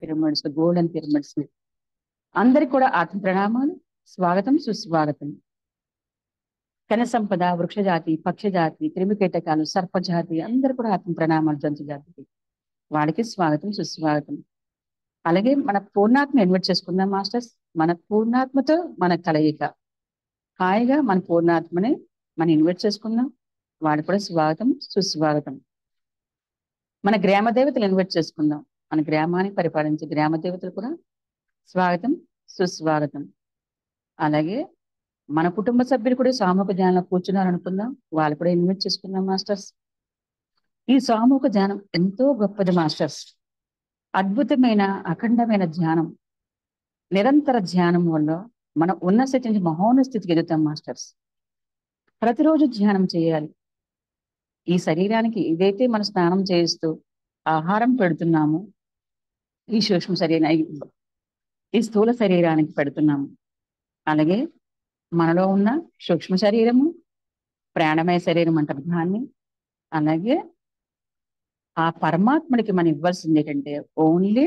Pyramids, golden pyramids. అందరికి కూడా ఆత్మ ప్రణామాలు, స్వాగతం, సుస్వాగతం. కన సంపద, వృక్షజాతి, పక్షజాతి, క్రిమికీటకాలు, సర్పజాతి అందరు కూడా ఆత్మ ప్రణామాలు. జంతు జాతికి వాళ్ళకి స్వాగతం, సుస్వాగతం. అలాగే మన పూర్ణాత్మ ఇన్వైట్ చేసుకుందాం మాస్టర్స్. మన పూర్ణాత్మతో మన కలయిక. హాయిగా మన పూర్ణాత్మని మనం ఇన్వైట్ చేసుకుందాం. వాళ్ళకి కూడా స్వాగతం, సుస్వాగతం. మన గ్రామ దేవతలు ఇన్వైట్ చేసుకుందాం. మన గ్రామాన్ని పరిపాలించే గ్రామ దేవతలు కూడా స్వాగతం, సుస్వాగతం. అలాగే మన కుటుంబ సభ్యులు కూడా సామూహిక ధ్యానంలో కూర్చున్నారు అనుకుందాం. వాళ్ళు కూడా ఇన్వైట్ చేసుకుందాం మాస్టర్స్. ఈ సామూహిక ధ్యానం ఎంతో గొప్పది మాస్టర్స్. అద్భుతమైన అఖండమైన ధ్యానం. నిరంతర ధ్యానం వల్ల మనం ఉన్న స్థితి నుంచి మహోన్నత స్థితికి ఎదుగుతాం మాస్టర్స్. ప్రతిరోజు ధ్యానం చేయాలి. ఈ శరీరానికి ఏదైతే మనం స్నానం చేస్తూ ఆహారం పెడుతున్నామో, ఈ సూక్ష్మ శరీరానికి, ఈ స్థూల శరీరానికి పెడుతున్నాము. అలాగే మనలో ఉన్న సూక్ష్మ శరీరము, ప్రాణమయ శరీరం అంటారు దాన్ని. అలాగే ఆ పరమాత్మడికి మనం ఇవ్వాల్సింది ఏంటంటే ఓన్లీ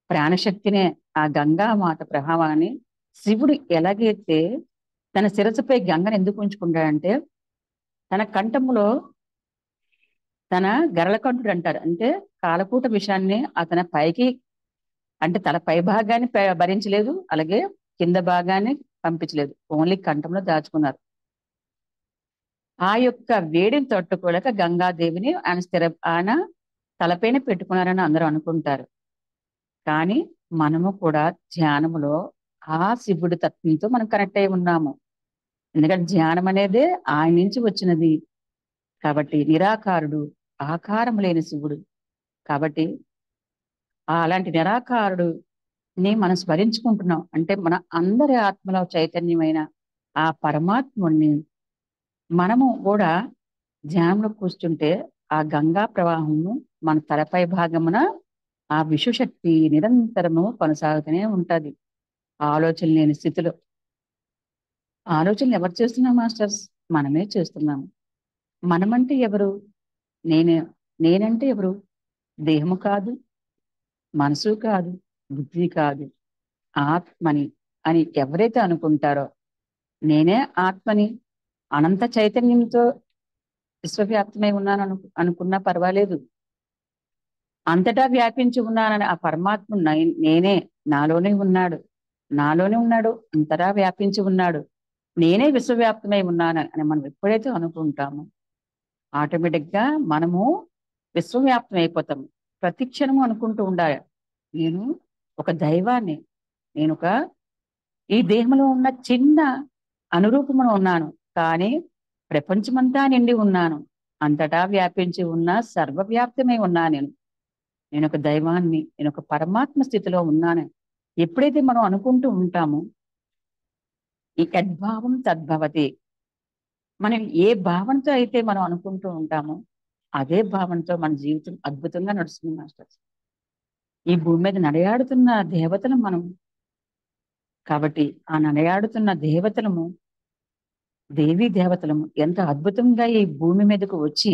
ప్రాణశక్తినే. ఆ గంగా మాత ప్రభావాన్ని శివుడు ఎలాగైతే తన శిరస్సుపై గంగను ఎందుకు ఉంచుకుంటాడంటే, తన కంఠములో తన గరళకంఠుడు అంటారు, అంటే కాలకూట విషయాన్ని అతని పైకి, అంటే తల పై భాగాన్ని భరించలేదు, అలాగే కింద భాగాన్ని పంపించలేదు, ఓన్లీ కంఠంలో దాచుకున్నారు. ఆ యొక్క వేడిని తట్టుకోలేక గంగాదేవిని ఆయన తలపైన పెట్టుకున్నారని అందరూ అనుకుంటారు. కానీ మనము కూడా ధ్యానములో ఆ శివుడి తత్వంతో మనం కనెక్ట్ అయి ఉన్నాము. ఎందుకంటే ధ్యానం అనేదే ఆయన నుంచి వచ్చినది కాబట్టి. నిరాకారుడు, ఆకారం లేని శివుడు కాబట్టి అలాంటి నిరాకారుడుని మనం స్మరించుకుంటున్నాం. అంటే మన అందరి ఆత్మలో చైతన్యమైన ఆ పరమాత్ముడిని మనము కూడా ధ్యానంలో కూర్చుంటే ఆ గంగా ప్రవాహము మన తలపై భాగమున ఆ విశ్వశక్తి నిరంతరము కొనసాగుతూనే ఉంటది. ఆలోచన లేని స్థితిలో. ఆలోచనలు ఎవరు చేస్తున్నాం మాస్టర్స్? మనమే చేస్తున్నాము. మనమంటే ఎవరు? నేనంటే ఎవరు? దేహము కాదు, మనసు కాదు, బుద్ధి కాదు, ఆత్మని అని ఎవరైతే అనుకుంటారో, నేనే ఆత్మని, అనంత చైతన్యంతో విశ్వవ్యాప్తమై ఉన్నాను అనుకున్నా పర్వాలేదు. అంతటా వ్యాపించి ఉన్నానని ఆ పరమాత్మ నేనే, నాలోనే ఉన్నాడు, నాలోనే ఉన్నాడు, అంతటా వ్యాపించి ఉన్నాడు, నేనే విశ్వవ్యాప్తమై ఉన్నాను అని మనం ఎప్పుడైతే అనుకుంటామో ఆటోమేటిక్ గా మనము విశ్వవ్యాప్తం అయిపోతాము. ప్రతి క్షణము అనుకుంటూ ఉండాలి, నేను ఒక దైవాన్ని, నేను ఈ దేహంలో ఉన్న చిన్న అనురూపమును ఉన్నాను, కానీ ప్రపంచమంతా నిండి ఉన్నాను, అంతటా వ్యాపించి ఉన్న సర్వవ్యాప్తమై ఉన్నా నేను ఒక దైవాన్ని, నేను ఒక పరమాత్మ స్థితిలో ఉన్నాను. ఎప్పుడైతే మనం అనుకుంటూ ఉంటామో ఈ యద్భావం తద్భవతి. మనం ఏ భావనతో అయితే మనం అనుకుంటూ ఉంటామో అదే భావనతో మన జీవితం అద్భుతంగా నడుస్తుంది మాస్టర్స్. ఈ భూమి మీద నడయాడుతున్న దేవతలు మనం కాబట్టి ఆ నడయాడుతున్న దేవతలము, దేవీ దేవతలము ఎంత అద్భుతంగా ఈ భూమి మీదకు వచ్చి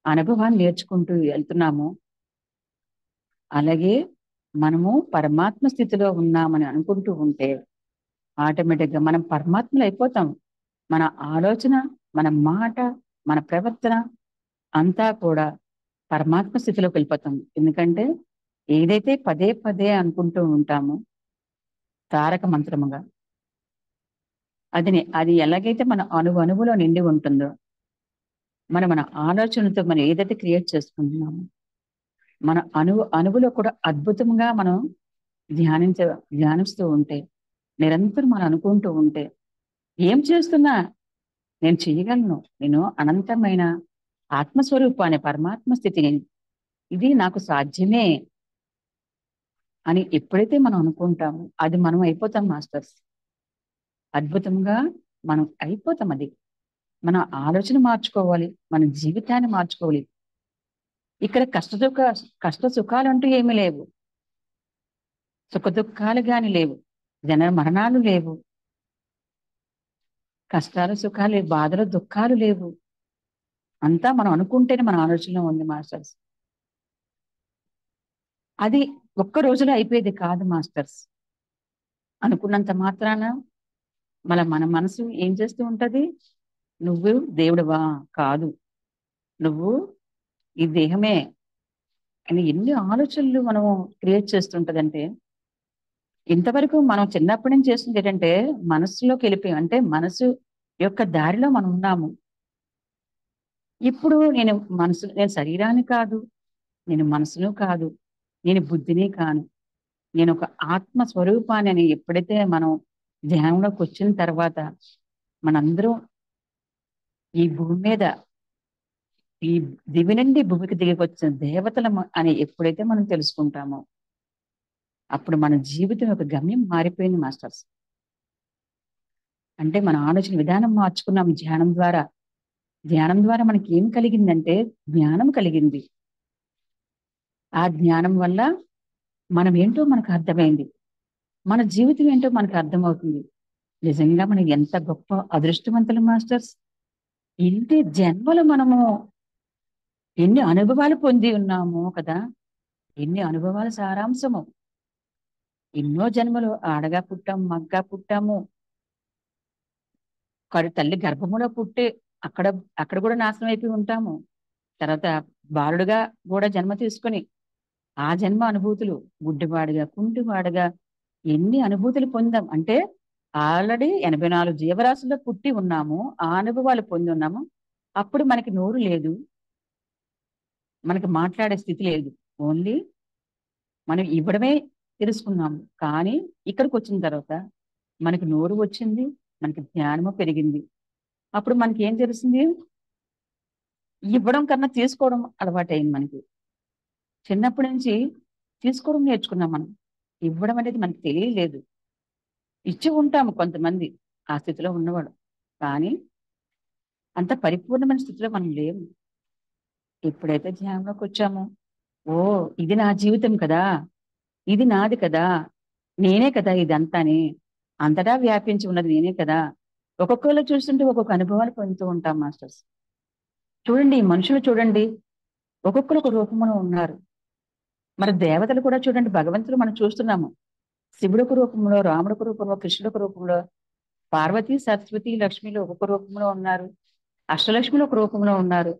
అనుభవాన్ని నేర్చుకుంటూ వెళ్తున్నామో, అలాగే మనము పరమాత్మ స్థితిలో ఉన్నామని అనుకుంటూ ఉంటే ఆటోమేటిక్ గా మనం పరమాత్మలు అయిపోతాం. మన ఆలోచన, మన మాట, మన ప్రవర్తన అంతా కూడా పరమాత్మ స్థితిలోకి వెళ్ళిపోతాం. ఎందుకంటే ఏదైతే పదే పదే అనుకుంటూ ఉంటామో తారక మంత్రముగా, అది ఎలాగైతే మన అణువులో నిండి ఉంటుందో, మన ఆలోచనతో మనం ఏదైతే క్రియేట్ చేసుకుంటున్నామో మన అణువులో కూడా అద్భుతంగా మనం ధ్యానిస్తూ ఉంటే, నిరంతరం మనం అనుకుంటూ ఉంటే, ఏం చేస్తున్నా నేను చేయగలను, నేను అనంతమైన ఆత్మస్వరూపాన్ని, పరమాత్మ స్థితిని, ఇది నాకు సాధ్యమే అని ఎప్పుడైతే మనం అనుకుంటామో అది మనం అయిపోతాం మాస్టర్స్. అద్భుతంగా మనం అయిపోతాం. అది మన ఆలోచన మార్చుకోవాలి, మన జీవితాన్ని మార్చుకోవాలి. ఇక్కడ కష్ట సుఖాలు అంటూ ఏమీ లేవు, సుఖ దుఃఖాలు గాని లేవు, జన మరణాలు లేవు, కష్టాలు సుఖాలు లేవు, బాధలు దుఃఖాలు లేవు. అంతా మనం అనుకుంటేనే మన ఆలోచనలో ఉంది మాస్టర్స్. అది ఒక్క రోజులో అయిపోయేది కాదు మాస్టర్స్. అనుకున్నంత మాత్రాన మన మనసు ఏం చేస్తూ ఉంటది? నువ్వు దేవుడివా? కాదు. నువ్వు ఈ దేహమే అని ఎన్ని ఆలోచనలు మనం క్రియేట్ చేస్తుంటదంటే, ఇంతవరకు మనం చిన్నప్పటి నుంచి చేస్తుంది ఏంటంటే, మనస్సులోకి వెళ్ళిపోయాం. అంటే మనసు యొక్క దారిలో మనం ఉన్నాము. ఇప్పుడు నేను శరీరాన్ని కాదు, నేను మనసును కాదు, నేను బుద్ధిని కాను. నేను ఒక ఆత్మ స్వరూపాన్ని అని ఎప్పుడైతే మనం ధ్యానంలోకి వచ్చిన తర్వాత మనందరం ఈ భూమి మీద ఈ దివి నుండి భూమికి దిగికొచ్చిన దేవతలం అని ఎప్పుడైతే మనం తెలుసుకుంటామో అప్పుడు మన జీవితం యొక్క గమ్యం మారిపోయింది మాస్టర్స్. అంటే మన ఆలోచన విధానం మార్చుకున్నాం ధ్యానం ద్వారా. ధ్యానం ద్వారా మనకి ఏం కలిగిందంటే జ్ఞానం కలిగింది. ఆ జ్ఞానం వల్ల మనం ఏంటో మనకు అర్థమైంది. మన జీవితం ఏంటో మనకు అర్థమవుతుంది. నిజంగా మనం ఎంత గొప్ప అదృష్టవంతులు మాస్టర్స్. ఎన్ని జన్మలు మనము ఎన్ని అనుభవాలు పొంది ఉన్నామో కదా. ఎన్ని అనుభవాల సారాంశము. ఎన్నో జన్మలు ఆడగా పుట్టాము, మగ్గా పుట్టాము, తల్లి గర్భములో పుట్టి అక్కడ అక్కడ కూడా నాశనం అయిపోయి ఉంటాము. తర్వాత బాలుడుగా కూడా జన్మ తీసుకొని ఆ జన్మ అనుభూతులు గుడ్డివాడుగా కుంటివాడుగా ఎన్ని అనుభూతులు పొందాం. అంటే ఆల్రెడీ 84 జీవరాశుల్లో పుట్టి ఉన్నాము. ఆ అనుభవాలు పొంది ఉన్నాము. అప్పుడు మనకి నోరు లేదు, మనకి మాట్లాడే స్థితి లేదు. ఓన్లీ మనం ఇవ్వడమే తెలుసుకున్నాము. కానీ ఇక్కడికి వచ్చిన తర్వాత మనకి నోరు వచ్చింది, మనకి జ్ఞానము పెరిగింది. అప్పుడు మనకి ఏం తెలిసింది? ఇవ్వడం కన్నా తీసుకోవడం అలవాటైంది మనకి. చిన్నప్పటి నుంచి తీసుకోవడం నేర్చుకున్నాం మనం. ఇవ్వడం అనేది మనకి తెలియలేదు. ఇచ్చి ఉంటాము కొంతమంది ఆ స్థితిలో ఉన్నవాడు. కానీ అంత పరిపూర్ణమైన స్థితిలో మనం లేము. ఎప్పుడైతే ధ్యానంలోకి వచ్చామో, ఓ ఇది నా జీవితం కదా, ఇది నాది కదా, నేనే కదా ఇదంతాని, అంతటా వ్యాపించి ఉన్నది నేనే కదా. ఒక్కొక్కరు చూస్తుంటే ఒక్కొక్క అనుభవాలు పొందుతూ ఉంటాం మాస్టర్స్. చూడండి ఈ మనుషులు చూడండి, ఒక్కొక్కరు ఒక రూపంలో ఉన్నారు. మరి దేవతలు కూడా చూడండి, భగవంతుడు మనం చూస్తున్నాము. శివుడు ఒక రూపంలో, రాముడు ఒక రూపంలో, కృష్ణుడు ఒక రూపంలో, పార్వతి సరస్వతి లక్ష్మిలు ఒక్కొక్క రూపంలో ఉన్నారు. అష్టలక్ష్మిలు ఒక రూపంలో ఉన్నారు.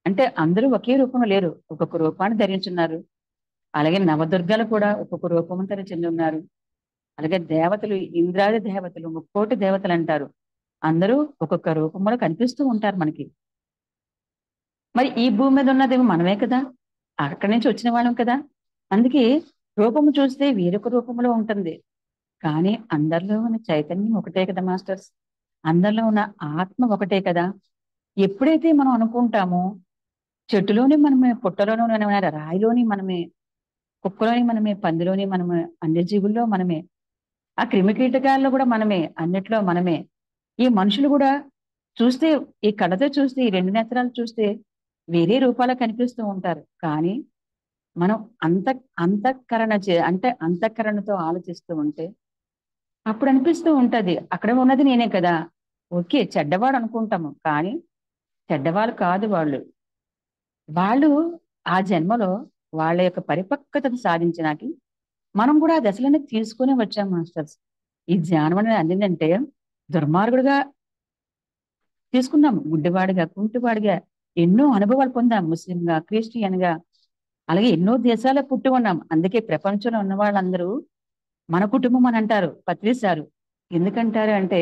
అంటే అందరూ ఒకే రూపంలో లేరు, ఒక్కొక్క రూపాన్ని ధరించున్నారు. అలాగే నవదుర్గలు కూడా ఒక్కొక్క రూపం ధరించి ఉన్నారు. అలాగే దేవతలు, ఇంద్రాది దేవతలు, ముక్కోటి దేవతలు అంటారు. అందరూ ఒక్కొక్క రూపంలో కనిపిస్తూ ఉంటారు మనకి. మరి ఈ భూమి మీద ఉన్నదేమో మనమే కదా, అక్కడి నుంచి వచ్చిన వాళ్ళం కదా. అందుకే రూపము చూస్తే వేరొక రూపంలో ఉంటుంది. కానీ అందరిలో ఉన్న చైతన్యం ఒకటే కదా మాస్టర్స్. అందరిలో ఉన్న ఆత్మ ఒకటే కదా. ఎప్పుడైతే మనం అనుకుంటామో చెట్టులోని మనమే, పుట్టలోని మనమే, రాయిలోని మనమే, కుక్కలోని మనమే, పందిలోని మనమే, అన్ని జీవుల్లో మనమే, ఆ క్రిమి కీటకాల్లో కూడా మనమే, అన్నిట్లో మనమే. ఈ మనుషులు కూడా చూస్తే, ఈ కళ్ళతో చూస్తే, ఈ రెండు నేత్రాలు చూస్తే వేరే రూపాలు కనిపిస్తూ ఉంటారు. కానీ మనం అంత అంటే అంతఃకరణతో ఆలోచిస్తూ ఉంటే అప్పుడు అనిపిస్తూ ఉంటది అక్కడ ఉన్నది నేనే కదా. ఓకే చెడ్డవాడు అనుకుంటాము, కానీ చెడ్డవాళ్ళు కాదు వాళ్ళు. వాళ్ళు ఆ జన్మలో వాళ్ళ యొక్క పరిపక్వతను సాధించడానికి మనం కూడా ఆ దశలను తీసుకుని వచ్చాం మాస్టర్స్. ఈ ధ్యానం అనేది అందిందంటే దుర్మార్గుడుగా తీసుకున్నాం, గుడ్డివాడిగా కుంటివాడిగా ఎన్నో అనుభవాలు పొందాం. ముస్లింగా, క్రిస్టియన్ గా, అలాగే ఎన్నో దేశాల్లో పుట్టి ఉన్నాం. అందుకే ప్రపంచంలో ఉన్న వాళ్ళందరూ మన కుటుంబం అని అంటారు పత్రిసారు. ఎందుకంటారు అంటే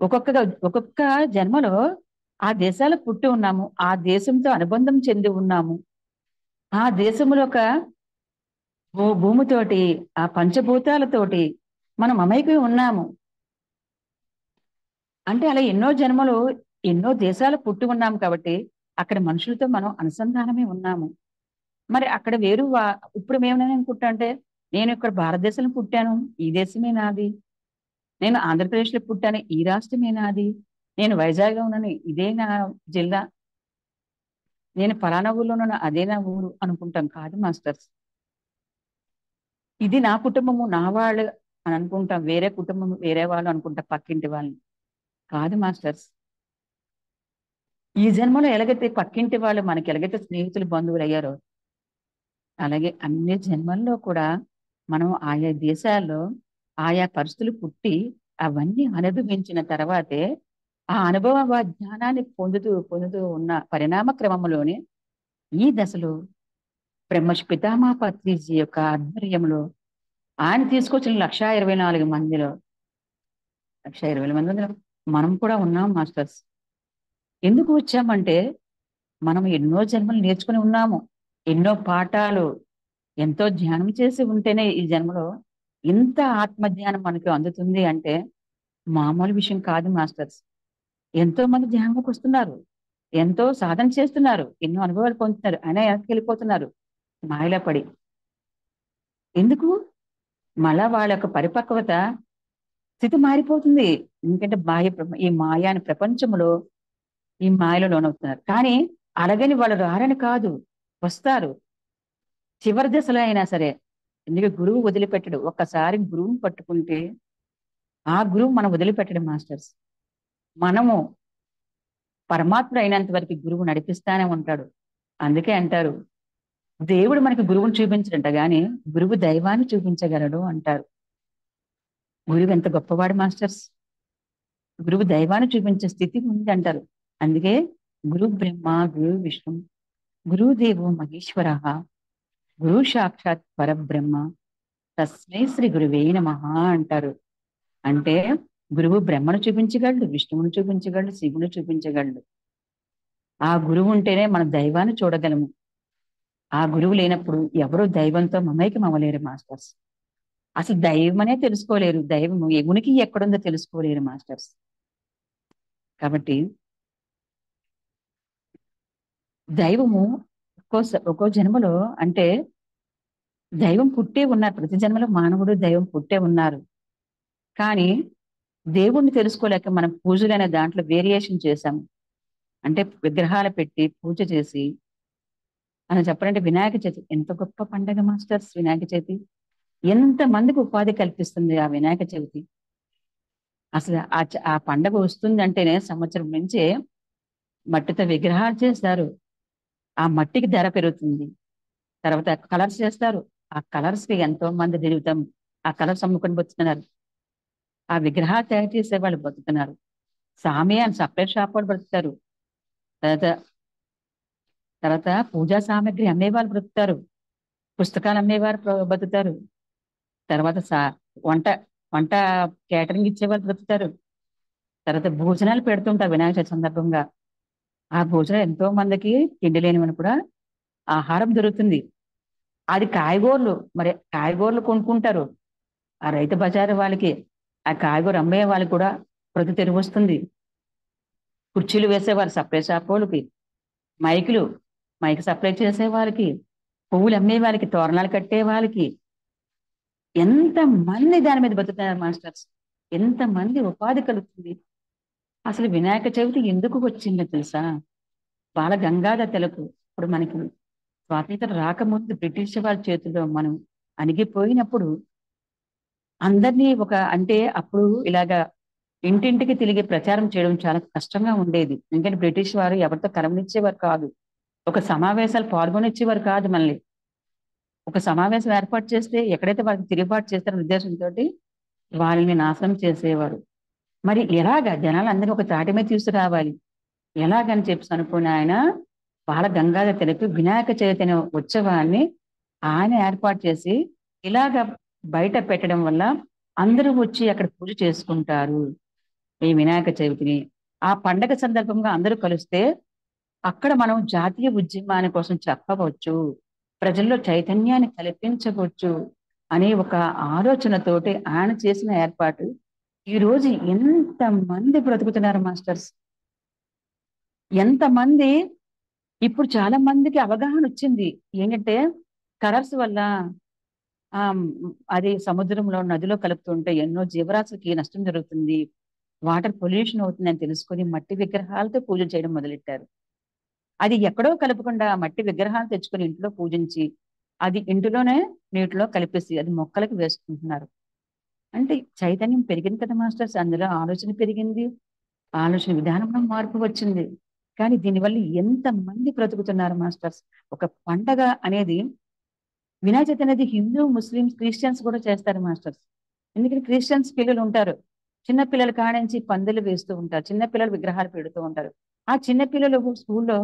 ఒక్కొక్క ఒక్కొక్క జన్మలో ఆ దేశాల పుట్టి ఉన్నాము, ఆ దేశంతో అనుబంధం చెంది ఉన్నాము, ఆ దేశంలో ఒక భూమితోటి, ఆ పంచభూతాలతోటి మనం అమైకై ఉన్నాము. అంటే అలా ఎన్నో జన్మలు ఎన్నో దేశాలు పుట్టి ఉన్నాము కాబట్టి అక్కడ మనుషులతో మనం అనుసంధానమే ఉన్నాము. మరి అక్కడ ఇప్పుడు మేమేమని అనుకుంటా అంటే నేను ఇక్కడ భారతదేశంలో పుట్టాను, ఈ దేశమే నాది. నేను ఆంధ్రప్రదేశ్లో పుట్టాను, ఈ రాష్ట్రమే నాది. నేను వైజాగ్లో ఉన్నాను, ఇదే నా జిల్లా. నేను ఫలానా ఊర్లో ఉన్నాను, అదే నా ఊరు అనుకుంటాం. కాదు మాస్టర్స్, ఇది నా కుటుంబము, నా వాళ్ళు అని అనుకుంటాం. వేరే కుటుంబం, వేరే వాళ్ళు అనుకుంటాం, పక్కింటి వాళ్ళని. కాదు మాస్టర్స్, ఈ జన్మలో ఎలాగైతే పక్కింటి వాళ్ళు మనకి ఎలాగైతే స్నేహితులు బంధువులు అయ్యారో అలాగే అన్ని జన్మల్లో కూడా మనం ఆయా దేశాల్లో ఆయా పరిస్థితులు పుట్టి అవన్నీ అనుభవించిన తర్వాతే ఆ అనుభవ జ్ఞానాన్ని పొందుతూ పొందుతూ ఉన్న పరిణామ క్రమంలోనే ఈ దశలో బ్రహ్మర్షి పితామహ పత్రిజీ యొక్క ఆధ్వర్యంలో ఆయన తీసుకొచ్చిన 1,24,000 మందిలో 1,20,000 మందిలో మనం కూడా ఉన్నాం మాస్టర్స్. ఎందుకు వచ్చామంటే మనం ఎన్నో జన్మలు నేర్చుకుని ఉన్నాము. ఎన్నో పాఠాలు ఎంతో ధ్యానం చేసి ఉంటేనే ఈ జన్మలో ఇంత ఆత్మజ్ఞానం మనకు అందుతుంది అంటే మామూలు విషయం కాదు మాస్టర్స్. ఎంతో మంది ధ్యానంలోకి వస్తున్నారు. ఎంతో సాధన చేస్తున్నారు. ఎన్నో అనుభవాలు పొందుతున్నారు. అయినా వెనక్కి వెళ్ళిపోతున్నారు మాయలో పడి. ఎందుకు? మళ్ళా వాళ్ళ యొక్క పరిపక్వత స్థితి మారిపోతుంది. ఎందుకంటే ఈ మాయ అనే ప్రపంచంలో ఈ మాయలో లోనవుతున్నారు. కానీ అలాగని వాళ్ళు రారని కాదు, వస్తారు. చివరి దశలో అయినా సరే. ఎందుకంటే గురువు వదిలిపెట్టడు. ఒక్కసారి గురువుని పట్టుకుంటే ఆ గురువు మనం వదిలిపెట్టడం మాస్టర్స్. మనము పరమాత్ముడు అయినంత వరకు గురువు నడిపిస్తానే ఉంటాడు. అందుకే అంటారు దేవుడు మనకి గురువుని చూపించడంట గాని గురువు దైవాన్ని చూపించగలడు అంటారు. గురువు ఎంత గొప్పవాడు మాస్టర్స్. గురువు దైవాన్ని చూపించే స్థితి ఉంది అంటారు. అందుకే గురు బ్రహ్మ గురు విష్ణు గురుదేవో మహేశ్వర గురు సాక్షాత్ పరబ్రహ్మ తస్మై శ్రీ గురువే నమః అంటారు. అంటే గురువు బ్రహ్మను చూపించగలడు, విష్ణువును చూపించగలడు, శివుని చూపించగలడు. ఆ గురువు ఉంటేనే మనం దైవాన్ని చూడగలము. ఆ గురువు లేనప్పుడు ఎవరు దైవంతో మమైకం అవ్వలేరు మాస్టర్స్. అసలు దైవం అనే తెలుసుకోలేరు. దైవం ఉనికి ఎక్కడుందో తెలుసుకోలేరు మాస్టర్స్. కాబట్టి దైవము ఒక్కో జన్మలో అంటే దైవం పుట్టే ఉన్నారు. ప్రతి జన్మలో మానవుడు దైవం పుట్టే ఉన్నారు. కానీ దేవుణ్ణి తెలుసుకోలేక మనం పూజలు అనే దాంట్లో వేరియేషన్ చేశాము. అంటే విగ్రహాలు పెట్టి పూజ చేసి అని చెప్పాలంటే వినాయక చవితి ఎంత గొప్ప పండగ మాస్టర్స్. వినాయక చవితి ఎంత మందికి ఉపాధి కల్పిస్తుంది ఆ వినాయక చవితి. అసలు ఆ పండగ వస్తుంది అంటేనే సంవత్సరం నుంచే మట్టితో విగ్రహాలు చేస్తారు. ఆ మట్టికి ధర పెరుగుతుంది. తర్వాత కలర్స్ చేస్తారు. ఆ కలర్స్ కి ఎంతో మంది జీవితం ఆ కలర్స్ అమ్ముకొని బతుకుతున్నారు. ఆ విగ్రహాలు తయారు చేసే వాళ్ళు బతుకుతున్నారు. సామియాన్ సపరేట్ షాప్ వాళ్ళు బ్రతుకుతారు. తర్వాత తర్వాత పూజా సామాగ్రి అమ్మేవాళ్ళు బ్రతుకుతారు. పుస్తకాలు అమ్మేవారు బతుకుతారు. తర్వాత వంట వంట కేటరింగ్ ఇచ్చేవాళ్ళు బ్రతుకుతారు. తర్వాత భోజనాలు పెడుతుంటారు వినాయక చవితి సందర్భంగా. ఆ భోజనం ఎంతో మందికి తిండి లేనివని కూడా ఆహారం దొరుకుతుంది. అది కాయగూరలు మరి కాయగూరలు కొనుక్కుంటారు. ఆ రైతు బజారు వాళ్ళకి ఆ కాయగూర అమ్మే వాళ్ళకి కూడా ప్రతి తెరువు వస్తుంది. కుర్చీలు వేసేవారు సపరేట్ షాప్ వాళ్ళకి, మైకులు మైక్ సప్లై చేసే వాళ్ళకి, పువ్వులు అమ్మే వాళ్ళకి, తోరణాలు కట్టే వాళ్ళకి ఎంత మంది దాని మీద బతుకుతున్నారు మాస్టర్స్. ఎంత మంది ఉపాధి కలుగుతుంది. అసలు వినాయక చవితి ఎందుకు వచ్చిందో తెలుసా? బాల గంగాధర తిలక్ ఇప్పుడు మనకి స్వాతంత్రం రాకముందు బ్రిటిష్ వాళ్ళ చేతుల్లో మనం అణిగిపోయినప్పుడు అందరినీ అంటే అప్పుడు ఇలాగా ఇంటింటికి తిరిగి ప్రచారం చేయడం చాలా కష్టంగా ఉండేది. ఎందుకంటే బ్రిటిష్ వారు ఎవరితో కలవనిచ్చేవారు కాదు. ఒక సమావేశాలు పాల్గొనిచ్చేవారు కాదు మనల్ని. ఒక సమావేశం ఏర్పాటు చేస్తే ఎక్కడైతే వాళ్ళకి తిరుగుబాటు చేస్తారనే ఉద్దేశంతో వాళ్ళని నాశనం చేసేవారు. మరి ఎలాగా జనాలందరినీ ఒక తాటి మీద తీసుకురావాలి ఎలాగని చెప్పి అనుకుని ఆయన బాల గంగాధర తిలక్ వినాయక చవితి అనే ఉత్సవాన్ని ఆయన ఏర్పాటు చేసి ఇలాగ బయట పెట్టడం వల్ల అందరూ వచ్చి అక్కడ పూజ చేసుకుంటారు ఈ వినాయక చవితిని. ఆ పండగ సందర్భంగా అందరూ కలిస్తే అక్కడ మనం జాతీయ ఉద్యమాని కోసం చెప్పవచ్చు, ప్రజల్లో చైతన్యాన్ని కల్పించవచ్చు అనే ఒక ఆలోచనతోటి ఆయన చేసిన ఏర్పాటు ఈ రోజు ఎంత మంది బ్రతుకుతున్నారు మాస్టర్స్. ఎంతమంది ఇప్పుడు చాలా మందికి అవగాహన వచ్చింది. ఏంటంటే కలర్స్ వల్ల ఆ అది సముద్రంలో నదిలో కలుపుతుంటే ఎన్నో జీవరాశులకి నష్టం జరుగుతుంది, వాటర్ పొల్యూషన్ అవుతుందని తెలుసుకొని మట్టి విగ్రహాలతో పూజలు చేయడం మొదలెట్టారు. అది ఎక్కడో కలపకుండా మట్టి విగ్రహాలు తెచ్చుకొని ఇంట్లో పూజించి అది ఇంటిలోనే నీటిలో కలిపేసి అది మొక్కలకు వేసుకుంటున్నారు. అంటే చైతన్యం పెరిగింది కదా మాస్టర్స్. అందులో ఆలోచన పెరిగింది, ఆలోచన విధానంలో మార్పు వచ్చింది. కానీ దీనివల్ల ఎంత మంది బ్రతుకుతున్నారు మాస్టర్స్. ఒక పండగ అనేది వినాయక చవితి అనేది హిందూ, ముస్లిమ్స్, క్రిస్టియన్స్ కూడా చేస్తారు మాస్టర్స్. ఎందుకంటే క్రిస్టియన్స్ పిల్లలు ఉంటారు, చిన్న పిల్లలు కానించి పందులు వేస్తూ ఉంటారు, చిన్న పిల్లలు విగ్రహాలు పెడుతూ ఉంటారు. ఆ చిన్న పిల్లలు స్కూల్లో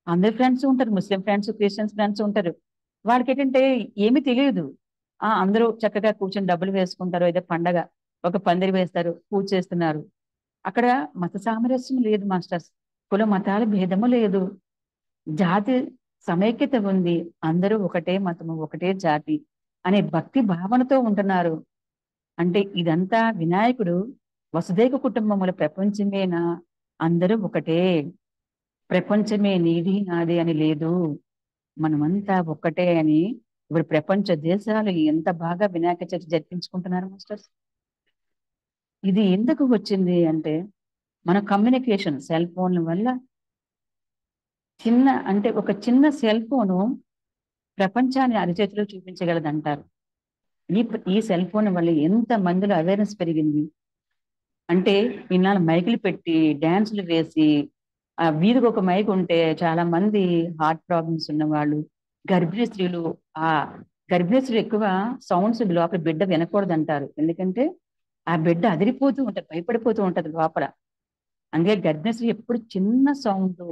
అందరు ఫ్రెండ్స్ ఉంటారు, ముస్లిం ఫ్రెండ్స్, క్రిస్టియన్స్ ఫ్రెండ్స్ ఉంటారు. వాళ్ళకి ఏంటంటే ఏమీ తెలియదు. అందరూ చక్కగా కూర్చొని డబ్బులు వేసుకుంటారు, ఏదో పండగ ఒక పందిరి వేస్తారు, పూజ చేస్తున్నారు. అక్కడ మత సామరస్యం లేదు మాస్టర్స్, కుల మతాల భేదము లేదు, జాతి సమైక్యత ఉంది. అందరూ ఒకటే మతము, ఒకటే జాతి అనే భక్తి భావనతో ఉంటున్నారు. అంటే ఇదంతా వినాయకుడు వసుదైక కుటుంబముల ప్రపంచమేనా, అందరూ ఒకటే, ప్రపంచమే నీది నాది అని లేదు, మనమంతా ఒక్కటే అని ఇప్పుడు ప్రపంచ దేశాలు ఎంత బాగా వినాయక చవితి జరిపించుకుంటున్నారు మాస్టర్స్. ఇది ఎందుకు వచ్చింది అంటే మన కమ్యూనికేషన్ సెల్ ఫోన్ల వల్ల. ఒక చిన్న సెల్ ఫోను ప్రపంచాన్ని అరచేతిలో చూపించగలదంటారు. ఈ ఈ సెల్ ఫోన్ వల్ల ఎంత మందిలో అవేర్నెస్ పెరిగింది అంటే, ఇన్నాళ్ళు మైకులు పెట్టి డ్యాన్సులు వేసి వీధికి ఒక మైక్ ఉంటే చాలా మంది హార్ట్ ప్రాబ్లమ్స్ ఉన్న వాళ్ళు, గర్భిణీ స్త్రీలు, ఆ గర్భిణీ స్త్రీలు ఎక్కువ సౌండ్స్ లోపల బిడ్డ వినకూడదు అంటారు. ఎందుకంటే ఆ బిడ్డ అదిరిపోతూ ఉంటది, భయపడిపోతూ ఉంటది లోపల. అందుకే గర్భిణీ స్త్రీ ఎప్పుడు చిన్న సౌండ్,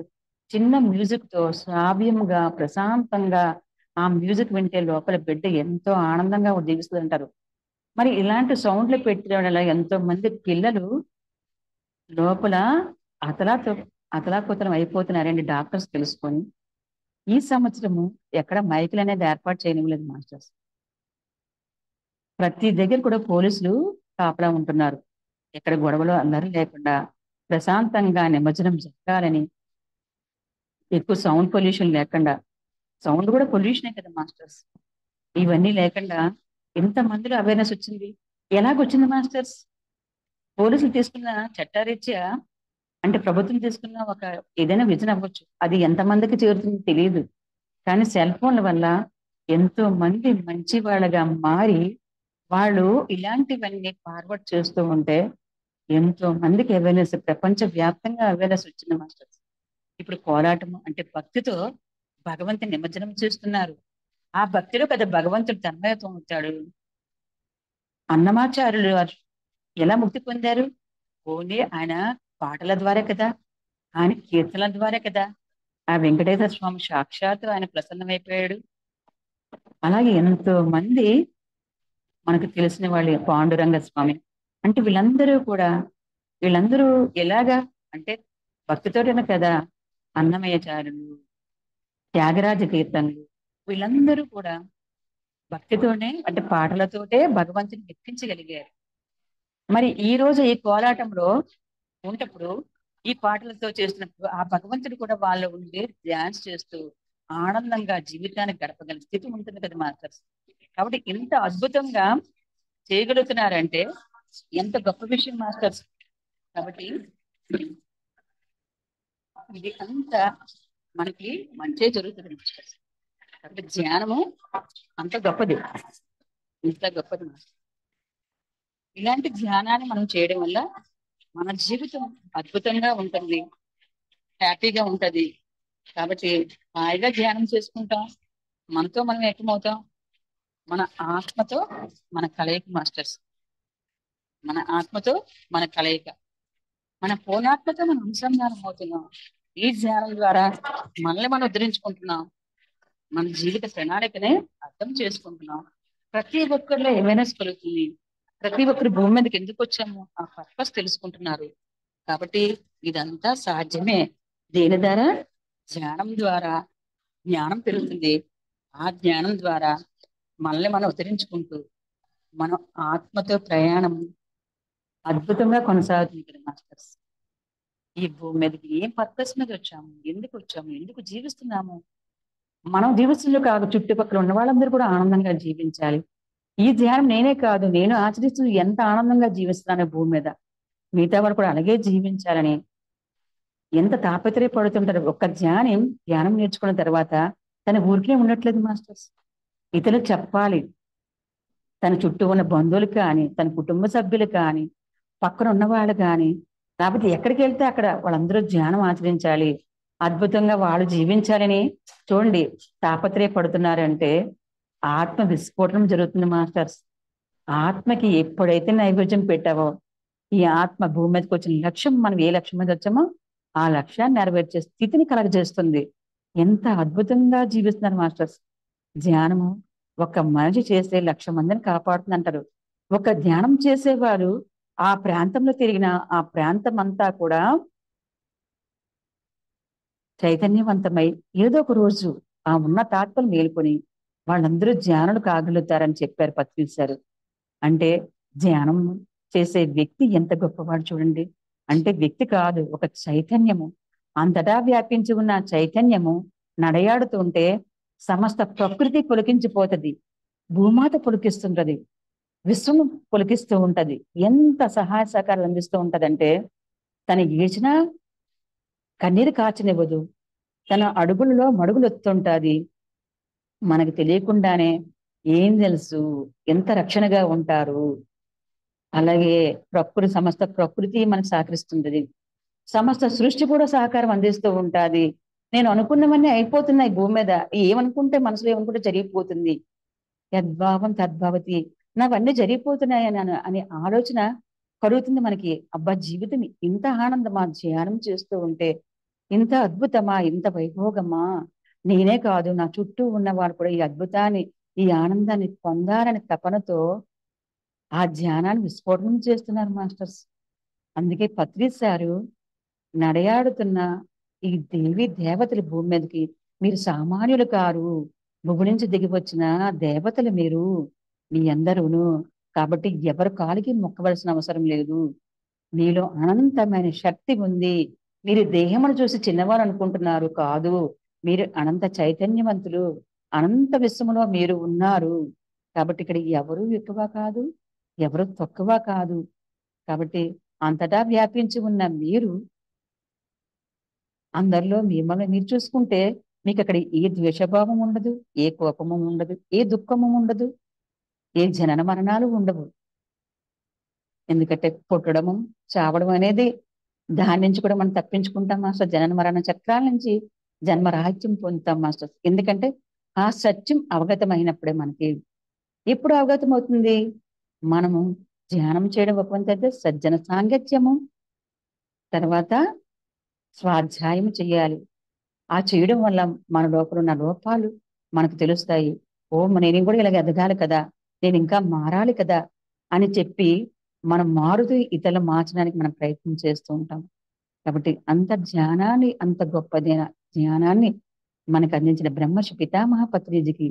చిన్న మ్యూజిక్ తో శ్రావ్యంగా ప్రశాంతంగా ఆ మ్యూజిక్ వింటే లోపల బిడ్డ ఎంతో ఆనందంగా జీవిస్తుంది అంటారు. మరి ఇలాంటి సౌండ్లు పెట్టడం వల్ల ఎంతో మంది పిల్లలు లోపల అతలా అతలాకుతలం అయిపోతున్నారండి డాక్టర్స్ తెలుసుకొని. ఈ సంవత్సరము ఎక్కడ మైకులు అనేది ఏర్పాటు చేయనివ్వలేదు మాస్టర్స్. ప్రతి దగ్గర కూడా పోలీసులు కాపలా ఉంటున్నారు, ఎక్కడ గొడవలు అల్లరి లేకుండా ప్రశాంతంగా నిమజ్జనం జరగాలని, ఎక్కువ సౌండ్ పొల్యూషన్ లేకుండా. సౌండ్ కూడా పొల్యూషనే కదా మాస్టర్స్. ఇవన్నీ లేకుండా ఎంత మందిలో అవేర్నెస్ వచ్చింది. ఎలాగొచ్చింది మాస్టర్స్? పోలీసులు తీసుకున్న చట్టారీత్యా, అంటే ప్రభుత్వం తీసుకున్న ఒక ఏదైనా విజన్ అవ్వచ్చు, అది ఎంతమందికి చేరుతుందో తెలియదు. కానీ సెల్ ఫోన్ల వల్ల ఎంతో మంది మంచి వాళ్ళగా మారి వాళ్ళు ఇలాంటివన్నీ ఫార్వర్డ్ చేస్తూ ఉంటే ఎంతో మందికి అవేర్నెస్, ప్రపంచ వ్యాప్తంగా అవేర్నెస్ వచ్చింది మాస్టర్స్. ఇప్పుడు కోలాటం అంటే భక్తితో భగవంతుని నిమజ్జనం చేస్తున్నారు. ఆ భక్తిలో కదా భగవంతుడు తన్మయత్వం అవుతాడు. అన్నమాచార్యులు వారు ఎలా ముక్తి పొందారు? ఓన్లీ ఆయన పాటల ద్వారా కదా, ఆయన కీర్తనల ద్వారా కదా. ఆ వెంకటేశ్వర స్వామి సాక్షాత్తు ఆయన ప్రసన్నమైపోయాడు. అలాగే ఎంతో మంది మనకు తెలిసిన వాళ్ళు, పాండురంగ స్వామి, అంటే వీళ్ళందరూ ఎలాగా అంటే భక్తితోటనే కదా. అన్నమయ్యచారులు, త్యాగరాజ కీర్తనలు, వీళ్ళందరూ కూడా భక్తితోనే అంటే పాటలతోటే భగవంతుని మెప్పించగలిగారు. మరి ఈ రోజు ఈ కోలాటంలో ఉన్నప్పుడు, ఈ పాటలతో చేస్తున్నప్పుడు ఆ భగవంతుడు కూడా వాళ్ళు ఉండి డ్యాన్స్ చేస్తూ ఆనందంగా జీవితాన్ని గడపగల స్థితి ఉంటుంది కదా మాస్టర్స్. కాబట్టి ఇంత అద్భుతంగా చేయగలుగుతున్నారంటే ఎంత గొప్ప విషయం మాస్టర్స్. కాబట్టి ఇది అంతా మనకి మంచి జరుగుతుంది మాస్టర్స్. కాబట్టి ధ్యానము అంత గొప్పది, ఇంత గొప్పది మాస్టర్. ఇలాంటి ధ్యానాన్ని మనం చేయడం వల్ల మన జీవితం అద్భుతంగా ఉంటుంది, హ్యాపీగా ఉంటది. కాబట్టి హాయిగా ధ్యానం చేసుకుంటాం, మనతో మనం ఏకమవుతాం, మన ఆత్మతో మన కలయిక మాస్టర్స్. మన ఆత్మతో మన కలయిక, మన పూర్ణాత్మతో మనం అనుసంధానం అవుతున్నాం. ఈ ధ్యానం ద్వారా మనల్ని మనం ఉద్ధరించుకుంటున్నాం, మన జీవిత ప్రణాళికనే అర్థం చేసుకుంటున్నాం. ప్రతి ఒక్కరిలో అవేర్నెస్ కలుగుతుంది. ప్రతి ఒక్కరు భూమి మీదకి ఎందుకు వచ్చాము ఆ పర్పస్ తెలుసుకుంటున్నారు. కాబట్టి ఇదంతా సాధ్యమే దేని ద్వారా? ధ్యానం ద్వారా జ్ఞానం పెరుగుతుంది. ఆ జ్ఞానం ద్వారా మనల్ని మనం ఉద్ధరించుకుంటూ మన ఆత్మతో ప్రయాణం అద్భుతంగా కొనసాగుతుంది కదా మాస్టర్స్. ఈ భూమి మీదకి ఏం పర్పస్ మీద వచ్చాము, ఎందుకు వచ్చాము, ఎందుకు జీవిస్తున్నాము? మనం జీవిస్తుందో కాదు, చుట్టుపక్కల ఉన్న వాళ్ళందరూ కూడా ఆనందంగా జీవించాలి. ఈ ధ్యానం నేనే కాదు, నేను ఆచరిస్తూ ఎంత ఆనందంగా జీవిస్తున్నాను భూమి మీద, మిగతా వాళ్ళు కూడా అలాగే జీవించాలని ఎంత తాపత్రయపడుతుంటారు. ఒక్క ధ్యానం నేర్చుకున్న తర్వాత తన ఊరికే ఉండట్లేదు మాస్టర్స్, ఇతరులకు చెప్పాలి. తన చుట్టూ ఉన్న బంధువులు కానీ, తన కుటుంబ సభ్యులు కానీ, పక్కన ఉన్న వాళ్ళు కానీ, లేకపోతే ఎక్కడికి వెళ్తే అక్కడ వాళ్ళందరూ ధ్యానం ఆచరించాలి, అద్భుతంగా వాళ్ళు జీవించాలని చూడండి తాపత్రయపడుతున్నారంటే ఆత్మ విస్ఫోటనం జరుగుతుంది మాస్టర్స్. ఆత్మకి ఎప్పుడైతే నైవేద్యం పెట్టావో ఈ ఆత్మ భూమి మీదకి వచ్చిన లక్ష్యం, మనం ఏ లక్ష్యం మీద వచ్చామో ఆ లక్ష్యాన్ని నెరవేర్చే స్థితిని కలగజేస్తుంది. ఎంత అద్భుతంగా జీవిస్తున్నారు మాస్టర్స్. ధ్యానము ఒక మనిషి చేసే 1,00,000 మందిని కాపాడుతుంది అంటారు. ఒక ధ్యానం చేసేవారు ఆ ప్రాంతంలో తిరిగిన ఆ ప్రాంతం అంతా కూడా చైతన్యవంతమై ఏదో ఒక రోజు ఆ ఉన్న తాత్పలు మేలుకొని వాళ్ళందరూ ధ్యానులు కాగలుగుతారని చెప్పారు పత్రిసారు. అంటే ధ్యానం చేసే వ్యక్తి ఎంత గొప్పవాడు చూడండి. అంటే వ్యక్తి కాదు, ఒక చైతన్యము. అంతటా వ్యాపించి ఉన్న చైతన్యము నడయాడుతుంటే సమస్త ప్రకృతి పులకించిపోతది. భూమాత పులకిస్తుంటది, విశ్వము పులకిస్తూ ఉంటది. ఎంత సహాయ సహకారాలు అందిస్తూ ఉంటదంటే తన ఏడ్చినా కన్నీరు కాచనివ్వదు, తన అడుగులలో మడుగులు ఎత్తుంటాది. మనకు తెలియకుండానే ఏం తెలుసు ఎంత రక్షణగా ఉంటారు. అలాగే సమస్త ప్రకృతి మనకు సహకరిస్తుంటది. సమస్త సృష్టి కూడా సహకారం అందిస్తూ ఉంటాది. నేను అనుకున్నవన్నీ అయిపోతున్నాయి భూమి మీద, ఏమనుకుంటే మనసులో ఏమనుకుంటే జరిగిపోతుంది. యద్భావం తద్భవతి, నావన్నీ జరిగిపోతున్నాయి అనే ఆలోచన కలుగుతుంది మనకి. అబ్బా, జీవితం ఇంత ఆనందమా ధ్యానం చేస్తూ ఉంటే, ఇంత అద్భుతమా, ఇంత వైభోగమా. నేనే కాదు, నా చుట్టూ ఉన్నవారు కూడా ఈ అద్భుతాన్ని, ఈ ఆనందాన్ని పొందాలని తపనతో ఆ ధ్యానాన్ని విస్ఫోటనం చేస్తున్నారు మాస్టర్స్. అందుకే పత్రిసారు నడయాడుతున్న ఈ దేవి దేవతలు భూమి మీదకి, మీరు సామాన్యులు కారు, భూమి నుంచి దిగి వచ్చిన దేవతలు మీరు, మీ అందరూను. కాబట్టి ఎవరు కాలికి మొక్కవలసిన అవసరం లేదు. మీలో అనంతమైన శక్తి ఉంది. మీరు దేహమును చూసి చిన్నవారు అనుకుంటున్నారు, కాదు, మీరు అనంత చైతన్యవంతులు. అనంత విశ్వములో మీరు ఉన్నారు. కాబట్టి ఇక్కడ ఎవరు ఎక్కువ కాదు, ఎవరు తక్కువ కాదు. కాబట్టి అంతటా వ్యాపించి ఉన్న మీరు అందరిలో మిమ్మల్ని మీరు చూసుకుంటే మీకు అక్కడ ఏ ద్వేషభావం ఉండదు, ఏ కోపము ఉండదు, ఏ దుఃఖము ఉండదు, ఏ జనన మరణాలు ఉండవు. ఎందుకంటే పుట్టడము చావడం అనేది దాని నుంచి కూడా మనం తప్పించుకుంటాం మాస్టర్. జనన మరణ చక్రాల నుంచి జన్మరాహిత్యం పొందుతాం మాస్టర్. ఎందుకంటే ఆ సత్యం అవగతమైనప్పుడే మనకి. ఎప్పుడు అవగతం అవుతుంది? మనము ధ్యానం చేయడం ఒక వంతు అయితే, సజ్జన సాంగత్యము, తర్వాత స్వాధ్యాయం చెయ్యాలి. ఆ చేయడం వల్ల మన లోపల ఉన్న లోపాలు మనకు తెలుస్తాయి. ఓ, నేను కూడా ఇలాగ ఎదగాలి కదా, నేను ఇంకా మారాలి కదా అని చెప్పి మనం మారుతూ ఇతరులు మార్చడానికి మనం ప్రయత్నం చేస్తూ ఉంటాం. కాబట్టి అంత ధ్యానాన్ని, అంత గొప్పదైన ధ్యానాన్ని మనకు అందించిన బ్రహ్మర్షి పితామహ పత్రిజీకి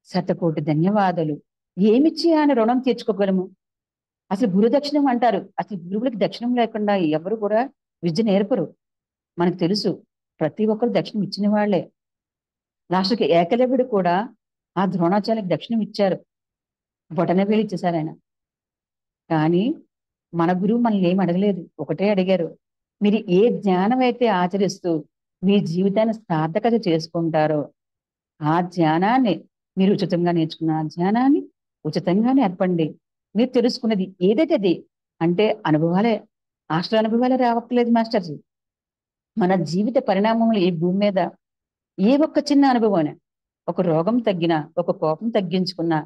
శతకోటి ధన్యవాదాలు. ఏమిచ్చి ఆయన రుణం తీర్చుకోగలము? అసలు గురు దక్షిణం అంటారు. అసలు గురువులకి దక్షిణం లేకుండా ఎవరు కూడా విద్య నేర్పరు. మనకు తెలుసు, ప్రతి ఒక్కరు దక్షిణం ఇచ్చిన వాళ్లే. లాస్ట్కి ఏకలవ్యుడు కూడా ఆ ద్రోణాచార్యకి దక్షిణం ఇచ్చారు, బొటనవేలు ఇచ్చేశారు ఆయన. కానీ మన గురువు మనల్ని ఏం అడగలేదు, ఒకటే అడిగారు, మీరు ఏ ధ్యానం అయితే ఆచరిస్తూ మీ జీవితాన్ని సార్థకత చేసుకుంటారో ఆ ధ్యానాన్ని, మీరు ఉచితంగా నేర్చుకున్న ఆ ధ్యానాన్ని ఉచితంగా నేర్పండి. మీరు తెలుసుకున్నది ఏదైతే అది, అంటే అనుభవాలే, హాస్టల్ అనుభవాలే రావట్లేదు మాస్టర్జీ. మన జీవిత పరిణామంలో ఈ భూమి మీద ఏ ఒక్క చిన్న అనుభవం, ఒక రోగం తగ్గినా, ఒక కోపం తగ్గించుకున్నా,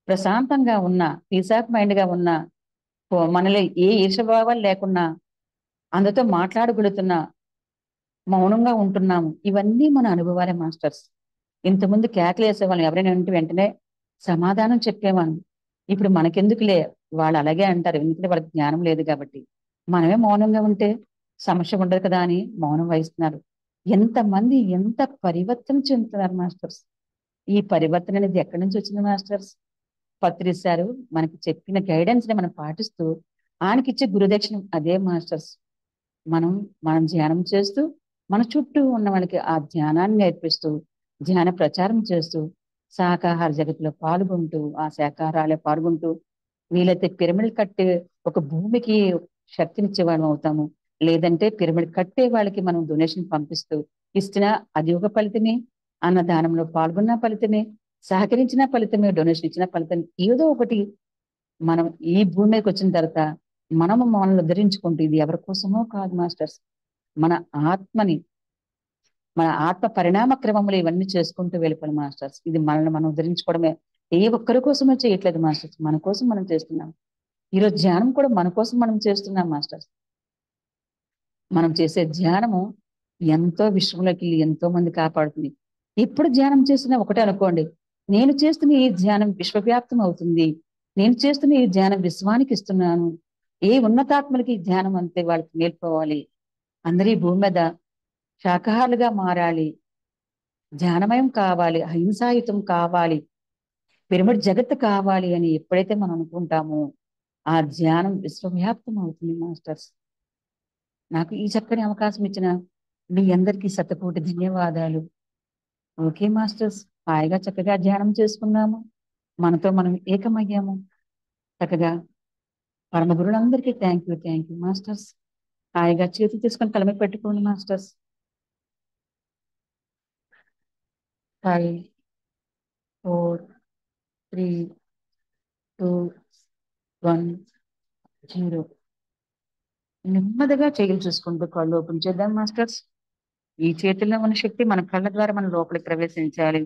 ప్రశాంతంగా ఉన్నా, పీస్ ఆఫ్ మైండ్ గా ఉన్నా, మనలో ఏ ఈర్షభావాలు లేకున్నా, అందరితో మాట్లాడగలుగుతున్నా, మౌనంగా ఉంటున్నాము, ఇవన్నీ మన అనుభవాలే మాస్టర్స్. ఇంతకుముందు కేకలు వేసేవాళ్ళం, ఎవరైనా అంటే వెంటనే సమాధానం చెప్పేవాళ్ళం. ఇప్పుడు మనకెందుకులే, వాళ్ళు అలాగే అంటారు, ఎందుకంటే వాళ్ళకి జ్ఞానం లేదు కాబట్టి. మనమే మౌనంగా ఉంటే సమస్య ఉండదు కదా అని మౌనం వహిస్తున్నారు. ఎంతమంది ఎంత పరివర్తన చెందుతున్నారు మాస్టర్స్. ఈ పరివర్తన అనేది ఎక్కడి నుంచి వచ్చింది మాస్టర్స్? పత్రిసారు మనకి చెప్పిన గైడెన్స్ ని మనం పాటిస్తూ ఆయనకిచ్చే గురుదక్షిణం అదే మాస్టర్స్. మనం మనం ధ్యానం చేస్తూ మన చుట్టూ ఉన్న వాళ్ళకి ఆ ధ్యానాన్ని నేర్పిస్తూ, ధ్యాన ప్రచారం చేస్తూ, శాకాహార జగత్తులో పాల్గొంటూ, ఆ శాకాహారాలే పాల్గొంటూ, వీలైతే పిరమిడ్ కట్టే ఒక భూమికి శక్తినిచ్చే వాళ్ళం అవుతాము. లేదంటే పిరమిడ్ కట్టే వాళ్ళకి మనం డొనేషన్ పంపిస్తూ ఇచ్చినా అది ఒక ఫలితమే, అన్నదానంలో పాల్గొన్న ఫలితమే, సహకరించిన ఫలితమే, డొనేషన్ ఇచ్చిన ఫలితం. ఏదో ఒకటి మనం ఈ భూమి మీదకి వచ్చిన తర్వాత మనము మనల్ని ఉద్ధరించుకుంటూ, ఇది ఎవరి కోసమో కాదు మాస్టర్స్, మన ఆత్మని, మన ఆత్మ పరిణామ క్రమంలో ఇవన్నీ చేసుకుంటూ వెళ్ళిపోయి మాస్టర్స్. ఇది మనల్ని మనం ఉద్ధరించుకోవడమే. ఏ ఒక్కరి కోసమో చేయట్లేదు మాస్టర్స్, మన కోసం మనం చేస్తున్నాం. ఈరోజు ధ్యానం కూడా మన కోసం మనం చేస్తున్నాం మాస్టర్స్. మనం చేసే ధ్యానము ఎంతో విశ్వంలోకి వెళ్ళి ఎంతో మంది కాపాడుతుంది. ఎప్పుడు ధ్యానం చేసినా ఒకటే అనుకోండి, నేను చేస్తున్న ఈ ధ్యానం విశ్వవ్యాప్తం అవుతుంది, నేను చేస్తున్న ఈ ధ్యానం విశ్వానికి ఇస్తున్నాను. ఏ ఉన్నతాత్మలకి ఈ ధ్యానం అంతే వాళ్ళకి నేర్చుకోవాలి. అందరి భూమి మీద శాకాహారులుగా మారాలి, ధ్యానమయం కావాలి, అహింసాయుతం కావాలి, పిరమిడ్ జగత్తు కావాలి అని ఎప్పుడైతే మనం అనుకుంటామో ఆ ధ్యానం విశ్వవ్యాప్తం అవుతుంది మాస్టర్స్. నాకు ఈ చక్కని అవకాశం ఇచ్చిన మీ అందరికీ శతకోటి ధన్యవాదాలు. ఓకే మాస్టర్స్, హాయిగా చక్కగా ధ్యానం చేసుకున్నాము, మనతో మనం ఏకమయ్యాము చక్కగా. పరమ గురువులందరికీ థ్యాంక్ యూ మాస్టర్స్. హాయిగా చేతులు తీసుకొని కలమ పెట్టుకోండి మాస్టర్స్. 5 4 3 2 1 0. నెమ్మదిగా చేతులు చూసుకుంటూ కళ్ళు ఓపెన్ చేద్దాం మాస్టర్స్. ఈ చేతుల్లో ఉన్న శక్తి మన కళ్ళ ద్వారా మన లోపలికి ప్రవేశించాలి.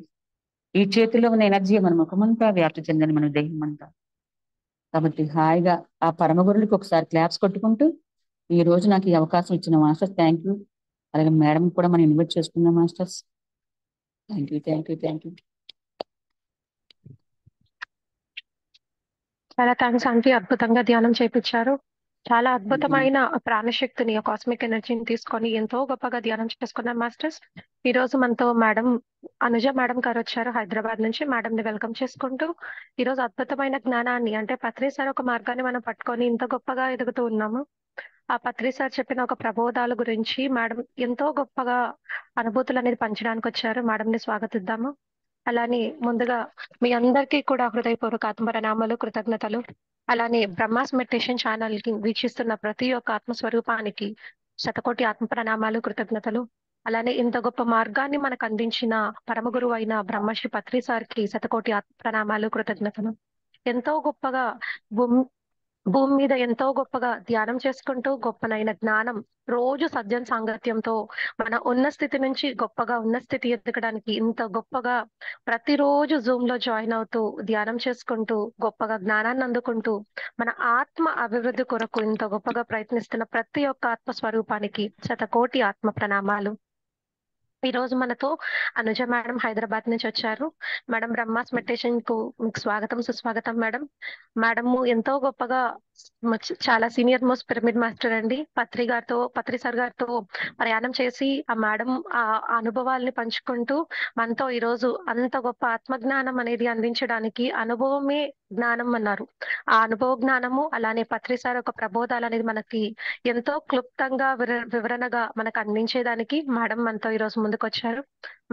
ఈ చేతిలో ఉన్న ఎనర్జీ మన ముఖమంతా వ్యాప్తి చెందని మన దేహం అంతా. కాబట్టి హాయిగా ఆ పరమ గురువులకి ఒకసారి క్లాప్స్ కొట్టుకుంటూ, ఈ రోజు నాకు ఈ అవకాశం ఇచ్చిన మాస్టర్స్ థ్యాంక్ యూ. అలాగే మేడం కూడా మనం ఇన్వైట్ చేసుకున్నాం మాస్టర్స్. Thank you. చాలా థ్యాంక్స్ ఆంటీ, అద్భుతంగా ధ్యానం చేయించారు. చాలా అద్భుతమైన ప్రాణశక్తిని, కాస్మిక్ ఎనర్జీని తీసుకొని ఎంతో గొప్పగా ధ్యానం చేసుకున్నాం మాస్టర్స్. ఈ రోజు మనతో మేడం అనుజ మేడం గారు వచ్చారు హైదరాబాద్ నుంచి. మేడం ని వెల్కమ్ చేసుకుంటూ ఈ రోజు అద్భుతమైన జ్ఞానాన్ని, అంటే పత్రి సార్ ఒక మార్గాన్ని మనం పట్టుకొని ఇంత గొప్పగా ఎదుగుతూ ఉన్నాము. ఆ పత్రి సార్ చెప్పిన ఒక ప్రబోధాల గురించి మేడం ఎంతో గొప్పగా అనుభూతులు అనేది పంచడానికి వచ్చారు. మేడం ని స్వాగతిద్దాము. అలానే ముందుగా మీ అందరికీ కూడా హృదయపూర్వక ఆత్మప్రణామాలు, కృతజ్ఞతలు. అలానే బ్రహ్మాస్ మెడిటేషన్ ఛానల్ కి వీక్షిస్తున్న ప్రతి ఒక్క ఆత్మస్వరూపానికి శతకోటి ఆత్మ ప్రణామాలు, కృతజ్ఞతలు. అలానే ఇంత గొప్ప మార్గాన్ని మనకు అందించిన పరమ గురువు అయిన బ్రహ్మశ్రీ పత్రి సార్కి శతకోటి ఆత్మ ప్రణామాలు, కృతజ్ఞతలు. ఎంతో గొప్పగా భూమి భూమి మీద ఎంతో గొప్పగా ధ్యానం చేసుకుంటూ గొప్పనైన జ్ఞానం, రోజు సజ్జన సాంగత్యంతో మన ఉన్న స్థితి నుంచి గొప్పగా ఉన్న స్థితి ఎదగడానికి ఇంత గొప్పగా ప్రతిరోజు జూమ్ లో జాయిన్ అవుతూ ధ్యానం చేసుకుంటూ గొప్పగా జ్ఞానాన్ని అందుకుంటూ మన ఆత్మ అభివృద్ధి కొరకు ఇంత గొప్పగా ప్రయత్నిస్తున్న ప్రతి ఒక్క ఆత్మ స్వరూపానికి శతకోటి ఆత్మ ప్రణామాలు. ఈ రోజు మనతో అనుజ మేడం హైదరాబాద్ నుంచి వచ్చారు. మేడం బ్రహ్మాస్ మెడిటేషన్ కు మీకు స్వాగతం, సుస్వాగతం మేడం. మేడము ఎంతో గొప్పగా చాలా సీనియర్ మోస్ట్ పిరమిడ్ మాస్టర్ అండి. పత్రి సార్ గారితో ప్రయాణం చేసి ఆ మేడం ఆ అనుభవాల్ని పంచుకుంటూ మనతో ఈ రోజు అంత గొప్ప ఆత్మజ్ఞానం అనేది అందించడానికి అనుభవమే జ్ఞానం అన్నారు. ఆ అనుభవ జ్ఞానము అలానే పత్రి సార్ ఒక ప్రబోధాలు అనేది మనకి ఎంతో క్లుప్తంగా వివరణగా మనకు అందించేదానికి మేడం మనతో ఈ రోజు ముందుకు వచ్చారు.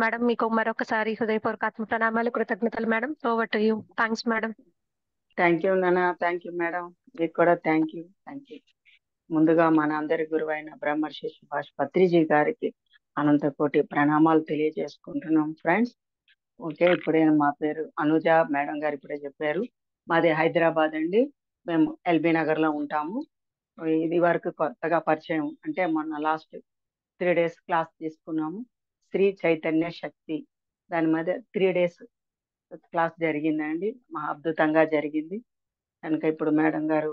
మేడం మీకు మరొకసారి హృదయపూర్వక ఆత్మ ప్రణామాలు, కృతజ్ఞతలు madam. Over to you. Thanks madam. Thank you నాన్న, థ్యాంక్ యూ మేడం, మీకు కూడా థ్యాంక్ యూ. ముందుగా మన అందరి గురువైన బ్రహ్మర్షి సుభాష్ పత్రిజీ గారికి అనంత కోటి ప్రణామాలు తెలియజేసుకుంటున్నాం ఫ్రెండ్స్. ఓకే, ఇప్పుడే మా పేరు అనుజ, మేడం గారు ఇప్పుడే చెప్పారు. మాది హైదరాబాద్ అండి. మేము ఎల్బీ నగర్ లో ఉంటాము. ఇది వరకు కొత్తగా పరిచయం అంటే మొన్న లాస్ట్ 3 days క్లాస్ తీసుకున్నాము. శ్రీ చైతన్య శక్తి, దాని మీద 3 days క్లాస్ జరిగిందండి. మహా అద్భుతంగా జరిగింది. కనుక ఇప్పుడు మేడం గారు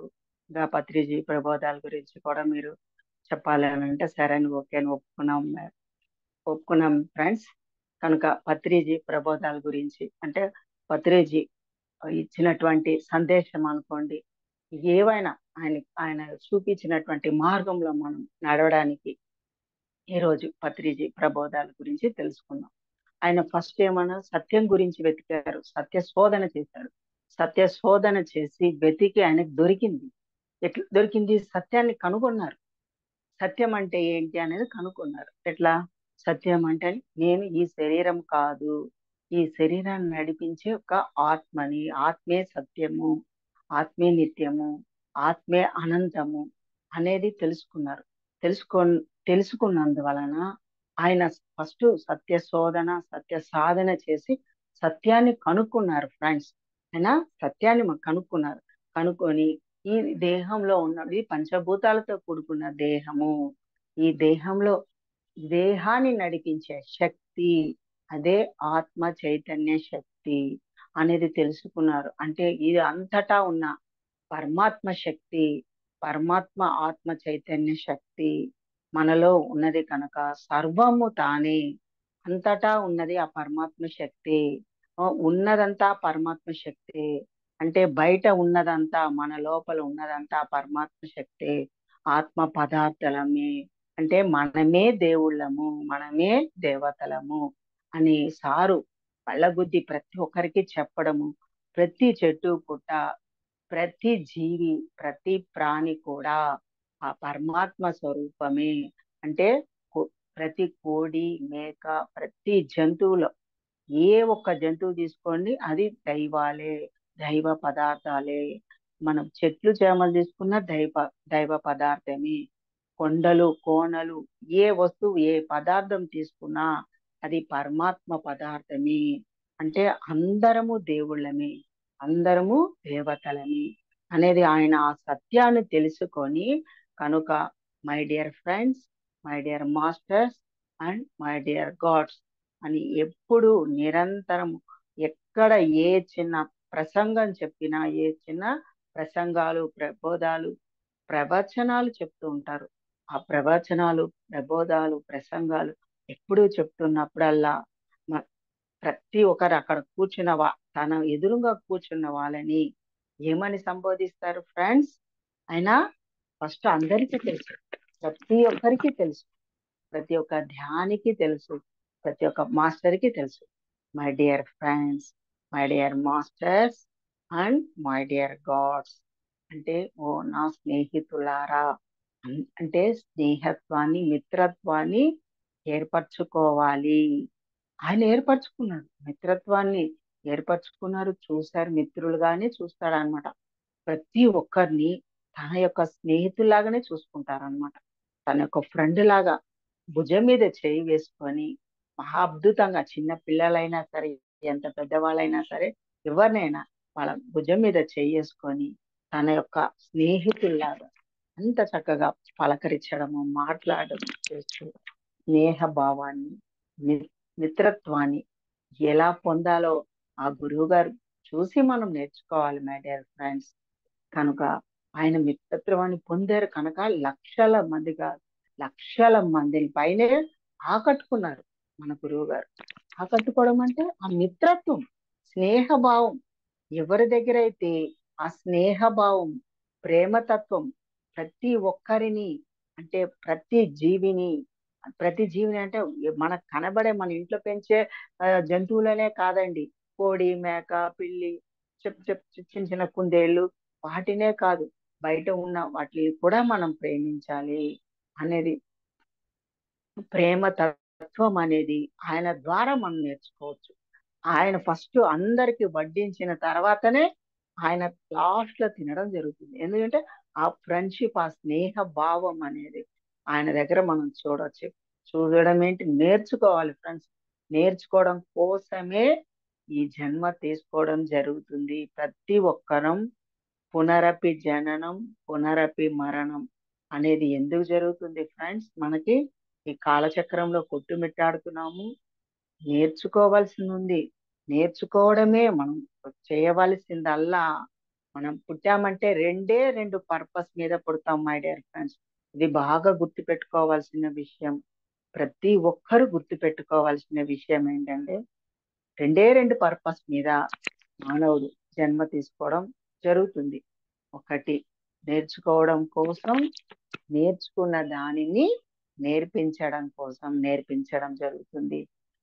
పత్రిజీ ప్రబోధాల గురించి కూడా మీరు చెప్పాలి అని అంటే సరే అని ఓకే అని ఒప్పుకున్నాం ఫ్రెండ్స్. కనుక పత్రిజీ ప్రబోధాల గురించి అంటే పత్రిజీ ఇచ్చినటువంటి సందేశం అనుకోండి, ఏవైనా ఆయన చూపించినటువంటి మార్గంలో మనం నడవడానికి ఈరోజు పత్రిజీ ప్రబోధాల గురించి తెలుసుకుందాం. ఆయన ఫస్ట్ ఏమన్నా సత్యం గురించి వెతికారు, సత్య శోధన చేశారు. సత్య శోధన చేసి వెతికి ఆయనకు దొరికింది. ఎట్లా దొరికింది? సత్యాన్ని కనుగొన్నారు. సత్యం అంటే ఏంటి అనేది కనుక్కున్నారు. ఎట్లా? సత్యం అంటే నేను ఈ శరీరం కాదు, ఈ శరీరాన్ని నడిపించే ఒక ఆత్మని, ఆత్మే సత్యము, ఆత్మే నిత్యము, ఆత్మే అనంతము అనేది తెలుసుకున్నారు. తెలుసుకున్నందువలన ఆయన ఫస్ట్ సత్య శోధన, సత్య సాధన చేసి సత్యాన్ని కనుక్కున్నారు ఫ్రెండ్స్. ఆయన సత్యాన్ని కనుక్కున్నారు. కనుక్కొని ఈ దేహంలో ఉన్నది పంచభూతాలతో కూడుకున్న దేహము. ఈ దేహంలో దేహాన్ని నడిపించే శక్తి అదే ఆత్మ చైతన్య శక్తి. అనేది తెలుసుకున్నారు. అంటే ఇది అంతటా ఉన్న పరమాత్మ శక్తి, పరమాత్మ ఆత్మ చైతన్య శక్తి మనలో ఉన్నది కనుక సర్వము తానే, అంతటా ఉన్నది ఆ పరమాత్మ శక్తి. ఉన్నదంతా పరమాత్మ శక్తి. అంటే బయట ఉన్నదంతా మన లోపల ఉన్నదంతా పరమాత్మ శక్తి. ఆత్మ పదార్థలమే, అంటే మనమే దేవుళ్ళము, మనమే దేవతలము అని సారు పళ్ళగుద్ది ప్రతి ఒక్కరికి చెప్పడము. ప్రతి చెట్టు పుట్ట, ప్రతి జీవి, ప్రతి ప్రాణి కూడా ఆ పరమాత్మ స్వరూపమే. అంటే ప్రతి కోడి, మేక, ప్రతి జంతువులో ఏ ఒక్క జంతువు తీసుకోండి అది దైవాలే, దైవ పదార్థాలే. మనం చెట్లు చేమలు తీసుకున్న దైవ పదార్థమే. కొండలు, కోనలు, ఏ వస్తువు ఏ పదార్థం తీసుకున్నా అది పరమాత్మ పదార్థమే. అంటే అందరము దేవుళ్ళమే, అందరము దేవతలమే అనేది ఆయన ఆ సత్యాన్ని తెలుసుకొని కనుక my dear friends, my dear masters and my dear God's అని ఎప్పుడు నిరంతరం ఎక్కడ ఏ చిన్న ప్రసంగం చెప్పినా, ఏ చిన్న ప్రసంగాలు, ప్రబోధాలు, ప్రవచనాలు చెప్తూ ఉంటారు. ఆ ప్రవచనాలు, ప్రబోధాలు, ప్రసంగాలు ఎప్పుడూ చెప్తున్నప్పుడల్లా ప్రతి ఒక్కరు అక్కడ కూర్చున్న తన ఎదురుగా కూర్చున్న వాళ్ళని ఏమని సంబోధిస్తారు ఫ్రెండ్స్? ఆయన ఫస్ట్ అందరికీ తెలుసు, ప్రతి ఒక్కరికి తెలుసు, ప్రతి ఒక్క ధ్యానికి తెలుసు, ప్రతి ఒక్క మాస్టర్కి తెలుసు. My dear friends, my dear masters and my dear God's అంటే ఓ నా స్నేహితులారా. అంటే స్నేహత్వాన్ని, మిత్రత్వాన్ని ఏర్పరచుకోవాలి. ఆయన ఏర్పరచుకున్నాడు, మిత్రత్వాన్ని ఏర్పరచుకున్నారు, చూశారు, మిత్రులుగానే చూస్తాడనమాట. ప్రతి ఒక్కరిని తన యొక్క స్నేహితులాగానే చూసుకుంటారనమాట. తన యొక్క ఫ్రెండ్ లాగా భుజం మీద చేయి వేసుకొని మహా అద్భుతంగా, చిన్న పిల్లలైనా సరే, ఎంత పెద్దవాళ్ళైనా సరే, ఎవరినైనా వాళ్ళ భుజం మీద చేయి వేసుకొని తన యొక్క స్నేహితుల్లాగా అంత చక్కగా పలకరించడము, మాట్లాడడం చేస్తూ స్నేహ భావాన్ని, మిత్రత్వాన్ని ఎలా పొందాలో ఆ గురువు గారు చూసి మనం నేర్చుకోవాలి మై డియర్ ఫ్రెండ్స్. కనుక ఆయన మిత్రత్వాన్ని పొందారు కనుక లక్షల మందిగా, లక్షల మందిని పైనే ఆకట్టుకున్నారు మన గురువు గారు. ఆకట్టుకోవడం అంటే ఆ మిత్రత్వం, స్నేహభావం. ఎవరి దగ్గర అయితే ఆ స్నేహభావం, ప్రేమతత్వం ప్రతి ఒక్కరిని, అంటే ప్రతి జీవిని అంటే మనకు కనబడే మన ఇంట్లో పెంచే జంతువులనే కాదండి. కోడి, మేక, పిల్లి, చిన్న చిన్న కుందేళ్ళు, వాటినే కాదు, బయట ఉన్న వాటిని కూడా మనం ప్రేమించాలి అనేది, ప్రేమ తత్వం అనేది ఆయన ద్వారా మనం నేర్చుకోవచ్చు. ఆయన ఫస్ట్ అందరికి వడ్డించిన తర్వాతనే ఆయన లాస్ట్ లో తినడం జరుగుతుంది. ఎందుకంటే ఆ ఫ్రెండ్షిప్, ఆ స్నేహ భావం అనేది ఆయన దగ్గర మనం చూడొచ్చు. చూడడం ఏంటి, నేర్చుకోవాలి ఫ్రెండ్స్. నేర్చుకోవడం కోసమే ఈ జన్మ తీసుకోవడం జరుగుతుంది. ప్రతి ఒక్కరం పునరపి జననం, పునరపి మరణం అనేది ఎందుకు జరుగుతుంది ఫ్రెండ్స్? మనకి ఈ కాలచక్రంలో కొట్టుమిట్టాడుతున్నాము, నేర్చుకోవాల్సింది ఉంది. నేర్చుకోవడమే మనం చేయవలసిందల్లా. మనం పుట్టామంటే రెండు పర్పస్ మీద పుడతాం మై డియర్ ఫ్రెండ్స్. ఇది బాగా గుర్తు పెట్టుకోవాల్సిన విషయం. ప్రతి ఒక్కరు గుర్తు పెట్టుకోవాల్సిన విషయం ఏంటంటే రెండు పర్పస్ మీద మానవుడు జన్మ తీసుకోవడం జరుగుతుంది. ఒకటి నేర్చుకోవడం కోసం, నేర్చుకున్న దానిని నేర్పించడం కోసం నేర్పించడం జరుగుతుంది.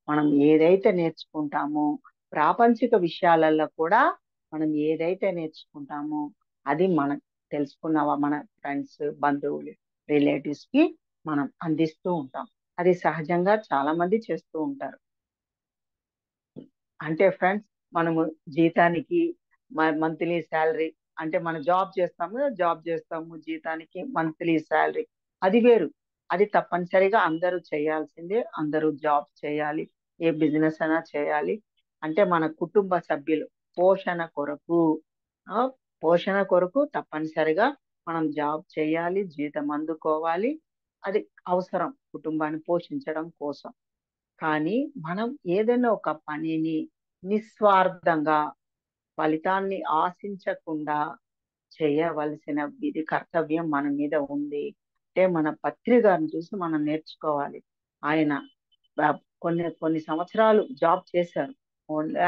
మనం ఏదైతే నేర్చుకుంటామో ప్రాపంచిక విషయాలలో కూడా మనం ఏదైతే నేర్చుకుంటామో అది మనం తెలుసుకున్నావా మన ఫ్రెండ్స్, బంధువులు, రిలేటివ్స్ కి మనం అందిస్తూ ఉంటాం. అది సహజంగా చాలా మంది చేస్తూ ఉంటారు. అంటే ఫ్రెండ్స్, మనము జీతానికి మంత్లీ శాలరీ, అంటే మనం జాబ్ చేస్తాము జీతానికి మంత్లీ శాలరీ, అది వేరు. అది తప్పనిసరిగా అందరూ చేయాల్సిందే. అందరూ జాబ్ చేయాలి, ఏ బిజినెస్ అయినా చేయాలి. అంటే మన కుటుంబ సభ్యులు పోషణ కొరకు, ఆ పోషణ కొరకు తప్పనిసరిగా మనం జాబ్ చేయాలి, జీతం అందుకోవాలి. అది అవసరం కుటుంబాన్ని పోషించడం కోసం. కానీ మనం ఏదైనా ఒక పనిని నిస్వార్థంగా ఫలితాన్ని ఆశించకుండా చేయవలసిన విధి కర్తవ్యం మన మీద ఉంది. అంటే మన పత్రి గారిని చూసి మనం నేర్చుకోవాలి. ఆయన కొన్ని కొన్ని సంవత్సరాలు జాబ్ చేశారు.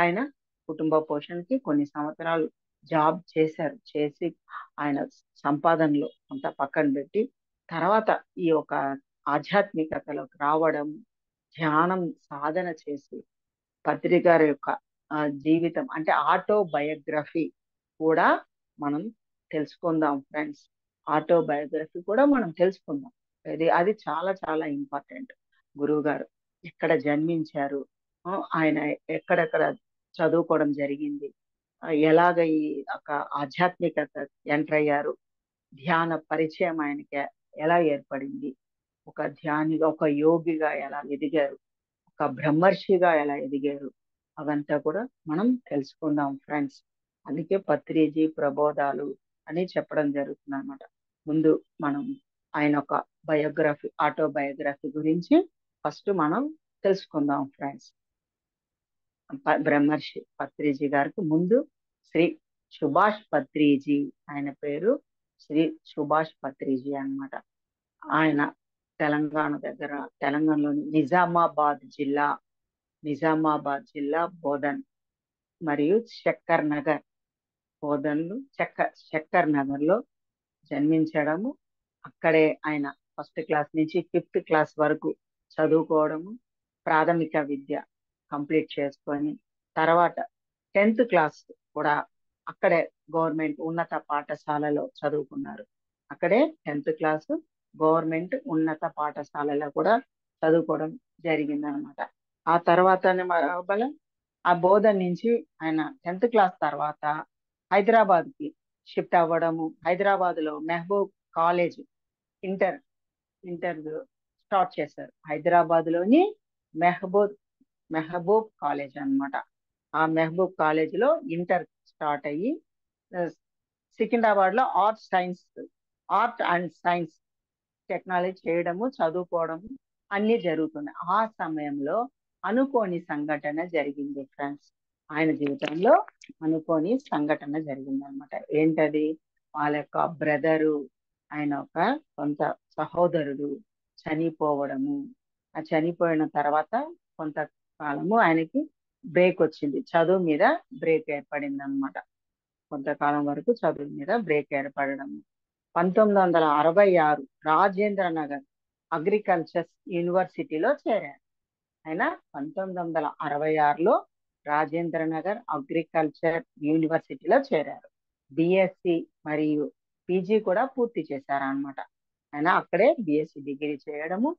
ఆయన కుటుంబ పోషణకి కొన్ని సంవత్సరాలు జాబ్ చేశారు. చేసి ఆయన సంపాదనలో కొంత పక్కన పెట్టి తర్వాత ఈ యొక్క ఆధ్యాత్మికతలోకి రావడం, ధ్యానం సాధన చేసి పత్రి గారి యొక్క జీవితం అంటే ఆటోబయోగ్రఫీ కూడా మనం తెలుసుకుందాం ఫ్రెండ్స్. ఆటోబయోగ్రఫీ కూడా మనం తెలుసుకుందాం. అది చాలా చాలా ఇంపార్టెంట్. గురువు గారు ఎక్కడ జన్మించారు, ఆయన ఎక్కడెక్కడ చదువుకోవడం జరిగింది, ఎలాగ ఈ ఒక ఆధ్యాత్మికత ఎంటర్ అయ్యారు, ధ్యాన పరిచయం ఆయనకి ఎలా ఏర్పడింది, ఒక ధ్యానిగా ఒక యోగిగా ఎలా ఎదిగారు, ఒక బ్రహ్మర్షిగా ఎలా ఎదిగారు, అవంతా కూడా మనం తెలుసుకుందాం ఫ్రెండ్స్. అందుకే పత్రిజీ ప్రబోధాలు అని చెప్పడం జరుగుతుంది అనమాట. ముందు మనం ఆయన ఒక బయోగ్రఫీ ఆటోబయోగ్రఫీ గురించి ఫస్ట్ మనం తెలుసుకుందాం ఫ్రెండ్స్. బ్రహ్మర్షి పత్రిజీ గారికి ముందు శ్రీ సుభాష్ పత్రిజీ, ఆయన పేరు శ్రీ సుభాష్ పత్రిజీ అన్నమాట. ఆయన తెలంగాణలోని నిజామాబాద్ జిల్లా బోధన్ మరియు శక్కర్ నగర్ శక్కర్ నగర్ లో జన్మించడము. అక్కడే ఆయన ఫస్ట్ క్లాస్ నుంచి 5th క్లాస్ వరకు చదువుకోవడము, ప్రాథమిక విద్య కంప్లీట్ చేసుకొని తర్వాత 10th క్లాస్ కూడా అక్కడే గవర్నమెంట్ ఉన్నత పాఠశాలలో చదువుకున్నారు. అక్కడే 10th క్లాస్ గవర్నమెంట్ ఉన్నత పాఠశాలలో కూడా చదువుకోవడం జరిగింది అనమాట. ఆ తర్వాత ఆ బోధన నుంచి ఆయన 10th క్లాస్ తర్వాత హైదరాబాద్ కి షిఫ్ట్ అవ్వడము. హైదరాబాద్ లో మెహబూబ్ కాలేజ్ ఇంటర్ స్టార్ట్ చేశారు. హైదరాబాద్ లోని మెహబూబ్ కాలేజ్ అన్నమాట. ఆ మెహబూబ్ కాలేజ్ లో ఇంటర్ స్టార్ట్ అయ్యి సికింద్రాబాద్ లో ఆర్ట్ అండ్ సైన్స్ టెక్నాలజీ చేయడము, చదువుకోవడము అన్ని జరుగుతున్నాయి. ఆ సమయంలో అనుకోని సంఘటన జరిగింది ఫ్రెండ్స్. ఆయన జీవితంలో అనుకోని సంఘటన జరిగింది అనమాట. ఏంటది? వాళ్ళ యొక్క బ్రదరు, ఆయన ఒక సొంత సహోదరుడు చనిపోవడము. ఆ చనిపోయిన తర్వాత కొంతకాలము ఆయనకి బ్రేక్ వచ్చింది, చదువు మీద బ్రేక్ ఏర్పడింది అనమాట. కొంతకాలం వరకు చదువు మీద బ్రేక్ ఏర్పడడం. 1966 రాజేంద్ర నగర్ అగ్రికల్చర్ యూనివర్సిటీలో చేరారు. ఆయన 1966లో రాజేంద్ర నగర్ అగ్రికల్చర్ యూనివర్సిటీలో చేరారు. బిఎస్సి మరియు పీజీ కూడా పూర్తి చేశారు అనమాట. ఆయన అక్కడే బిఎస్సి డిగ్రీ చేయడము,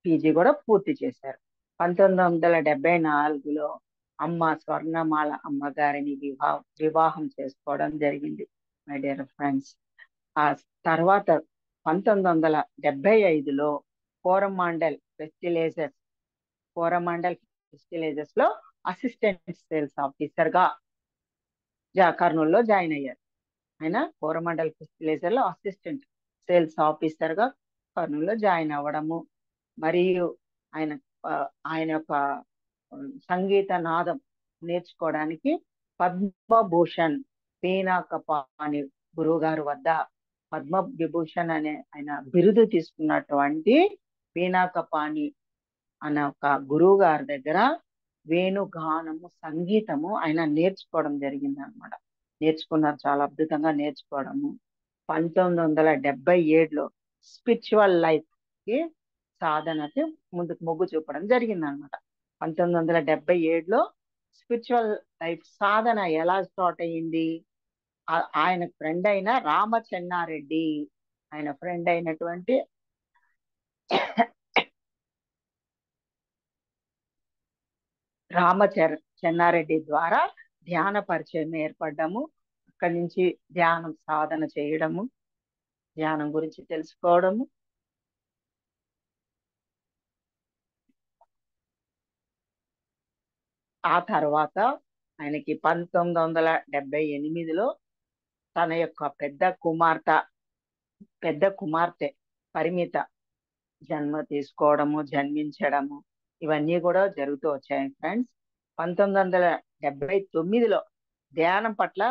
పీజీ కూడా పూర్తి చేశారు. 1974లో అమ్మ స్వర్ణమాల అమ్మగారిని వివాహం చేసుకోవడం జరిగింది మై డియర్ ఫ్రెండ్స్. ఆ తర్వాత 1975లో కోరమాండల్ ఫెస్టిలైజర్స్ లో అసిస్టెంట్ సేల్స్ ఆఫీసర్ గా కర్నూలులో జాయిన్ అయ్యారు. ఆయన కోరమండల్ ఫెస్టిలైజర్ లో అసిస్టెంట్ సేల్స్ ఆఫీసర్ గా కర్నూలులో జాయిన్ అవ్వడము, మరియు ఆయన యొక్క సంగీత నాదం నేర్చుకోవడానికి పద్మభూషణ్ పీనాకపాణి గురువు గారు వద్ద పద్మవిభూషణ్ అనే ఆయన బిరుదు తీసుకున్నటువంటి పీనాకపాణి అనే ఒక గురువు గారి దగ్గర వేణుగానము, సంగీతము ఆయన నేర్చుకోవడం జరిగింది అనమాట. నేర్చుకున్నారు, చాలా అద్భుతంగా నేర్చుకోవడము. 1977లో స్పిరిచువల్ లైఫ్ కి సాధనకి ముందుకు మొగ్గు చూపడం జరిగింది అనమాట. 1977లో స్పిరిచువల్ లైఫ్ సాధన ఎలా స్టార్ట్ అయ్యింది? ఆయన ఫ్రెండ్ అయిన రామచెన్నారెడ్డి, ఆయన ఫ్రెండ్ అయినటువంటి చెన్నారెడ్డి ద్వారా ధ్యాన పరిచయం ఏర్పడ్డము. అక్కడి నుంచి ధ్యానం సాధన చేయడము, ధ్యానం గురించి తెలుసుకోవడము. ఆ తర్వాత ఆయనకి 1978లో తన యొక్క పెద్ద కుమార్తె పరిమిత జన్మించడము ఇవన్నీ కూడా జరుగుతూ వచ్చాయి ఫ్రెండ్స్. 1979లో ధ్యానం పట్ల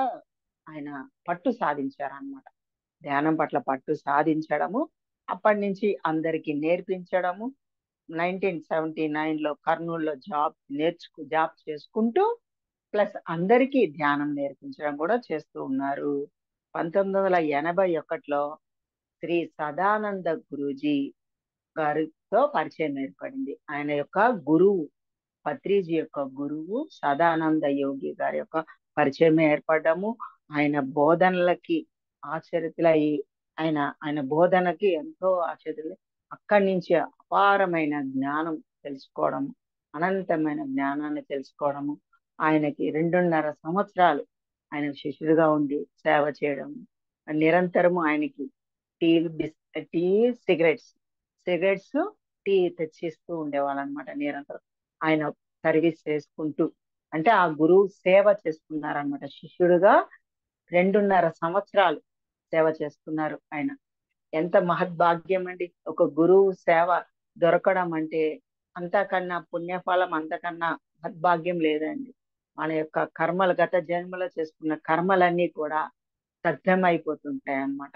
ఆయన పట్టు సాధించారనమాట. ధ్యానం పట్ల పట్టు సాధించడము, అప్పటి నుంచి అందరికి నేర్పించడము. 1979లో కర్నూలులో జాబ్ చేసుకుంటూ ప్లస్ అందరికీ ధ్యానం నేర్పించడం కూడా చేస్తూ ఉన్నారు. 1981లో శ్రీ సదానంద గురూజీ గారితో పరిచయం ఏర్పడింది. ఆయన యొక్క గురువు, పత్రిజీ యొక్క గురువు సదానంద యోగి గారి యొక్క పరిచయం ఏర్పడము, ఆయన బోధనలకి ఆచరితులై, ఆయన బోధనకి ఎంతో ఆచరితులు. అక్కడి నుంచి అపారమైన జ్ఞానం తెలుసుకోవడము, అనంతమైన జ్ఞానాన్ని తెలుసుకోవడము, ఆయనకి 2.5 సంవత్సరాలు ఆయన శిష్యుడిగా ఉండి సేవ చేయడము, నిరంతరము ఆయనకి టీ టీ సిగరెట్స్ టీ తెచ్చిస్తూ ఉండేవాళ్ళు అనమాట. నిరంతరం ఆయన సర్వీస్ చేసుకుంటూ, అంటే ఆ గురువు సేవ చేసుకున్నారనమాట. శిష్యుడుగా 2.5 సంవత్సరాలు సేవ చేసుకున్నారు ఆయన. ఎంత మహద్భాగ్యం అండి ఒక గురువు సేవ దొరకడం అంటే. అంతకన్నా పుణ్యఫలం, అంతకన్నా మహద్భాగ్యం లేదండి. మన యొక్క కర్మలు, గత జన్మలో చేసుకున్న కర్మలన్నీ కూడా దగ్ధమైపోతుంటాయి అన్నమాట.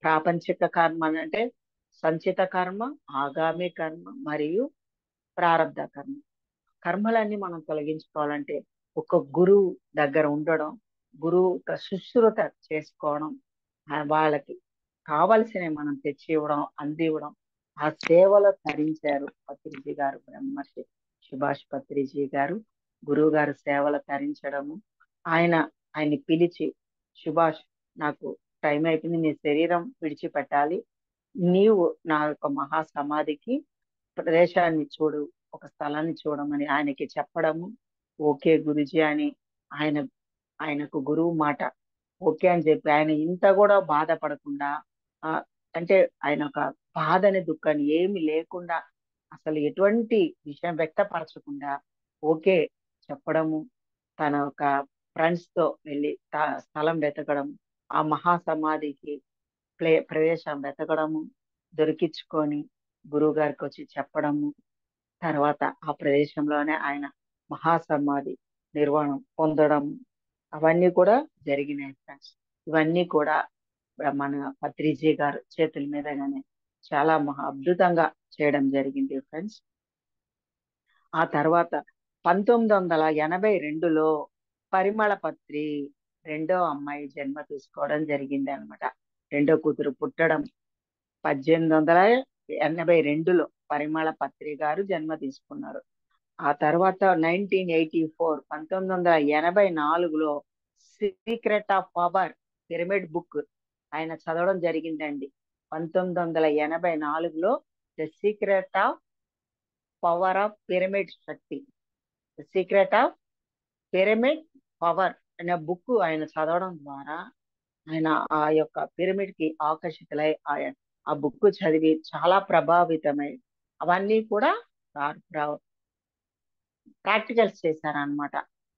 ప్రాపంచిక కర్మ అంటే సంచిత కర్మ, ఆగామి కర్మ మరియు ప్రారబ్ధ కర్మ. కర్మలన్నీ మనం తొలగించుకోవాలంటే ఒక గురువు దగ్గర ఉండడం, గురువు శుశ్రూత చేసుకోవడం, వాళ్ళకి కావలసినవి మనం తెచ్చి ఇవ్వడం, అందివ్వడం, ఆ సేవలో తరించారు పత్రిజీ గారు. బ్రహ్మర్షి సుభాష్ పత్రిజీ గారు గురువు గారు సేవలు తరించడము. ఆయన్ని పిలిచి, సుభాష్ నాకు టైం అయిపోయింది, నీ శరీరం విడిచిపెట్టాలి, నీవు నా యొక్క మహాసమాధికి ప్రదేశాన్ని చూడు, ఒక స్థలాన్ని చూడమని ఆయనకి చెప్పడము. ఓకే గురుజీ అని ఆయన ఆయనకు గురువు మాట ఓకే అని చెప్పి, ఆయన ఇంత కూడా బాధపడకుండా, ఆ అంటే ఆయన ఒక బాధని దుఃఖాన్ని ఏమి లేకుండా, అసలు ఎటువంటి విషయం వ్యక్తపరచకుండా ఓకే చెప్పడము, తన ఒక ఫ్రెండ్స్ తో వెళ్ళి స్థలం వెతకడం, ఆ మహాసమాధికి ప్రవేశం వెతకడము, దొరికించుకొని గురువు గారికి వచ్చి చెప్పడము, తర్వాత ఆ ప్రదేశంలోనే ఆయన మహాసమాధి నిర్వాణం పొందడం, అవన్నీ కూడా జరిగినాయి ఫ్రెండ్స్. ఇవన్నీ కూడా మన పత్రిజీ గారు చేతుల మీదగానే చాలా అద్భుతంగా చేయడం జరిగింది ఫ్రెండ్స్. ఆ తర్వాత 1982లో పరిమళ పత్రి రెండో అమ్మాయి జన్మ తీసుకోవడం జరిగింది అనమాట. రెండో కూతురు పుట్టడం 1882లో పరిమళ పత్రి గారు జన్మ తీసుకున్నారు. ఆ తర్వాత 1984లో secret of power pyramid book ఆయన చదవడం జరిగిందండి. 1984లో the secret of power of pyramid శక్తి, the secret of pyramid power అనే బుక్ ఆయన చదవడం ద్వారా ఆయన ఆ యొక్క పిరమిడ్ కి ఆకర్షితులై ఆ బుక్ చదివి చాలా ప్రభావితమై అవన్నీ కూడా ప్రాక్టికల్స్ చేశారనమాట.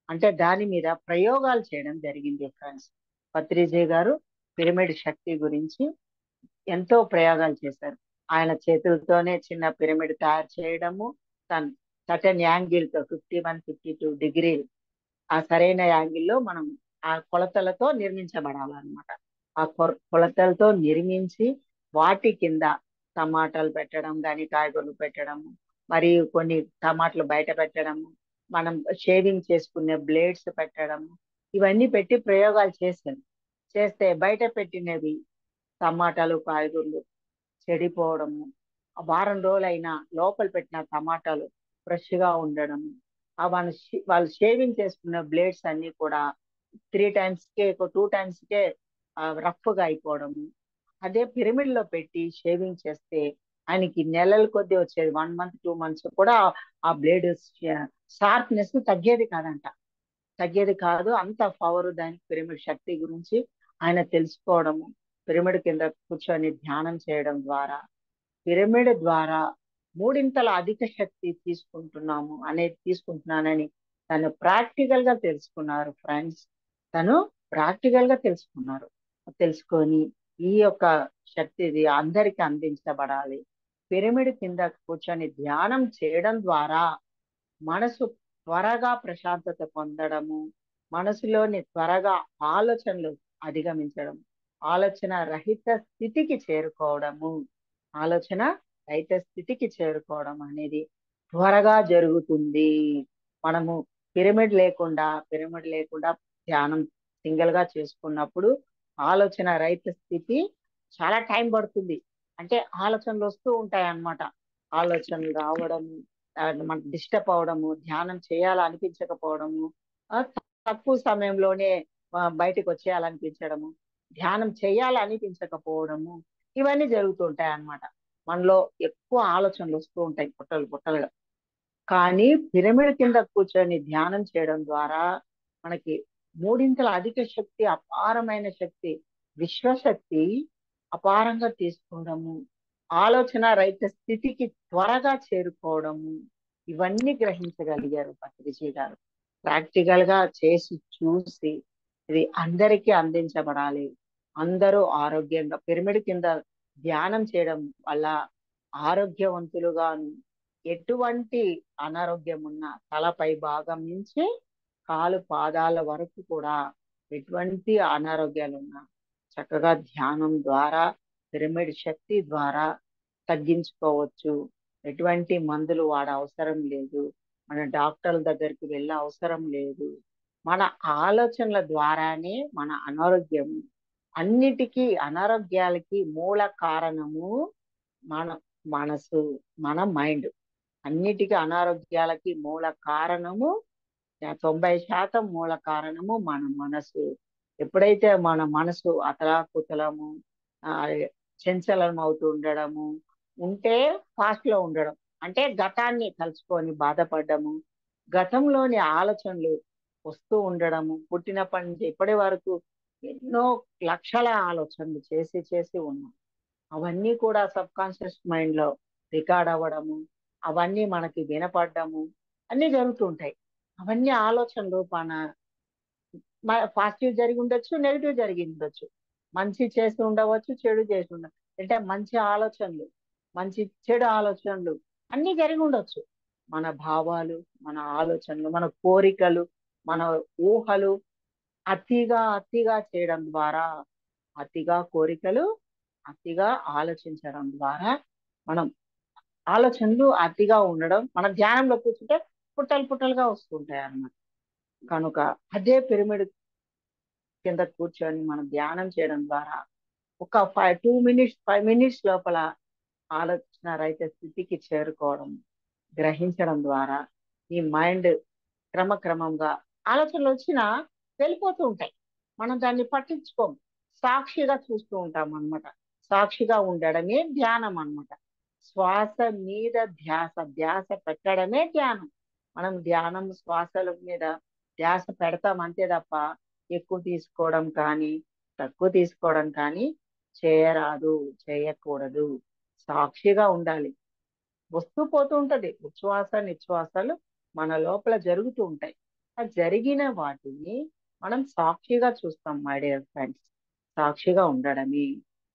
అంటే దాని మీద ప్రయోగాలు చేయడం జరిగింది ఫ్రెండ్స్. పత్రిజీ గారు పిరమిడ్ శక్తి గురించి ఎంతో ప్రయోగాలు చేశారు. ఆయన చేతులతోనే చిన్న పిరమిడ్ తయారు చేయడము, సర్టెన్ యాంగిల్ తో 51-52 డిగ్రీలు ఆ సరైన యాంగిల్లో మనం ఆ కొలతలతో నిర్మించబడాలన్నమాట. ఆ కొలతలతో నిర్మించి వాటి కింద టమాటాలు పెట్టడం కానీ, కాయగూరలు పెట్టడము, మరియు కొన్ని టమాటాలు బయట పెట్టడము, మనం షేవింగ్ చేసుకునే బ్లేడ్స్ పెట్టడము, ఇవన్నీ పెట్టి ప్రయోగాలు చేస్తే బయట పెట్టినవి టమాటాలు, కాయగూరలు చెడిపోవడము, వారం రోజులైనా లోపల పెట్టిన టమాటాలు ఫ్రెష్ గా ఉండడము, వాళ్ళు షేవింగ్ చేసుకున్న బ్లేడ్స్ అన్ని కూడా 3 టైమ్స్కే 2 టైమ్స్కే రఫ్ గా అయిపోవడము. అదే పిరమిడ్ లో పెట్టి షేవింగ్ చేస్తే ఆయనకి నెలల కొద్దీ వచ్చేది, 1 మంత్ 2 మంత్స్ కూడా ఆ బ్లేడ్ షార్ప్నెస్ తగ్గేది కాదు. అంత పవర్ దానికి పిరమిడ్ శక్తి గురించి ఆయన తెలుసుకోవడము, పిరమిడ్ కింద కూర్చొని ధ్యానం చేయడం ద్వారా పిరమిడ్ ద్వారా 3 ఇంతల అధిక శక్తి తీసుకుంటున్నానని తను ప్రాక్టికల్ గా తెలుసుకున్నారు ఫ్రెండ్స్. తెలుసుకొని ఈ యొక్క శక్తి అందరికి అందించబడాలి. పిరమిడ్ కింద కూర్చొని ధ్యానం చేయడం ద్వారా మనసు త్వరగా ప్రశాంతత పొందడము, మనసులోని త్వరగా ఆలోచనలు అధిగమించడం, ఆలోచన రహిత స్థితికి చేరుకోవడము, ఆలోచన రహిత స్థితికి చేరుకోవడం అనేది త్వరగా జరుగుతుంది. మనము పిరమిడ్ లేకుండా ధ్యానం సింగిల్ గా చేసుకున్నప్పుడు ఆలోచన రహిత స్థితి చాలా టైం పడుతుంది. అంటే ఆలోచనలు వస్తూ ఉంటాయి అన్నమాట. ఆలోచనలు రావడము, మనకు డిస్టర్బ్ అవడము, ధ్యానం చేయాలనిపించకపోవడము, ఆ, తక్కువ సమయంలోనే బయటకు వచ్చేయాలనిపించడము, ధ్యానం చేయాలనిపించకపోవడము, ఇవన్నీ జరుగుతుంటాయి అన్నమాట. మనలో ఎక్కువ ఆలోచనలు వస్తూ ఉంటాయి పుట్టలు పుట్టలుగా. కానీ పిరమిడ్ కింద కూర్చొని ధ్యానం చేయడం ద్వారా మనకి మూడింతల అధిక శక్తి, అపారమైన శక్తి, విశ్వశక్తి అపారంగా తీసుకోవడము, ఆలోచన రహిత స్థితికి త్వరగా చేరుకోవడము, ఇవన్నీ గ్రహించగలిగారు పత్రిజీ గారు. ప్రాక్టికల్ గా చేసి చూసి ఇది అందరికీ అందించబడాలి. అందరూ ఆరోగ్యంగా పిరమిడ్ కింద ధ్యానం చేయడం వల్ల ఆరోగ్యవంతులుగాను, ఎటువంటి అనారోగ్యం ఉన్నా తలపై భాగం నుంచి కాలు పాదాల వరకు కూడా ఎటువంటి అనారోగ్యాలు ఉన్నా చక్కగా ధ్యానం ద్వారా, పిరమిడ్ శక్తి ద్వారా తగ్గించుకోవచ్చు. ఎటువంటి మందులు వాడ అవసరం లేదు, మన డాక్టర్ల దగ్గరికి వెళ్ళే అవసరం లేదు. మన ఆలోచనల ద్వారానే మన అనారోగ్యాలకి మూల కారణము మన మనసు, మన మైండ్. అన్నిటికీ అనారోగ్యాలకి మూల కారణము 90% మూల కారణము మన మనసు. ఎప్పుడైతే మన మనసు అతలాకుతలము, ఆ చంచలం అవుతూ ఉండడము ఉంటే, ఫాస్ట్ లో ఉండడం అంటే గతాన్ని తలుచుకొని బాధపడ్డము, గతంలోని ఆలోచనలు వస్తూ ఉండడము, పుట్టినప్పటి నుంచి ఇప్పటి వరకు ఎన్నో లక్షల ఆలోచనలు చేసి చేసి ఉన్నాం. అవన్నీ కూడా సబ్ కాన్షియస్ మైండ్ లో రికార్డ్ అవ్వడము, అవన్నీ మనకి వినపడ్డము, అన్ని జరుగుతుంటాయి. అవన్నీ ఆలోచన రూపాన పాజిటివ్ జరిగి ఉండొచ్చు, నెగిటివ్ జరిగి ఉండొచ్చు, మంచి చేసి ఉండవచ్చు, చెడు చేసి ఉండవచ్చు. అంటే మంచి ఆలోచనలు, మంచి చెడు ఆలోచనలు అన్ని జరిగి ఉండొచ్చు. మన భావాలు, మన ఆలోచనలు, మన కోరికలు, మన ఊహలు అతిగా చేయడం ద్వారా, అతిగా కోరికలు, అతిగా ఆలోచించడం ద్వారా మనం ఆలోచనలు అతిగా ఉండడం, మన ధ్యానంలో కూర్చుంటే పుట్టలు పుట్టలుగా వస్తుంటాయి అన్నమాట. కనుక అదే పిరమిడ్ కింద కూర్చొని మనం ధ్యానం చేయడం ద్వారా ఒక 5 మినిట్స్ లోపల ఆలోచన రహిత స్థితికి చేరుకోవడం, గ్రహించడం ద్వారా ఈ మైండ్ క్రమక్రమంగా ఆలోచనలు వచ్చినా వెళ్ళిపోతూ ఉంటాయి. మనం దాన్ని పట్టించుకోం, సాక్షిగా చూస్తూ ఉంటాం అన్నమాట. సాక్షిగా ఉండడమే ధ్యానం అన్నమాట. శ్వాస మీద ధ్యాస పెట్టడమే ధ్యానం. మనం ధ్యానం శ్వాసల మీద ధ్యాస పెడతాం అంతే తప్ప ఎక్కువ తీసుకోవడం కానీ తక్కువ తీసుకోవడం కానీ చేయరాదు, చేయకూడదు. సాక్షిగా ఉండాలి. వస్తూ పోతూ ఉంటది, ఉచ్ఛ్వాస నిశ్వాసాలు మన లోపల జరుగుతూ ఉంటాయి. ఆ జరిగిన వాటిని మనం సాక్షిగా చూస్తాం మై డియర్ ఫ్రెండ్స్. సాక్షిగా ఉండడమే.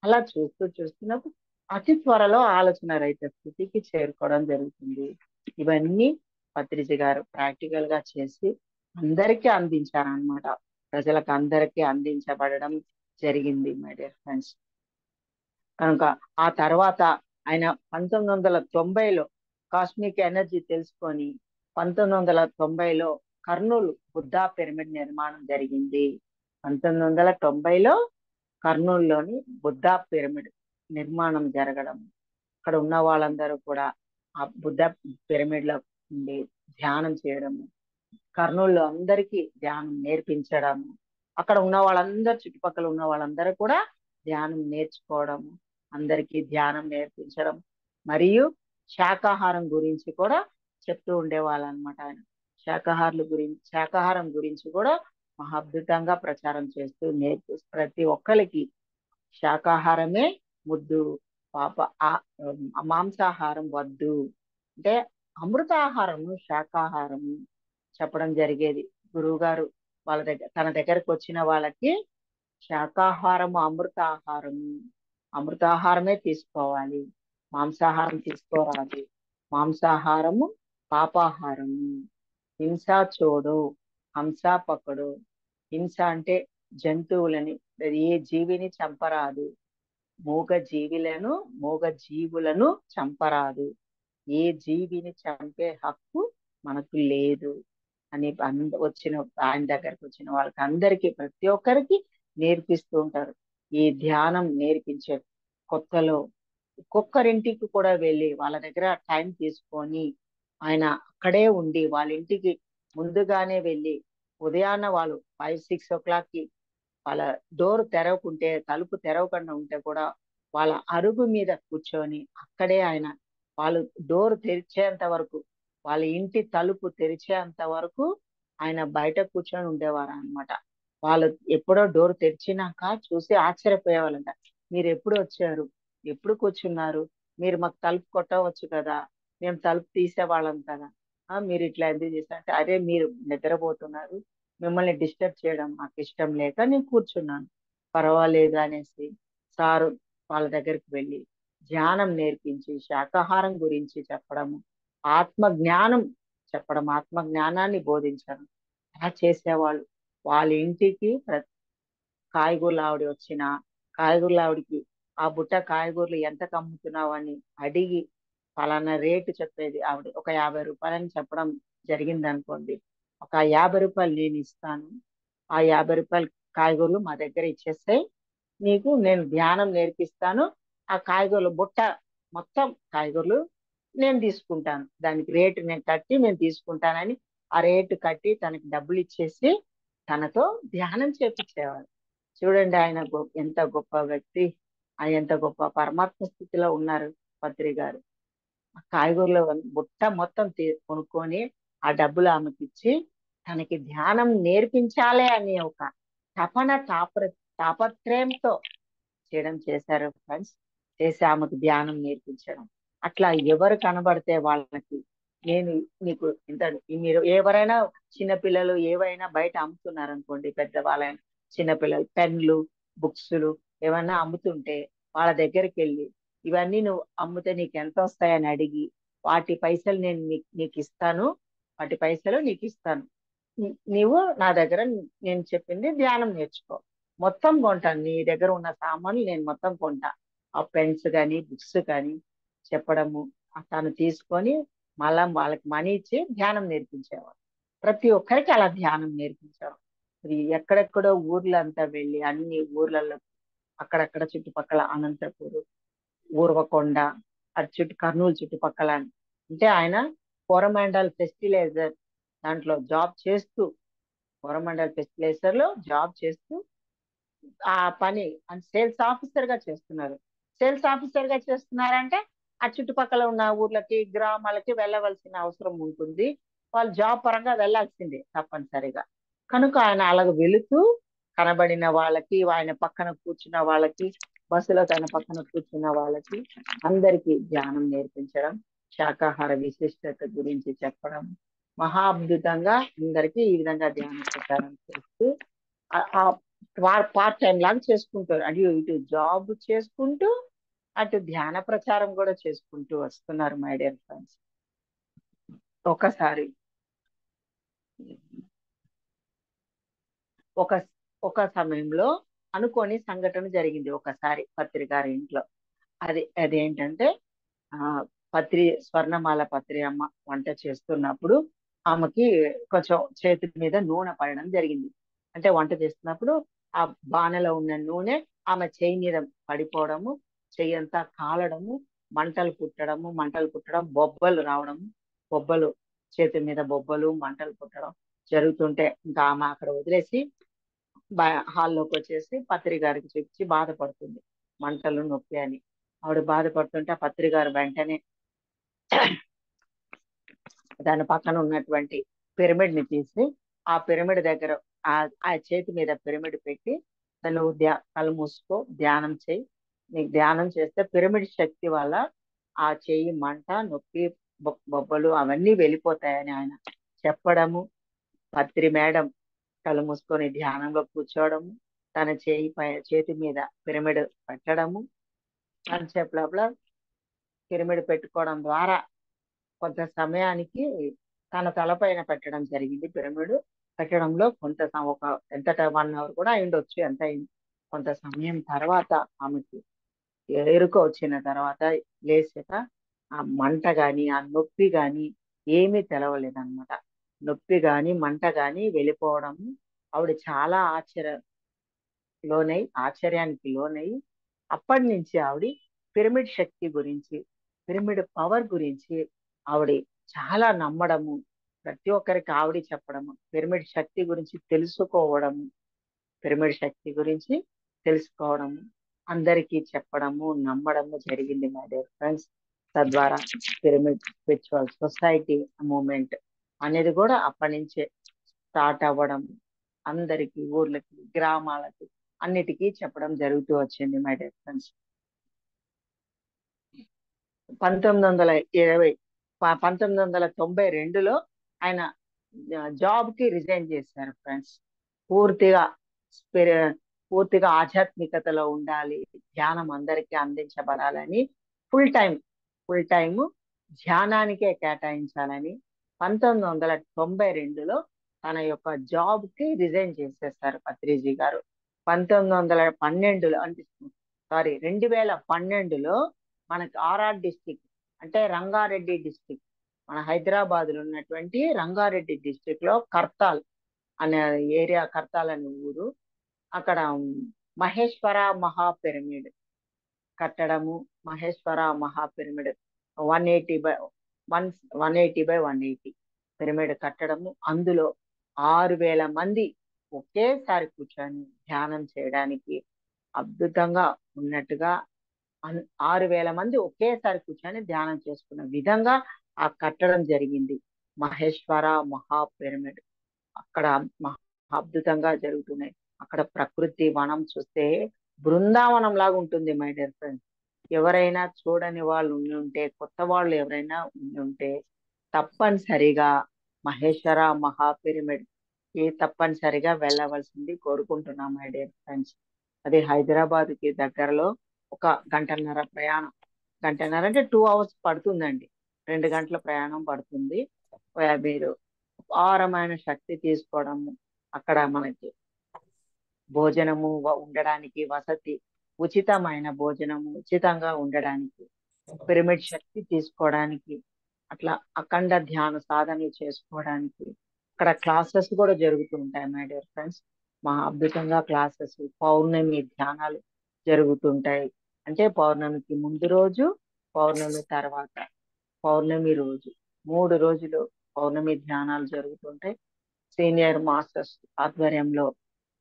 అలా చూస్తున్నప్పుడు అతి త్వరలో ఆలోచన రహిత స్థితికి చేరుకోవడం జరుగుతుంది. ఇవన్నీ పత్రిజీ గారు ప్రాక్టికల్ గా చేసి అందరికీ అందించారనమాట. ప్రజలకు అందరికీ అందించబడడం జరిగింది మై డియర్ ఫ్రెండ్స్. కనుక ఆ తర్వాత ఆయన 1990లో కాస్మిక్ ఎనర్జీ తెలుసుకొని 1990లో కర్నూలు బుద్ధా పిరమిడ్ నిర్మాణం జరిగింది. 1990లో కర్నూలులోని బుద్ధా పిరమిడ్ నిర్మాణం జరగడం, అక్కడ ఉన్న వాళ్ళందరూ కూడా ఆ బుద్ధ పిరమిడ్ లో ఉండి ధ్యానం చేయడము, కర్నూలులో అందరికీ ధ్యానం నేర్పించడము, అక్కడ ఉన్న వాళ్ళందరూ చుట్టుపక్కల ఉన్న వాళ్ళందరూ కూడా ధ్యానం నేర్చుకోవడము, అందరికీ ధ్యానం నేర్పించడం, మరియు శాకాహారం గురించి కూడా చెప్తూ ఉండేవాళ్ళు అనమాట. ఆయన శాకాహారం గురించి కూడా మహాద్భుతంగా ప్రచారం చేస్తూ ప్రతి ఒక్కరికి శాకాహారమే ముద్దు, పాప మాంసాహారం వద్దు, అంటే అమృతాహారము శాకాహారము చెప్పడం జరిగేది. గురువు గారు తన దగ్గరకు వచ్చిన వాళ్ళకి శాకాహారము అమృతాహారమే తీసుకోవాలి, మాంసాహారం తీసుకోరాదు, మాంసాహారము పాపాహారము, హింస చూడు, హంసాపకుడు. హింస అంటే జంతువులని, ఏ జీవిని చంపరాదు. మూగ జీవులను చంపరాదు. ఏ జీవిని చంపే హక్కు మనకు లేదు అని వచ్చిన ఆయన దగ్గరకు వచ్చిన వాళ్ళకి అందరికీ, ప్రతి ఒక్కరికి నేర్పిస్తూ ఉంటారు. ఈ ధ్యానం నేర్పించే కొత్తలో ఒక్కొక్కరింటికి కూడా వెళ్ళి వాళ్ళ దగ్గర టైం తీసుకొని ఆయన అక్కడే ఉండి వాళ్ళ ఇంటికి ముందుగానే వెళ్ళి ఉదయాన్న వాళ్ళు 5-6 o'clock వాళ్ళ డోర్ తెరవకుంటే, తలుపు తెరవకుండా ఉంటే కూడా వాళ్ళ అరుగు మీద కూర్చొని అక్కడే ఆయన వాళ్ళు డోర్ తెరిచేంత వరకు, వాళ్ళ ఇంటి తలుపు తెరిచేంత వరకు ఆయన బయట కూర్చొని ఉండేవారు అనమాట. వాళ్ళు ఎప్పుడో డోర్ తెరిచినాక చూసి ఆశ్చర్యపోయేవాళ్ళంట. మీరు ఎప్పుడు వచ్చారు, ఎప్పుడు కూర్చున్నారు, మీరు మాకు తలుపు కొట్టవచ్చు కదా, మేము తలుపు తీసేవాళ్ళం కదా, మీరు ఇట్లా ఎందుకు చేశారంటే, అరే మీరు నిద్రపోతున్నారు, మిమ్మల్ని డిస్టర్బ్ చేయడం నాకు ఇష్టం లేక నేను కూర్చున్నాను, పర్వాలేదు అనేసి సారు వాళ్ళ దగ్గరికి వెళ్ళి ధ్యానం నేర్పించి శాకాహారం గురించి చెప్పడము, ఆత్మ జ్ఞానం చెప్పడం, ఆత్మ జ్ఞానాన్ని బోధించడం అలా చేసేవాళ్ళు. వాళ్ళ ఇంటికి కాయగూరల ఆవిడ వచ్చిన కాయగూరల ఆవిడికి ఆ బుట్ట కాయగూరలు ఎంతకు అమ్ముతున్నావు అని అడిగి ఫలానా రేటు చెప్పేది ఆవిడ. ఒక 50 రూపాయలని చెప్పడం జరిగింది అనుకోండి, ఒక 50 రూపాయలు నేను ఇస్తాను, ఆ 50 రూపాయలు కాయగూరలు మా దగ్గర ఇచ్చేస్తే నీకు నేను ధ్యానం నేర్పిస్తాను, ఆ కాయగూరలు బుట్ట మొత్తం కాయగూరలు నేను తీసుకుంటాను, దానికి రేటు నేను కట్టి నేను తీసుకుంటానని ఆ రేటు కట్టి తనకి డబ్బులు ఇచ్చేసి తనతో ధ్యానం చేపించేవాడు. చూడండి ఆయన ఎంత గొప్ప వ్యక్తి, ఆయన ఎంత గొప్ప పరమాత్మ స్థితిలో ఉన్నారు పత్రి గారు. కాయగూరలో బుట్ట మొత్తం కొనుక్కొని ఆ డబ్బులు ఆమెకి ఇచ్చి తనకి ధ్యానం నేర్పించాలి అనే ఒక తాపత్రయంతో చేయడం చేశారు ఫ్రెండ్స్. చేసి ఆమెకు ధ్యానం నేర్పించడం. అట్లా ఎవరు కనబడితే వాళ్ళకి నేను నీకు ఇంత, మీరు ఎవరైనా చిన్నపిల్లలు ఏవైనా బయట అమ్ముతున్నారు అనుకోండి, పెద్దవాళ్ళైనా చిన్నపిల్లలు పెన్లు బుక్స్లు ఏమైనా అమ్ముతుంటే వాళ్ళ దగ్గరికి వెళ్ళి ఇవన్నీ నువ్వు అమ్మితే నీకు ఎంత వస్తాయని అడిగి వాటి పైసలు నేను నీకు ఇస్తాను, వాటి పైసలు నీకు ఇస్తాను, నీవు నా దగ్గర నేను చెప్పింది ధ్యానం నేర్చుకో, మొత్తం కొంటాను, నీ దగ్గర ఉన్న సామాన్లు నేను మొత్తం కొంటా, ఆ పెన్స్ కానీ బుక్స్ కానీ చెప్పడము. తను తీసుకొని మళ్ళా వాళ్ళకి మనీ ఇచ్చి ధ్యానం నేర్పించేవాడు. ప్రతి ఒక్కరికి అలా ధ్యానం నేర్పించారు. ఎక్కడెక్కడో ఊర్లంతా వెళ్ళి అన్ని ఊర్లలో అక్కడక్కడ చుట్టుపక్కల అనంతపూర్, ఊర్వకొండ, అటు కర్నూలు చుట్టుపక్కల, అంటే ఆయన కోరమాండల్ ఫెస్టిలైజర్ దాంట్లో జాబ్ చేస్తూ, కోరమాండల్ ఫెస్టిలైజర్ లో జాబ్ చేస్తూ ఆ పని సేల్స్ ఆఫీసర్ గా చేస్తున్నారు. సేల్స్ ఆఫీసర్ గా చేస్తున్నారంటే ఆ చుట్టుపక్కల ఉన్న ఊర్లకి గ్రామాలకి వెళ్ళవలసిన అవసరం ఉంటుంది, వాళ్ళు జాబ్ పరంగా వెళ్ళాల్సిందే తప్పనిసరిగా. కనుక ఆయన అలాగ వెళుతూ కనబడిన వాళ్ళకి, ఆయన పక్కన కూర్చున్న వాళ్ళకి, బస్సులో తన పక్కన కూర్చున్న వాళ్ళకి అందరికీ ధ్యానం నేర్పించడం, శాకాహార విశిష్టత గురించి చెప్పడం, మహా అద్భుతంగా అందరికీ ఈ విధంగా ధ్యాన ప్రచారం చేస్తూ పార్ట్ టైం లాగా చేసుకుంటారు. అటు ఇటు జాబ్ చేసుకుంటూ అటు ధ్యాన ప్రచారం కూడా చేసుకుంటూ వస్తున్నారు మై డియర్ ఫ్రెండ్స్. ఒకసారి ఒక ఒక సమయంలో అనుకోని సంఘటన జరిగింది ఒకసారి పత్రి గారి ఇంట్లో. అదేంటంటే స్వర్ణమాల పత్రి అమ్మ వంట చేస్తున్నప్పుడు ఆమెకి కొంచెం చేతి మీద నూనె పడడం జరిగింది. అంటే వంట చేస్తున్నప్పుడు ఆ బాణలో ఉన్న నూనె ఆమె చేయి మీద పడిపోవడము, చెయ్యి అంతా కాలడము, మంటలు పుట్టడం, బొబ్బలు రావడము, చేతి మీద బొబ్బలు మంటలు పుట్టడం జరుగుతుంటే ఇంకా ఆమె అక్కడ వదిలేసి హాల్లోకి వచ్చేసి పత్రి గారికి చూపించి బాధపడుతుంది, మంటలు నొప్పి అని. ఆవిడ బాధపడుతుంటే ఆ పత్రి గారు వెంటనే దాని పక్కన ఉన్నటువంటి పిరమిడ్ ని తీసి ఆ పిరమిడ్ దగ్గర ఆ చేతి మీద పిరమిడ్ పెట్టి తను కళ్ళు మూసుకో, ధ్యానం చేయి, నీకు ధ్యానం చేస్తే పిరమిడ్ శక్తి వల్ల ఆ చెయ్యి మంట నొప్పి బొబ్బలు అవన్నీ వెళ్ళిపోతాయని ఆయన చెప్పడము. పత్రి మేడం కళ్ళు మూసుకొని ధ్యానంలో కూర్చోవడము, తన చేతి మీద పిరమిడ్ పెట్టడము, కాన్సెప్ట్ లోపల పిరమిడ్ పెట్టుకోవడం ద్వారా కొంత సమయానికి తన తలపైన పెట్టడం జరిగింది పిరమిడ్. కట్టడంలో ఒక ఎంత 1 hour కూడా అయిండొచ్చు, ఎంత అయింది. కొంత సమయం తర్వాత ఆమెకి ఎరుక వచ్చిన తర్వాత లేచాక ఆ మంట గాని ఆ నొప్పి గాని ఏమీ తెలవలేదన్నమాట. నొప్పి గాని మంట గాని వెళ్ళిపోవడం, ఆవిడ చాలా ఆశ్చర్యానికి లోనై అప్పటి నుంచి ఆవిడ పిరమిడ్ శక్తి గురించి, పిరమిడ్ పవర్ గురించి ఆవిడ చాలా నమ్మడము, ప్రతి ఒక్కరికి ఆవిడ చెప్పడము, పిరమిడ్ శక్తి గురించి తెలుసుకోవడము, పిరమిడ్ శక్తి గురించి తెలుసుకోవడము, అందరికీ చెప్పడము, నమ్మడము జరిగింది మై డియర్ ఫ్రెండ్స్. తద్వారా పిరమిడ్ స్పిరిచువల్ సొసైటీ మూమెంట్ అనేది కూడా అప్పటి నుంచే స్టార్ట్ అవ్వడం, అందరికి, ఊర్లకి, గ్రామాలకి అన్నిటికీ చెప్పడం జరుగుతూ వచ్చింది మై డియర్ ఫ్రెండ్స్. 1992లో ఆయన జాబ్ కి రిజైన్ చేశారు ఫ్రెండ్స్. పూర్తిగా పూర్తిగా ఆధ్యాత్మికతలో ఉండాలి, ధ్యానం అందరికీ అందించబడాలని, ఫుల్ టైం ధ్యానానికే కేటాయించాలని 1992లో తన యొక్క జాబ్ కి రిజైన్ చేసేసారు పత్రిజీ గారు. 1912లో అంటే 2012లో మనకి ఆర్ఆర్ డిస్టిక్ అంటే రంగారెడ్డి డిస్టిక్, మన హైదరాబాద్ లో ఉన్నటువంటి రంగారెడ్డి డిస్టిక్ లో కర్తాల్ అనే ఏరియా, కర్తాల్ అనే ఊరు, అక్కడ మహేశ్వర మహాపిరమిడ్ కట్టడము, మహేశ్వర మహాపిరమిడ్ 180 by 180 పిరమిడ్ కట్టడము, అందులో 6,000 మంది ఒకేసారి కూర్చొని ధ్యానం చేయడానికి, అద్భుతంగా ఉన్నట్టుగా 6,000 మంది ఒకేసారి కూర్చొని ధ్యానం చేసుకున్న విధంగా ఆ కట్టడం జరిగింది మహేశ్వర మహాపిరమిడ్. అక్కడ అద్భుతంగా జరుగుతున్నాయి. అక్కడ ప్రకృతి వనం చూస్తే బృందావనం లాగా ఉంటుంది మై డియర్ ఫ్రెండ్స్. ఎవరైనా చూడని వాళ్ళు ఉంటే, కొత్త వాళ్ళు ఎవరైనా ఉంటే తప్పనిసరిగా మహేశ్వర మహాపిరమిడ్ తప్పనిసరిగా వెళ్ళవలసింది కోరుకుంటున్నాం మై డియర్ ఫ్రెండ్స్. అది హైదరాబాద్ కి దగ్గరలో ఒక గంటన్నర ప్రయాణం, గంటన్నర అంటే 2 hours పడుతుందండి, 2 గంటల ప్రయాణం పడుతుంది. మీరు అపారమైన శక్తి తీసుకోవడము, అక్కడ మనకి భోజనము, ఉండడానికి వసతి, ఉచితమైన భోజనము, ఉచితంగా ఉండడానికి, పిరమిడ్ శక్తి తీసుకోవడానికి, అట్లా అఖండ ధ్యాన సాధనలు చేసుకోవడానికి అక్కడ క్లాసెస్ కూడా జరుగుతూ ఉంటాయి మై డియర్ ఫ్రెండ్స్. మా అద్భుతంగా క్లాసెస్, పౌర్ణమి ధ్యానాలు జరుగుతుంటాయి. అంటే పౌర్ణమికి ముందు రోజు, పౌర్ణమి తర్వాత, పౌర్ణమి రోజు 3 రోజులు పౌర్ణమి ధ్యానాలు జరుగుతుంటాయి. సీనియర్ మాస్టర్స్ ఆధ్వర్యంలో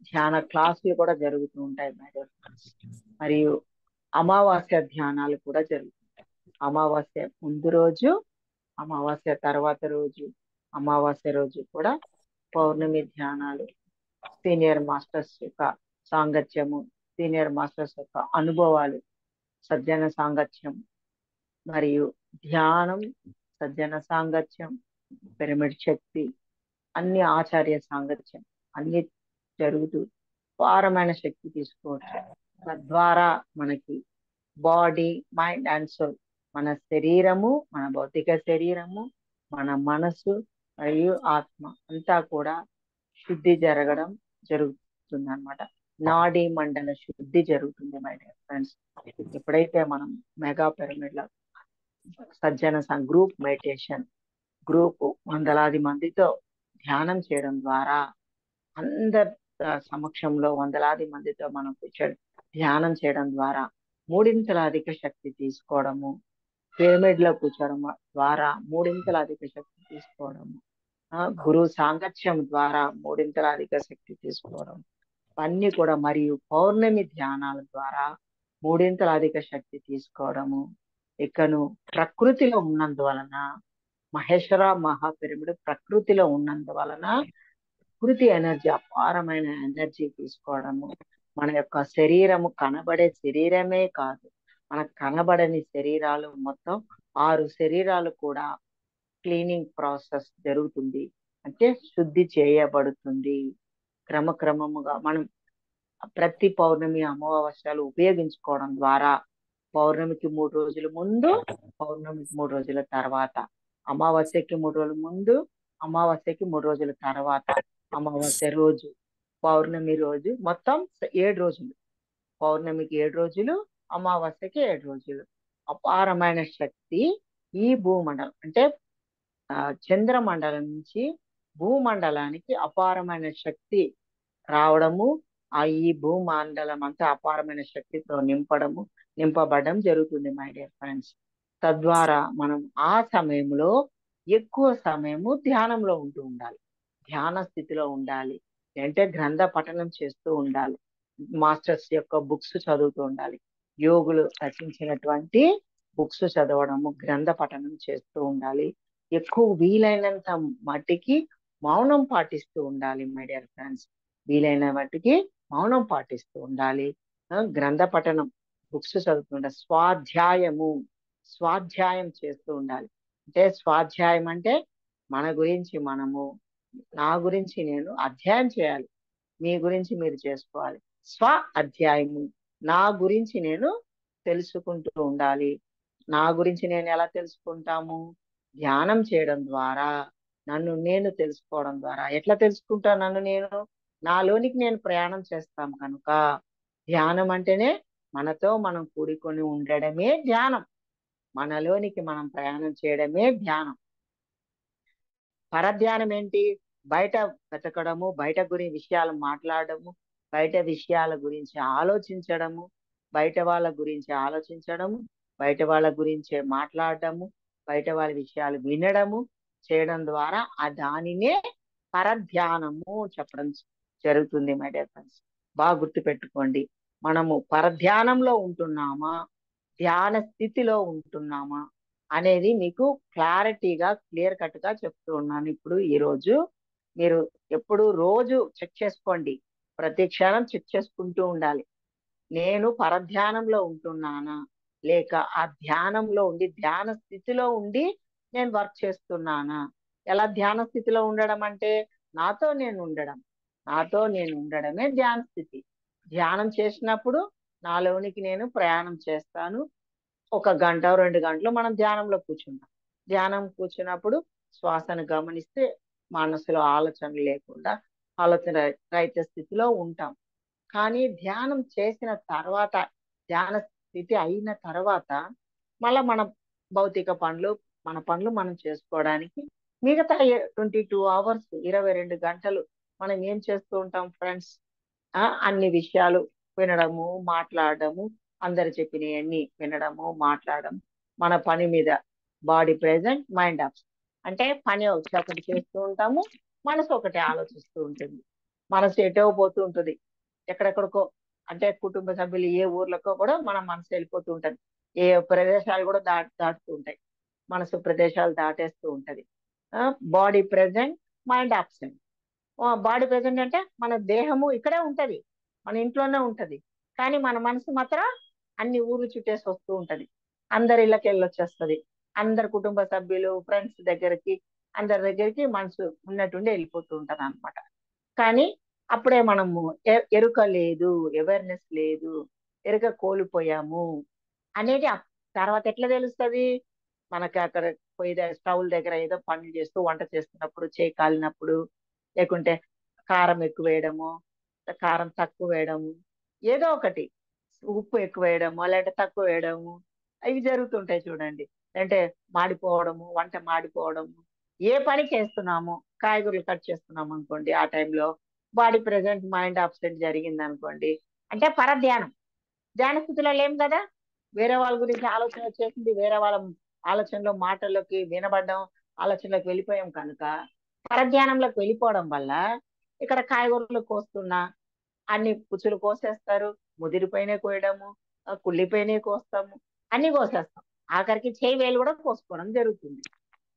ధ్యాన క్లాసులు కూడా జరుగుతూ ఉంటాయి మై డియర్ ఫ్రెండ్స్. మరియు అమావాస్య ధ్యానాలు కూడా జరుగుతుంటాయి. అమావాస్య ముందు రోజు, అమావాస్య తర్వాత రోజు, అమావాస్య రోజు కూడా పౌర్ణమి ధ్యానాలు, సీనియర్ మాస్టర్స్ యొక్క సాంగత్యము, సీనియర్ మాస్టర్స్ యొక్క అనుభవాలు, సజ్జన సాంగత్యం మరియు ధ్యానం, సజ్జన సాంగత్యం, పిరమిడ్ శక్తి, అన్ని ఆచార్య సాంగత్యం అన్ని జరుగుతూ అపారమైన శక్తి తీసుకోవచ్చు. తద్వారా మనకి బాడీ, మైండ్ అండ్ సోల్, మన శరీరము, మన భౌతిక శరీరము, మన మనసు మరియు ఆత్మ అంతా కూడా శుద్ధి జరగడం జరుగుతుంది అన్నమాట. నాడీ మండల శుద్ధి జరుగుతుంది మై డియర్ ఫ్రెండ్స్. ఎప్పుడైతే మనం మెగా పిరమిడ్ లో సజ్జన గ్రూప్ మెడిటేషన్ గ్రూప్ వందలాది మందితో ధ్యానం చేయడం ద్వారా, అందరి సమక్షంలో వందలాది మందితో మనం కూర్చొని ధ్యానం చేయడం ద్వారా 3 అధిక శక్తి తీసుకోవడము, పిరమిడ్ లో కూర్చోవడం ద్వారా 3 అధిక శక్తి తీసుకోవడము, గురువు సాంగత్యం ద్వారా 3 అధిక శక్తి తీసుకోవడం అన్ని కూడా, మరియు పౌర్ణమి ధ్యానాల ద్వారా 3 అధిక శక్తి తీసుకోవడము. ఇకను ప్రకృతిలో ఉన్నందువలన, మహేశ్వర మహాపిరమిడ్ ప్రకృతిలో ఉన్నందువలన ప్రకృతి ఎనర్జీ, అపారమైన ఎనర్జీ తీసుకోవడము. మన యొక్క శరీరము కనబడే శరీరమే కాదు, మనకు కనబడని శరీరాలు మొత్తం 6 శరీరాలు కూడా క్లీనింగ్ ప్రాసెస్ జరుగుతుంది, అంటే శుద్ధి చేయబడుతుంది. క్రమక్రమముగా మనం ప్రతి పౌర్ణమి అమావాస్యలు ఉపయోగించుకోవడం ద్వారా, పౌర్ణమికి 3 రోజుల ముందు, పౌర్ణమికి 3 రోజుల తర్వాత, అమావాస్యకి 3 రోజుల ముందు, అమావాస్యకి 3 రోజుల తర్వాత అమావాస్య రోజు, పౌర్ణమి రోజు, మొత్తం 7 రోజులు. పౌర్ణమికి 7 రోజులు, అమావాస్యకి 7 రోజులు. అపారమైన శక్తి ఈ భూమండలం అంటే చంద్రమండలం నుంచి భూమండలానికి అపారమైన శక్తి రావడము, ఈ భూమండలం అంతా అపారమైన శక్తితో నింపబడడం జరుగుతుంది మై డియర్ ఫ్రెండ్స్. తద్వారా మనం ఆ సమయంలో ఎక్కువ సమయము ధ్యానంలో ఉంటూ ఉండాలి, ధ్యాన స్థితిలో ఉండాలి, అంటే గ్రంథ పఠనం చేస్తూ ఉండాలి, మాస్టర్స్ యొక్క బుక్స్ చదువుతూ ఉండాలి, యోగులు రచించినటువంటి బుక్స్ చదవడము, గ్రంథ పఠనం చేస్తూ ఉండాలి. ఎక్కువ వీలైనంత మట్టికి మౌనం పాటిస్తూ ఉండాలి మై డియర్ ఫ్రెండ్స్. వీలైన మట్టికి మౌనం పాటిస్తూ ఉండాలి. గ్రంథ పఠనం, బుక్స్ చదువుతుండాలి. స్వాధ్యాయం చేస్తూ ఉండాలి. అంటే స్వాధ్యాయం అంటే మన గురించి మనము, నా గురించి నేను అధ్యాయం చేయాలి, మీ గురించి మీరు చేసుకోవాలి. స్వ అధ్యాయము, నా గురించి నేను తెలుసుకుంటూ ఉండాలి. నా గురించి నేను ఎలా తెలుసుకుంటాము? ధ్యానం చేయడం ద్వారా, నన్ను నేను తెలుసుకోవడం ద్వారా. ఎట్లా తెలుసుకుంటా నన్ను నేను? నాలోనికి నేను ప్రయాణం చేస్తాం కనుక ధ్యానం అంటేనే మనతో మనం కూడుకొని ఉండడమే ధ్యానం. మనలోనికి మనం ప్రయాణం చేయడమే ధ్యానం. పరధ్యానం ఏంటి? బయట వెతకడము, బయట విషయాలు మాట్లాడడము, బయట విషయాల గురించి ఆలోచించడము, బయట వాళ్ళ గురించి ఆలోచించడము, బయట వాళ్ళ గురించే మాట్లాడడము, బయట వాళ్ళ విషయాలు వినడము చేయడం ద్వారా దానినే పరధ్యానము చెప్పడం జరుగుతుంది మై డియర్ ఫ్రెండ్స్. బాగా గుర్తుపెట్టుకోండి. మనము పరధ్యానంలో ఉంటున్నామా, ధ్యాన స్థితిలో ఉంటున్నామా అనేది మీకు క్లారిటీగా క్లియర్ కట్ గా చెప్తూ ఉన్నాను. ఇప్పుడు ఈ రోజు మీరు ఎప్పుడు రోజు చెక్ చేసుకోండి, ప్రతి క్షణం చెక్ చేసుకుంటూ ఉండాలి. నేను పరధ్యానంలో ఉంటున్నానా, లేక ఆ ధ్యానంలో ఉండి, ధ్యాన స్థితిలో ఉండి నేను వర్క్ చేస్తున్నానా? ఎలా ధ్యాన స్థితిలో ఉండడం అంటే నాతో నేను ఉండడమే ధ్యాన స్థితి. ధ్యానం చేసినప్పుడు నాలోనికి నేను ప్రయాణం చేస్తాను. 1 గంట 2 గంటలు మనం ధ్యానంలో కూర్చుంటాం. ధ్యానం కూర్చున్నప్పుడు శ్వాసను గమనిస్తే మనసులో ఆలోచనలు లేకుండా ఆలోచన రహిత స్థితిలో ఉంటాం. కానీ ధ్యానం చేసిన తర్వాత, ధ్యాన స్థితి అయిన తర్వాత మళ్ళా మన భౌతిక పనులు, మన పనులు మనం చేసుకోవడానికి మిగతా 22 అవర్స్ 22 గంటలు మనం ఏం చేస్తూ ఉంటాం ఫ్రెండ్స్? అన్ని విషయాలు వినడము, మాట్లాడడము, అందరు చెప్పినవన్నీ వినడము, మాట్లాడడం, మన పని మీద బాడీ ప్రెజెంట్, మైండ్ అబ్సెంట్. అంటే పని ఒకటి చేస్తూ ఉంటాము, మనసు ఒకటి ఆలోచిస్తూ ఉంటుంది. మనసు ఎటో పోతూ ఉంటుంది, ఎక్కడెక్కడికో. అంటే కుటుంబ సభ్యులు ఏ ఊర్లకో కూడా మన మనసు వెళ్ళిపోతూ ఉంటది. ఏ ప్రదేశాలు కూడా దాటుతూ ఉంటాయి, మనసు ప్రదేశాలు దాటేస్తూ ఉంటది. Body present, mind absent. Body present అంటే మన దేహము ఇక్కడే ఉంటది, మన ఇంట్లోనే ఉంటది, కానీ మన మనసు మాత్రం అన్ని ఊర్లు చుట్టేసి వస్తూ ఉంటది. అందరి ఇళ్ళకి వెళ్ళొచ్చేస్తుంది, అందరి కుటుంబ సభ్యులు, ఫ్రెండ్స్ దగ్గరికి, అందరి దగ్గరికి మనసు ఉన్నట్టుండి వెళ్ళిపోతూ ఉంటది అనమాట. కానీ అప్పుడే మనము ఎరుక లేదు, అవేర్నెస్ లేదు, ఎరుక కోల్పోయాము అనేది తర్వాత ఎట్లా తెలుస్తుంది? మనకి అక్కడ స్టవ్ దగ్గర ఏదో పనులు చేస్తూ వంట చేస్తున్నప్పుడు, చేయి కాలినప్పుడు, లేకుంటే కారం ఎక్కువ వేయడము, కారం తక్కువ వేయడము, ఏదో ఒకటి ఉప్పు ఎక్కువ వేయడము, లేదంటే తక్కువ వేయడము, ఇవి జరుగుతుంటాయి చూడండి. అంటే మాడిపోవడము, వంట మాడిపోవడము. ఏ పని చేస్తున్నాము, కాయగూరలు కట్ చేస్తున్నాము అనుకోండి, ఆ టైంలో బాడీ ప్రెజెంట్, మైండ్ అబ్సెంట్ జరిగింది అనుకోండి, అంటే పరధ్యానం. ధ్యాన స్థితిలో లేం కదా, వేరే వాళ్ళ గురించి ఆలోచన వచ్చేసింది, వేరే వాళ్ళ ఆలోచనలో మాటల్లోకి వినబడడం, ఆలోచనలోకి వెళ్ళిపోయాం కనుక పరధ్యానంలోకి వెళ్ళిపోవడం వల్ల ఇక్కడ కాయగూరలు కోస్తున్నా అన్ని పుచ్చులు కోసేస్తారు, ముదిరిపోయినే కోయడము, కుళ్ళిపోయినే కోస్తాము, అన్ని కోసేస్తాం, ఆఖరికి చేయి వేలు కూడా కోసుకోవడం జరుగుతుంది.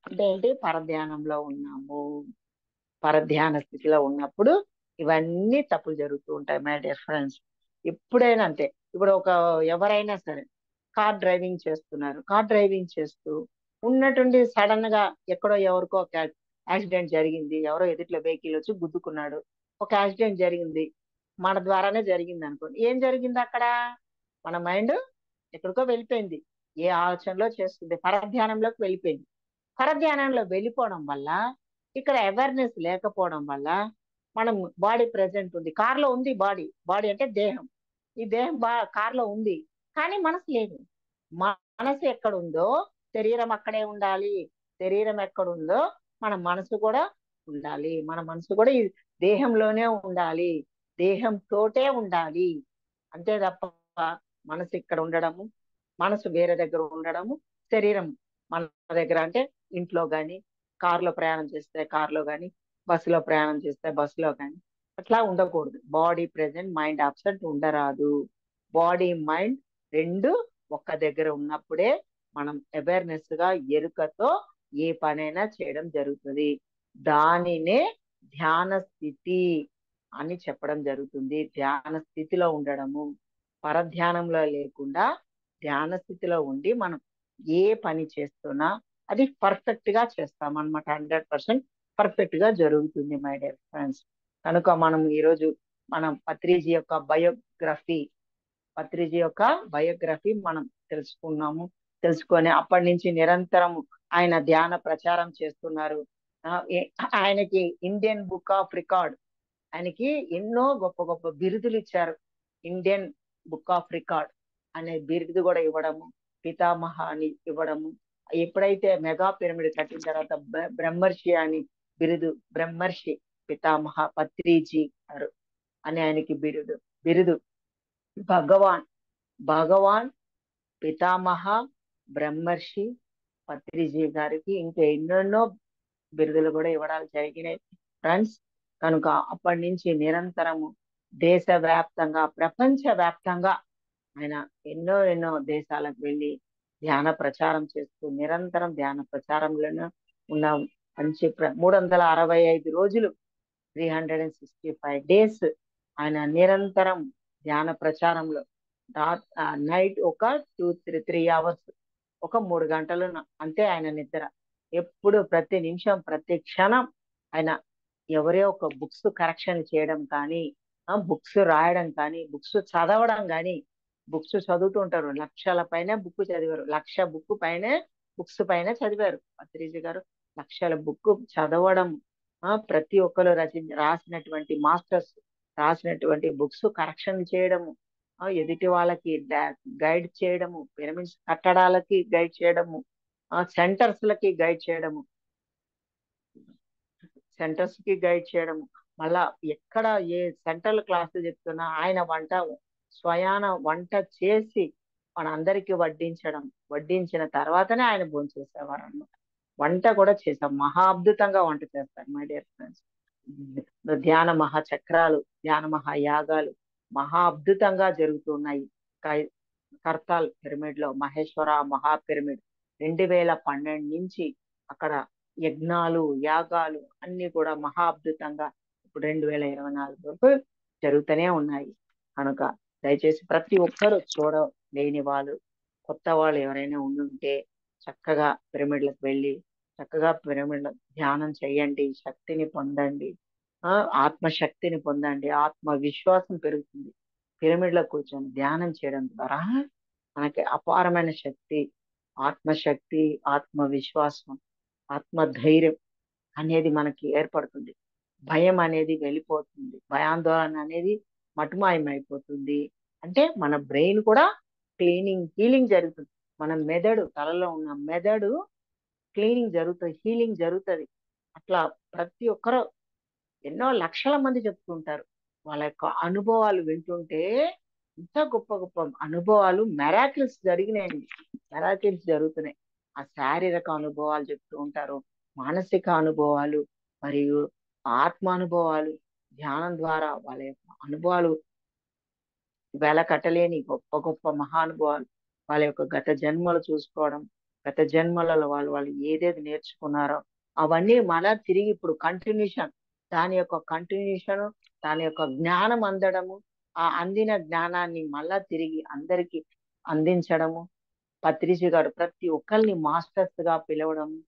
అంటే ఏంటి? పరధ్యానంలో ఉన్నాము. పరధ్యాన స్థితిలో ఉన్నప్పుడు ఇవన్నీ తప్పులు జరుగుతూ ఉంటాయి మై డియర్ ఫ్రెండ్స్. ఎప్పుడైనా అంతే. ఇప్పుడు ఎవరైనా సరే కార్ డ్రైవింగ్ చేస్తున్నారు, కార్ డ్రైవింగ్ చేస్తూ ఉన్నటువంటి సడన్ గా ఎక్కడో ఎవరికో ఒక యాక్సిడెంట్ జరిగింది, ఎవరో ఎదుట్లో వెహికల్ వచ్చి గుద్దుకున్నాడు, ఒక యాక్సిడెంట్ జరిగింది, మన ద్వారానే జరిగింది అనుకోండి. ఏం జరిగింది అక్కడ? మన మైండ్ ఎక్కడికో వెళ్ళిపోయింది, ఏ ఆలోచనలో చేస్తుంది, పరధ్యానంలోకి వెళ్ళిపోయింది. పరధ్యానంలో వెళ్ళిపోవడం వల్ల, ఇక్కడ అవేర్నెస్ లేకపోవడం వల్ల మనం బాడీ ప్రెసెంట్ ఉంది, కార్లో ఉంది బాడీ. బాడీ అంటే దేహం. ఈ దేహం కార్లో ఉంది, కానీ మనసు లేదు. మనసు ఎక్కడ ఉందో శరీరం అక్కడే ఉండాలి. శరీరం ఎక్కడ ఉందో మన మనసు కూడా ఉండాలి. మన మనసు కూడా ఈ దేహంలోనే ఉండాలి, దేహంతోటే ఉండాలి. అంతే తప్ప మనసు ఇక్కడ ఉండడము, మనసు వేరే దగ్గర ఉండడము, శరీరం మన దగ్గర అంటే ఇంట్లో గాని, కారులో ప్రయాణం చేస్తే కారులో గాని, బస్సులో ప్రయాణం చేస్తే బస్సులో గాని అట్లా ఉండకూడదు. బాడీ ప్రెసెంట్, మైండ్ అబ్సెంట్ ఉండరాదు. బాడీ మైండ్ రెండు ఒక్క దగ్గర ఉన్నప్పుడే మనం అవేర్నెస్ గా ఎరుకతో ఏ పనైనా చేయడం జరుగుతుంది. దానినే ధ్యాన స్థితి అని చెప్పడం జరుగుతుంది. ధ్యాన స్థితిలో ఉండడము, పరధ్యానంలో లేకుండా ధ్యాన స్థితిలో ఉండి మనం ఏ పని చేస్తున్నా అది పర్ఫెక్ట్ గా చేస్తాం అనమాట. 100% పర్ఫెక్ట్ గా జరుగుతుంది మై డియర్ ఫ్రెండ్స్. కనుక మనం ఈరోజు మనం పత్రిజీ యొక్క బయోగ్రఫీ మనం తెలుసుకున్నాము. తెలుసుకొని అప్పటి నుంచి నిరంతరము ఆయన ధ్యాన ప్రచారం చేస్తున్నారు. ఆయనకి ఇండియన్ బుక్ ఆఫ్ రికార్డ్, ఆయనకి ఎన్నో గొప్ప గొప్ప బిరుదులు ఇచ్చారు. ఇండియన్ బుక్ ఆఫ్ రికార్డ్ అనే బిరుదు కూడా ఇవ్వడము, పితామహ అని ఇవ్వడము. ఎప్పుడైతే మెగా పిరమిడ్ కట్టిన తర్వాత బ్రహ్మర్షి అని బిరుదు, బ్రహ్మర్షి పితామహ పత్రిజీ గారు అని ఆయనకి బిరుదు. భగవాన్ పితామహ బ్రహ్మర్షి పత్రిజీ గారికి ఇంకా ఎన్నెన్నో బిరుదులు కూడా ఇవ్వడాలు జరిగినాయి ఫ్రెండ్స్. కనుక అప్పటి నుంచి నిరంతరము దేశవ్యాప్తంగా, ప్రపంచ వ్యాప్తంగా ఆయన ఎన్నో దేశాలకు వెళ్ళి ధ్యాన ప్రచారం చేస్తూ నిరంతరం ధ్యాన ప్రచారంలోనే ఉన్న మంచి 365 రోజులు, 365 days ఆయన నిరంతరం ధ్యాన ప్రచారంలో. నైట్ ఒక 2-3 hours, ఒక 3 గంటలు అంతే ఆయన నిద్ర. ఎప్పుడు ప్రతి నిమిషం ప్రతి క్షణం ఆయన ఎవరే ఒక బుక్స్ కరెక్షన్ చేయడం కానీ, బుక్స్ రాయడం కానీ, బుక్స్ చదవడం కానీ. బుక్స్ చదువుతుంటారు, లక్షల పైన బుక్ చదివారు, 1,00,000 బుక్స్ పైన చదివారు పత్రిజీ గారు. లక్షల బుక్ చదవడం, ప్రతి ఒక్కరు రాసినటువంటి మాస్టర్స్ రాసినటువంటి బుక్స్ కరెక్షన్ చేయడము, ఎదుటి వాళ్ళకి గైడ్ చేయడము, పిరమిడ్స్ కట్టడాలకి గైడ్ చేయడము, సెంటర్స్ కి గైడ్ చేయడము. మళ్ళా ఎక్కడ ఏ సెంట్రల్ క్లాసులు చెప్తున్నా ఆయన స్వయాన వంట చేసి మనందరికీ వడ్డించిన తర్వాతనే ఆయన భోంచేసేవారు అన్నమాట. వంట కూడా చేశాం, మహా అద్భుతంగా వంట చేస్తారు మై డియర్ ఫ్రెండ్స్. ధ్యాన మహాచక్రాలు, ధ్యాన మహాయాగాలు మహా అద్భుతంగా జరుగుతున్నాయి. కర్తాల్ పిరమిడ్ లో, మహేశ్వర మహా పిరమిడ్ 2012 నుంచి అక్కడ యజ్ఞాలు, యాగాలు అన్ని కూడా మహా అద్భుతంగా ఇప్పుడు 2024 వరకు జరుగుతూనే ఉన్నాయి. కనుక దయచేసి ప్రతి ఒక్కరు చూడలేని వాళ్ళు, కొత్త వాళ్ళు ఎవరైనా ఉండుంటే చక్కగా పిరమిడ్లకు వెళ్ళి చక్కగా పిరమిడ్ల ధ్యానం చేయండి, శక్తిని పొందండి, ఆత్మశక్తిని పొందండి. ఆత్మ విశ్వాసం పెరుగుతుంది. పిరమిడ్లో కూర్చొని ధ్యానం చేయడం ద్వారా మనకి అపారమైన శక్తి, ఆత్మశక్తి, ఆత్మవిశ్వాసం, ఆత్మధైర్యం అనేది మనకి ఏర్పడుతుంది. భయం అనేది వెళ్ళిపోతుంది, భయాందోళన అనేది మటుమాయమైపోతుంది. అంటే మన బ్రెయిన్ కూడా హీలింగ్ జరుగుతుంది. మన తలలో ఉన్న మెదడు క్లీనింగ్ జరుగుతుంది, హీలింగ్ జరుగుతుంది. అట్లా ప్రతి ఒక్కరు ఎన్నో లక్షల మంది చెప్తుంటారు వాళ్ళ యొక్క అనుభవాలు వింటుంటే. ఇంత గొప్ప గొప్ప అనుభవాలు, మెరాకిల్స్ జరుగుతున్నాయి. ఆ శారీరక అనుభవాలు చెప్తూ ఉంటారు, మానసిక అనుభవాలు మరియు ఆత్మ అనుభవాలు. ధ్యానం ద్వారా వాళ్ళ యొక్క అనుభవాలు వెలకట్టలేని గొప్ప గొప్ప మహానుభావాలు, వాళ్ళ యొక్క గత జన్మలు చూసుకోవడం, గత జన్మలలో వాళ్ళు ఏదేది నేర్చుకున్నారో అవన్నీ మళ్ళా తిరిగి ఇప్పుడు దాని యొక్క జ్ఞానం అందడము, ఆ అందిన జ్ఞానాన్ని మళ్ళా తిరిగి అందరికి అందించడము. పత్రిజీ గారు ప్రతి ఒక్కరిని మాస్టర్స్ గా పిలవడము.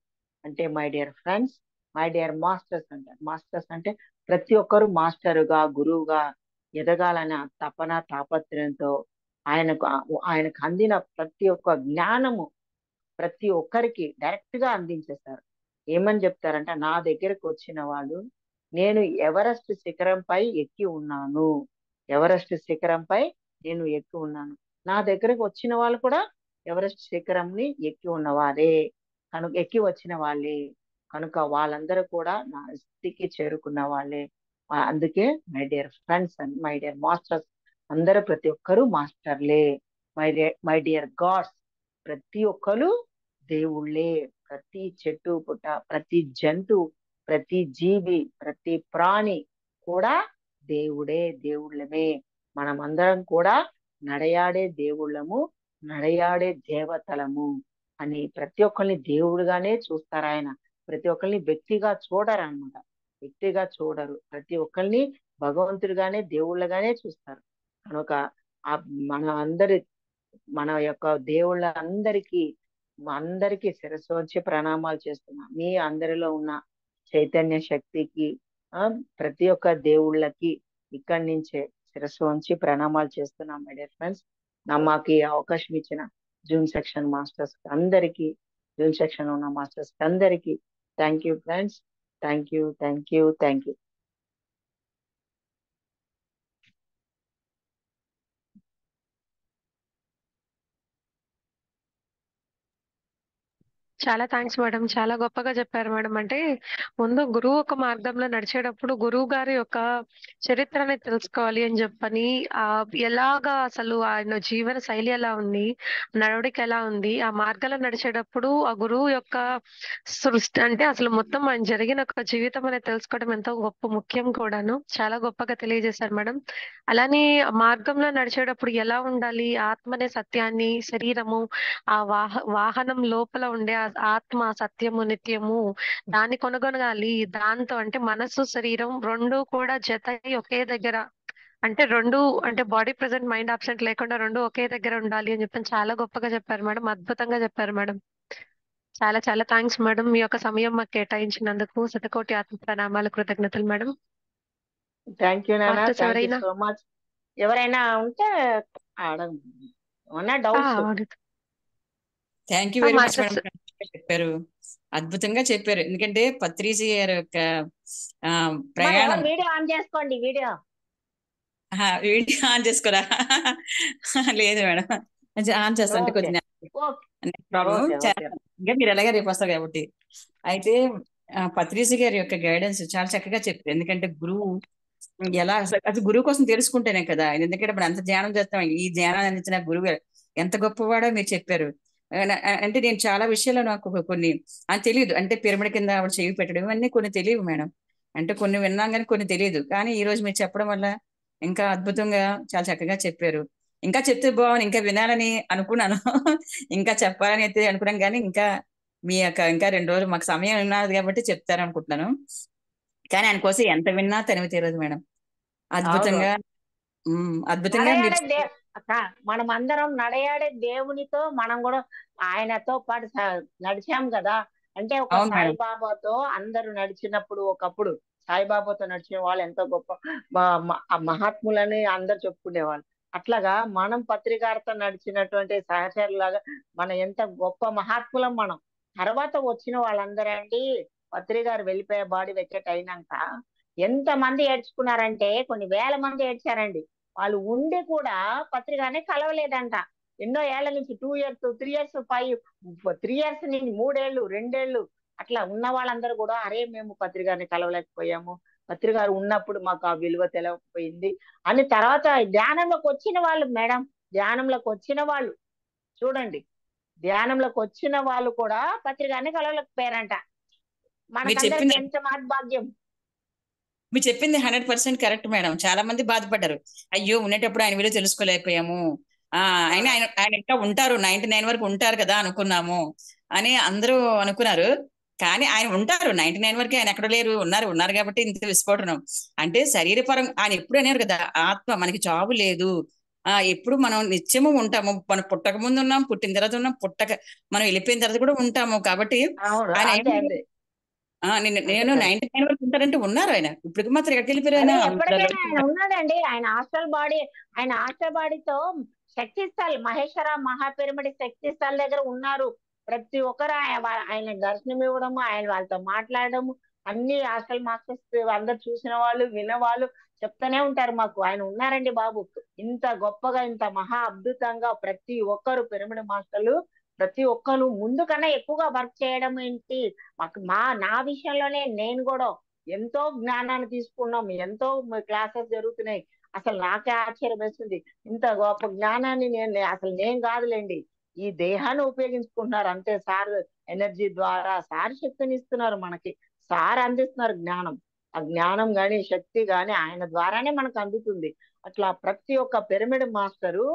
అంటే my dear friends, my dear masters అంటే ప్రతి ఒక్కరు మాస్టరుగా, గురువుగా ఎదగాలనే తపన తాపత్రయంతో ఆయనకు అందిన ప్రతి ఒక్క జ్ఞానము ప్రతి ఒక్కరికి డైరెక్ట్ గా అందించేస్తారు. ఏమని చెప్తారంటే, నా దగ్గరకు వచ్చిన వాళ్ళు నేను ఎవరెస్ట్ శిఖరంపై ఎక్కి ఉన్నాను. ఎవరెస్ట్ శిఖరంపై నేను ఎక్కి ఉన్నాను. నా దగ్గరకు వచ్చిన వాళ్ళు కూడా ఎవరెస్ట్ శిఖరంని ఎక్కి ఉన్నవారే, కనుక ఎక్కి వచ్చిన వాళ్ళే, కనుక వాళ్ళందరూ కూడా నా స్థితికి చేరుకున్న వాళ్ళే. అందుకే my dear friends and my dear masters, అందరూ ప్రతి ఒక్కరూ మాస్టర్లే. మై డియర్ గాడ్స్, ప్రతి ఒక్కరు దేవుళ్ళే. ప్రతి చెట్టు పుట్ట, ప్రతి జంతువు, ప్రతి జీవి, ప్రతి ప్రాణి కూడా దేవుడే, దేవుళ్ళమే. మనమందరం కూడా నడయాడే దేవుళ్ళము, నడయాడే దేవతలము అని ప్రతి ఒక్కరిని దేవుడుగానే చూస్తారు ఆయన. ప్రతి ఒక్కరిని వ్యక్తిగా చూడరు అనమాట. వ్యక్తిగా చూడరు, ప్రతి ఒక్కరిని భగవంతుడిగానే దేవుళ్ళగానే చూస్తారు. కనుక ఆ మన అందరి మన యొక్క దేవుళ్ళందరికీ అందరికీ శిరస్సు వచ్చి ప్రణామాలు చేస్తున్నా. మీ అందరిలో ఉన్న చైతన్య శక్తికి, ప్రతి ఒక్క దేవుళ్ళకి ఇక్కడి నుంచే శిరస్సు వంచి ప్రణామాలు చేస్తున్నాం మై డియర్ ఫ్రెండ్స్. మాకు ఈ అవకాశం ఇచ్చిన జూమ్ సెక్షన్ మాస్టర్స్ అందరికీ, జూమ్ సెక్షన్ ఉన్న మాస్టర్స్ అందరికీ thank you friends. Thank you, thank you, thank you. చాలా థ్యాంక్స్ మేడం. చాలా గొప్పగా చెప్పారు మేడం. అంటే ముందు గురువు ఒక మార్గంలో నడిచేటప్పుడు గురువు గారి యొక్క చరిత్రని తెలుసుకోవాలి అని చెప్పని, ఎలాగా అసలు ఆయన జీవన శైలి ఎలా ఉంది, నడవడిక ఎలా ఉంది, ఆ మార్గంలో నడిచేటప్పుడు ఆ గురువు యొక్క సృష్టి అంటే అసలు మొత్తం ఆయన జరిగిన ఒక జీవితం అనేది తెలుసుకోవడం ఎంతో గొప్ప ముఖ్యం కూడాను. చాలా గొప్పగా తెలియజేశారు మేడం. అలానే ఆ మార్గంలో నడిచేటప్పుడు ఎలా ఉండాలి, ఆత్మ అనే సత్యాన్ని, శరీరము, ఆ వాహనం లోపల ఉండే ఆ ఆత్మ సత్యము నిత్యము దాన్ని కొనగొనగాలి. దాంతో అంటే మనసు శరీరం రెండు కూడా జత అయి ఒకే దగ్గర, అంటే రెండు అంటే బాడీ ప్రెసెంట్ మైండ్ అబ్సెంట్ లేకుండా రెండు ఒకే దగ్గర ఉండాలి అని చెప్పి చాలా గొప్పగా చెప్పారు మేడం. అద్భుతంగా చెప్పారు మేడం. చాలా చాలా థ్యాంక్స్ మేడం. మీ యొక్క సమయం మాకు కేటాయించినందుకు శతకోటి ఆత్మ ప్రణామాలు, కృతజ్ఞతలు మేడం. థ్యాంక్ యూ నాన్న, మాస్టర్స్ థ్యాంక్ యూ ఎవరైనా సో మచ్. ఎవరైనా ఉంటే అడగండి, ఏమన్నా doubts. Thank you very much masters madam. చెప్పారు, అద్భుతంగా చెప్పారు. ఎందుకంటే పత్రిజీ గారి యొక్క ప్రయాణం. వీడియో ఆన్ చేసుకోండి, వీడియో వీడియో ఆన్ చేసుకోరా? లేదు మేడం, ఆన్ చేస్తాను. అంటే కొంచెం ప్రాబ్లం. ఇంకా మీరు ఎలాగే రేపు వస్తారు కాబట్టి. అయితే పత్రిజీ గారి యొక్క గైడెన్స్ చాలా చక్కగా చెప్పారు. ఎందుకంటే గురువు ఎలా, అది గురువు కోసం తెలుసుకుంటేనే కదా. ఎందుకంటే మనం అంత ధ్యానం చేస్తాం, ఈ ధ్యానం అందించిన గురువు ఎంత గొప్పవాడో మీరు చెప్పారు. అంటే నేను చాలా విషయాలు నాకు కొన్ని అని తెలియదు. అంటే పిరమిడ్ కింద ఆవిడ చేయి పెట్టడం ఇవన్నీ కొన్ని తెలియవు మేడం. అంటే కొన్ని విన్నాం కానీ కొన్ని తెలియదు. కానీ ఈ రోజు మీరు చెప్పడం వల్ల ఇంకా అద్భుతంగా చాలా చక్కగా చెప్పారు. ఇంకా చెప్తే బాగుంది, ఇంకా వినాలని అనుకున్నాను. ఇంకా చెప్పాలని అయితే అనుకున్నాం కానీ ఇంకా మీ యొక్క ఇంకా 2 రోజులు మాకు సమయం ఉన్నది కాబట్టి చెప్తారనుకుంటున్నాను. కానీ ఆయన కోసం ఎంత విన్నా తనివి తీరదు మేడం. అద్భుతంగా అద్భుతంగా మీరు మనం అందరం నడయాడే దేవునితో మనం కూడా ఆయనతో పాటు నడిచాం కదా. అంటే ఒక సాయిబాబాతో అందరూ నడిచినప్పుడు, ఒకప్పుడు సాయిబాబాతో నడిచిన వాళ్ళు ఎంతో గొప్ప మహాత్ములని అందరు చెప్పుకునేవాళ్ళు. అట్లాగా మనం పత్రికారితో నడిచినటువంటి సహచరులాగా మనం ఎంత గొప్ప మహాత్ములం మనం. తర్వాత వచ్చిన వాళ్ళందరూ అండి, పత్రికారు వెళ్ళిపోయే బాడీ వెకెట్ అయినాక ఎంత మంది ఏడ్చుకున్నారంటే కొన్ని వేల మంది ఏడ్చారండి. వాళ్ళు ఉండి కూడా పత్రికనే కలవలేదంట. ఎన్నో ఏళ్ల నుంచి 2 years 3 years 3 years నుంచి 3 ఏళ్ళు 2 ఏళ్ళు అట్లా ఉన్న వాళ్ళందరూ కూడా అరే మేము పత్రికని కలవలేకపోయాము, పత్రికారు ఉన్నప్పుడు మాకు ఆ విలువ తెలియకపోయింది అని తర్వాత ధ్యానంలోకి వచ్చిన వాళ్ళు మేడం, ధ్యానంలోకి వచ్చిన వాళ్ళు చూడండి, ధ్యానంలోకి వచ్చిన వాళ్ళు కూడా పత్రికని కలవలేకపోయారంట. మనకందరికి ఎంత మహద్భాగ్యం. మీరు చెప్పింది 100% కరెక్ట్ మేడం. చాలా మంది బాధపడ్డారు, అయ్యో ఉండేటప్పుడు ఆయన విలువ తెలుసుకోలేకపోయాము, ఆయన ఇంకా ఉంటారు 99 వరకు ఉంటారు కదా అనుకున్నాము అని అందరూ అనుకున్నారు. కానీ ఆయన ఉంటారు 99 వరకు, ఆయన ఎక్కడ లేరు, ఉన్నారు కాబట్టి ఇంత విస్ఫోటనం. అంటే శరీరపరంగా ఆయన ఎప్పుడు అనేవారు కదా, ఆత్మ మనకి చావు లేదు, ఎప్పుడు మనం నిత్యము ఉంటాము. మనం పుట్టక ముందు ఉన్నాం, పుట్టిన తర్వాత ఉన్నాం, మనం వెళ్ళిపోయిన తర్వాత కూడా ఉంటాము. కాబట్టి ఆయన నేను 99 వరకు ఉంటారంటే ఉన్నారు. ఆయన ఇప్పుడు మాత్రం ఎక్కడికి వెళ్ళిపోయారు? ఆయన ఉన్నాడండి. ఆయన హాస్టల్ బాడీతో శక్తి స్థల్ మహేశ్వర మహాపిరమిడ్ శక్తి స్థల్ దగ్గర ఉన్నారు. ప్రతి ఒక్కరు ఆయన దర్శనం ఇవ్వడము, ఆయన వాళ్ళతో మాట్లాడడము, అన్ని హాస్టల్ మాస్టర్స్ అందరు చూసిన వాళ్ళు విన్నవాళ్ళు చెప్తానే ఉంటారు మాకు, ఆయన ఉన్నారండి బాబు, ఇంత గొప్పగా ఇంత మహా అద్భుతంగా ప్రతి ఒక్కరు పిరమిడ్ మాస్టర్లు ప్రతి ఒక్కరు ముందు కన్నా ఎక్కువగా వర్క్ చేయడం ఏంటి, మాకు నా విషయంలోనే నేను కూడా ఎంతో జ్ఞానాన్ని తీసుకున్నాం, ఎంతో క్లాసెస్ జరుగుతున్నాయి. అసలు నాకే ఆశ్చర్యం వేస్తుంది, ఇంత గొప్ప జ్ఞానాన్ని అసలు నేను కాదులేండి, ఈ దేహాన్ని ఉపయోగించుకుంటున్నారు అంతే. సార్ ఎనర్జీ ద్వారా సార్ శక్తిని ఇస్తున్నారు మనకి, సార్ అందిస్తున్నారు జ్ఞానం. ఆ జ్ఞానం గాని శక్తి గాని ఆయన ద్వారానే మనకు అందుతుంది. అట్లా ప్రతి ఒక్క పిరమిడ్ మాస్టరు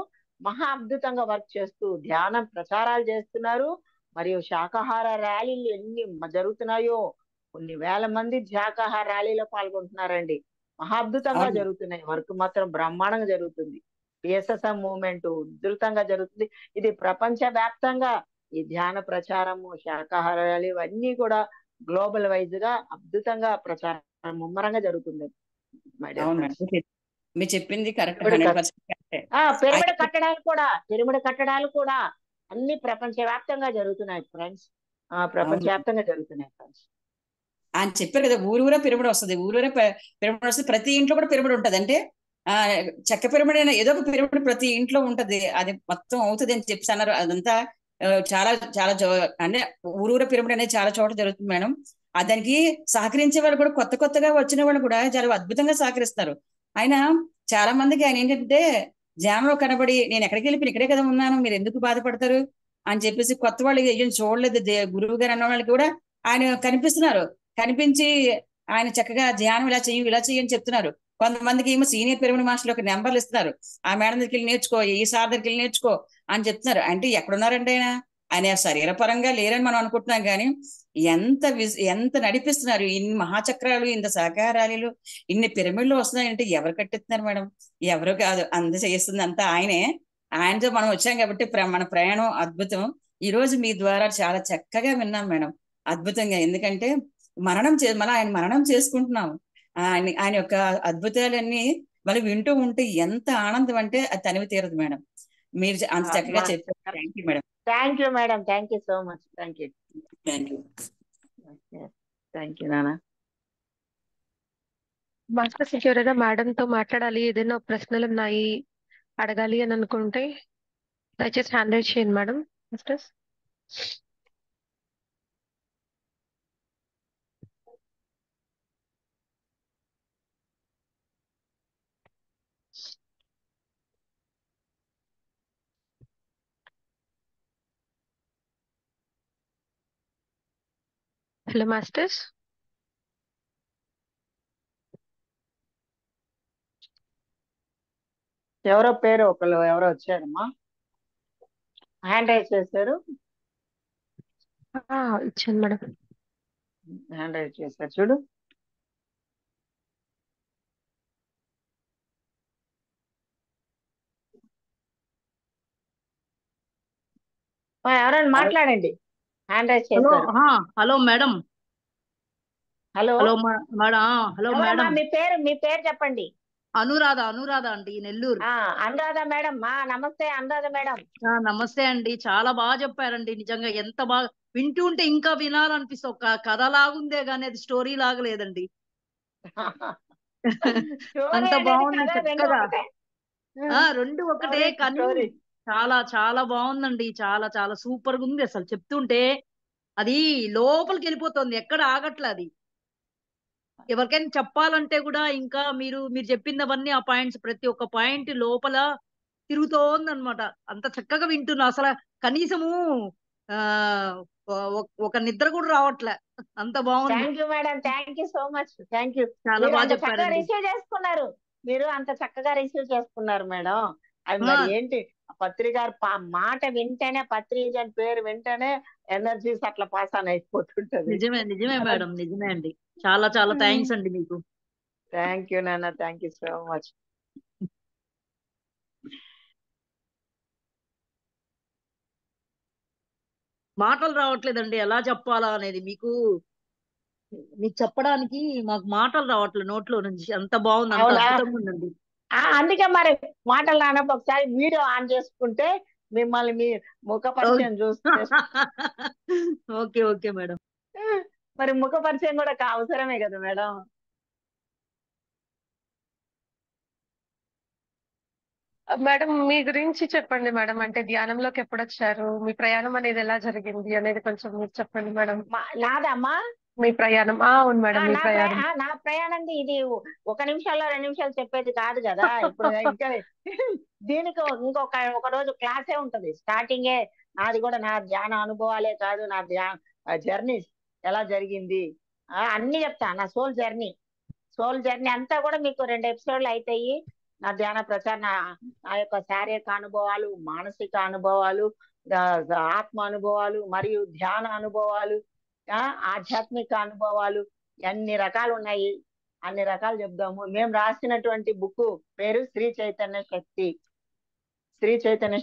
మహా అద్భుతంగా వర్క్ చేస్తూ ధ్యానం ప్రచారాలు చేస్తున్నారు. మరియు శాకాహార ర్యాలీలు ఎన్ని జరుగుతున్నాయో, కొన్ని వేల మంది శాకాహార ర్యాలీలో పాల్గొంటున్నారండి. మహా అద్భుతంగా జరుగుతున్నాయి, వర్క్ మాత్రం బ్రహ్మాండంగా జరుగుతుంది. పిఎస్ఎస్ఎం మూవ్మెంట్ ఉధృతంగా జరుగుతుంది. ఇది ప్రపంచ వ్యాప్తంగా ఈ ధ్యాన ప్రచారము శాకాహార ర్యాలీ ఇవన్నీ కూడా గ్లోబల్ వైజ్ గా అద్భుతంగా ప్రచారం ముమ్మరంగా జరుగుతుంది. మీరు చెప్పింది కరెక్ట్. పిరమిడ్ కట్టడాలు కూడా అన్ని ప్రపంచ వ్యాప్తంగా జరుగుతున్నాయి ఫ్రెండ్స్, ప్రపంచ వ్యాప్తంగా జరుగుతున్నాయి ఫ్రెండ్స్. ఆయన చెప్పారు కదా, ఊరూరా పిరమిడ్ వస్తుంది, ఊరూరా పిరమిడ్ వస్తుంది, ప్రతి ఇంట్లో కూడా పిరమిడ్ ఉంటది. అంటే చెక్క పిరమిడ్ అయినా ఏదో ఒక పిరమిడ్ ప్రతి ఇంట్లో ఉంటది, అది మొత్తం అవుతుంది అని చెప్పి అన్నారు. అదంతా చాలా చాలా అంటే ఊరూరా పిరమిడ్ అనేది చాలా చోట జరుగుతుంది మేడం. దానికి సహకరించే వాళ్ళు కూడా కొత్త కొత్తగా వచ్చిన వాళ్ళు కూడా చాలా అద్భుతంగా సహకరిస్తారు. ఆయన చాలా మందికి ఆయన ఏంటంటే ధ్యానంలో కనబడి, నేను ఎక్కడికి వెళ్ళిపోయి ఇక్కడే కదా ఉన్నాను, మీరు ఎందుకు బాధపడతారు అని చెప్పేసి కొత్త వాళ్ళు ఏం చూడలేదు గురువు గారు అన్న వాళ్ళకి కూడా ఆయన కనిపిస్తున్నారు. కనిపించి ఆయన చక్కగా ధ్యానం ఇలా చేయని చెప్తున్నారు. కొంతమందికి ఏమో సీనియర్ పిరమిడ్ మాస్టర్లు ఒక నెంబర్లు ఇస్తున్నారు, ఆ మేడం దగ్గరికి వెళ్ళి నేర్చుకో, ఈ సార్ దగ్గరికి వెళ్ళి నేర్చుకో అని చెప్తున్నారు. అంటే ఎక్కడున్నారంటే ఆయన శరీరపరంగా లేరని మనం అనుకుంటున్నాం, కానీ ఎంత నడిపిస్తున్నారు. ఇన్ని మహాచక్రాలు, ఇంత సహకారాలు, ఇన్ని పిరమిడ్లు వస్తున్నాయంటే ఎవరు కట్టిస్తున్నారు మేడం? ఎవరు కాదు, అంత చేస్తుంది అంతా ఆయనే. ఆయనతో మనం వచ్చాం కాబట్టి మన ప్రయాణం అద్భుతం. ఈ రోజు మీ ద్వారా చాలా చక్కగా విన్నాం మేడం, అద్భుతంగా. ఎందుకంటే ఆయన మరణం చేసుకుంటున్నాం, ఆయన యొక్క అద్భుతాలన్నీ మళ్ళీ వింటూ ఉంటే ఎంత ఆనందం అంటే అది తనివి తీరదు మేడం. మీరు అంత చక్కగా చెప్పారు. Thank you madam. Thank you madam, thank you so much. Thank you, thank you నాన్న. మాస్టర్స్ ఎవరైనా మేడం తో మాట్లాడాలి, ఏదైనా ప్రశ్నలు ఉన్నాయి అడగాలి అని అనుకుంటే దయచేసి హ్యాండ్ రైజ్ చేయండి మేడం. Masters hello masters. ఎవరో పేరు ఎవరో వచ్చారమ్మా, హ్యాండ్ రైజ్ చేశారు. ఇచ్చాను మేడం, హ్యాండ్ రైజ్ చేశారు చూడు. ఎవరైనా మాట్లాడండి, హ్యాండ్ రైజ్ చేశారు. Hello madam. Hello madam. Hello madam, మీ పేరు చెప్పండి. అనురాధ అండి, నెల్లూరు. అనురాధ మేడం, నమస్తే అనురాధ మేడం. నమస్తే అండి, చాలా బాగా చెప్పారండి. నిజంగా ఎంత బాగా వింటూ ఉంటే ఇంకా వినాలనిపిస్తుంది. ఒక కథ లాగుందే గానీ అది స్టోరీ లాగలేదండి. అంత బాగుంది, చక్కగా రెండు ఒకటే కానీ చాలా చాలా బాగుందండి. చాలా చాలా సూపర్ గా ఉంది. అసలు చెప్తుంటే అది లోపలికి వెళ్ళిపోతుంది, ఎక్కడ ఆగట్లే. అది ఎవరికైనా చెప్పాలంటే కూడా ఇంకా మీరు చెప్పినవన్నీ ఆ పాయింట్స్, ప్రతి ఒక్క పాయింట్ లోపల తిరుగుతోంది అనమాట. అంత చక్కగా వింటున్నా, అసలు కనీసము ఒక నిద్ర కూడా రావట్లే, అంత బాగుంది. Thank you madam, thank you so much. Thank you, చాలా బాగా చెప్పారు. రిసీవ్ చేసుకున్నారు, మీరు అంత చక్కగా రిసీవ్ చేసుకున్నారు మేడం. అది మరి ఏంటి, పత్రిక మాట వింటేనే, పత్రిక పేరు వింటేనే ఎనర్జీస్ అట్లా పాస్ ఆన్ అయిపోతుంటది. నిజమే మేడం, నిజమే అండి. చాలా చాలా థ్యాంక్స్ అండి మీకు. థ్యాంక్ యూ నాన్న, థ్యాంక్ యూ సో మచ్. మాటలు రావట్లేదండి, ఎలా చెప్పాలా అనేది. మీకు చెప్పడానికి మాకు మాటలు రావట్లేదు నోట్లో నుంచి. అంత బాగుంది, అంత అద్భుతంగా ఉందండి. అందుకే మరి మాటలు రానప్పుడు ఒకసారి వీడియో ఆన్ చేసుకుంటే మిమ్మల్ని మీ ముఖ పరిచయం చూస్తే. Okay madam. మరి ముఖ పరిచయం కూడా అవసరమే కదా మేడం. మేడం మీ గురించి చెప్పండి మేడం. అంటే ధ్యానంలోకి ఎప్పుడు వచ్చారు, మీ ప్రయాణం అనేది ఎలా జరిగింది అనేది కొంచెం మీరు చెప్పండి మేడం. నాదమ్మా మీ ప్రయాణం అవును మేడం, మీ ప్రయాణం. నా ప్రయాణం ఇది 1 నిమిషాల్లో 2 నిమిషాలు చెప్పేది కాదు కదా. ఇప్పుడు ఇంకా దీనికి ఒక రోజు క్లాసే ఉంటది. స్టార్టింగే నాది కూడా నా ధ్యాన అనుభవాలే కాదు, నా జర్నీ ఎలా జరిగింది అన్ని చెప్తా. నా సోల్ జర్నీ అంతా కూడా మీకు 2 ఎపిసోడ్లు అవుతాయి. నా ధ్యాన ప్రచారం, నా యొక్క శారీరక అనుభవాలు, మానసిక అనుభవాలు, ఆత్మ అనుభవాలు మరియు ధ్యాన అనుభవాలు, ఆధ్యాత్మిక అనుభవాలు, అన్ని రకాలు ఉన్నాయి. అన్ని రకాలు చెప్దాము. మేము రాసినటువంటి బుక్ పేరు శ్రీ చైతన్య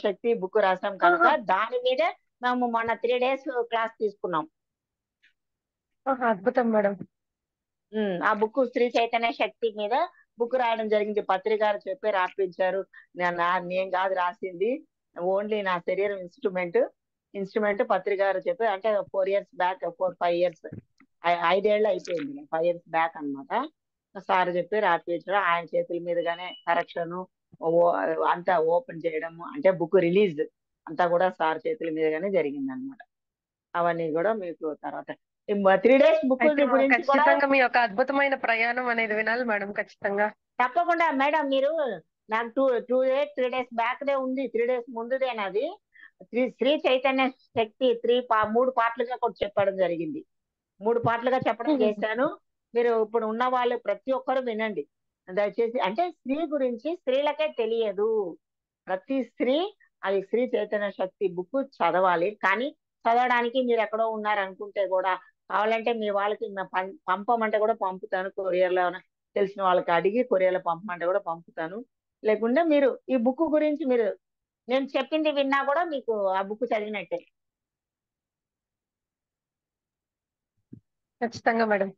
శక్తి బుక్ రాసాం కనుక దాని మీదే మేము మొన్న 3 days క్లాస్ తీసుకున్నాం. అద్భుతం మేడం. ఆ బుక్ శ్రీ చైతన్య శక్తి మీద బుక్ రాయడం జరిగింది. పత్రికారు చెప్పి రాపించారు. నేను కాదు రాసింది, ఓన్లీ నా శరీరం ఇన్స్ట్రుమెంట్ పత్రికారు చెప్పి, అంటే 4 years బ్యాక్, 4-5 years 5 ఏళ్ళు అయిపోయింది, 5 years బ్యాక్ అనమాట. సార్ చెప్పి రాపించారు. ఆయన చేతుల మీదుగానే కరెక్షన్ అంతా ఓపెన్ చేయడము, అంటే బుక్ రిలీజ్ అంతా కూడా సార్ చేతుల మీదుగానే జరిగింది అనమాట. అవన్నీ కూడా మీకు తర్వాత 3 days బుక్ గురించి కూడా ఖచ్చితంగా మీ యొక్క అద్భుతమైన ప్రయాణం అనేది వినాలి మేడం. ఖచ్చితంగా తప్పకుండా మేడం. మీరు నాకు 3 days బ్యాక్ దే ఉంది, 3 days ముందుదేనది. శ్రీ చైతన్య శక్తి 3 పార్ట్లుగా కూడా చెప్పడం జరిగింది. 3 పార్ట్లుగా చెప్పడం చేశాను. మీరు ఇప్పుడు ఉన్న వాళ్ళు ప్రతి ఒక్కరు వినండి దయచేసి. అంటే స్త్రీ గురించి స్త్రీలకే తెలియదు. ప్రతి స్త్రీ అది శ్రీ చైతన్య శక్తి బుక్ చదవాలి. కానీ చదవడానికి మీరు ఎక్కడో ఉన్నారనుకుంటే కూడా, కావాలంటే మీ వాళ్ళకి పంపమంటే కూడా పంపుతాను. కొరియర్లో తెలిసిన వాళ్ళకి అడిగి కొరియర్లో పంపమంటే కూడా పంపుతాను. లేకుంటే మీరు ఈ బుక్ గురించి మీరు నేను చెప్పింది విన్నా కూడా మీకు ఆ బుక్ చదివినట్టే. ఖచ్చితంగా మేడం.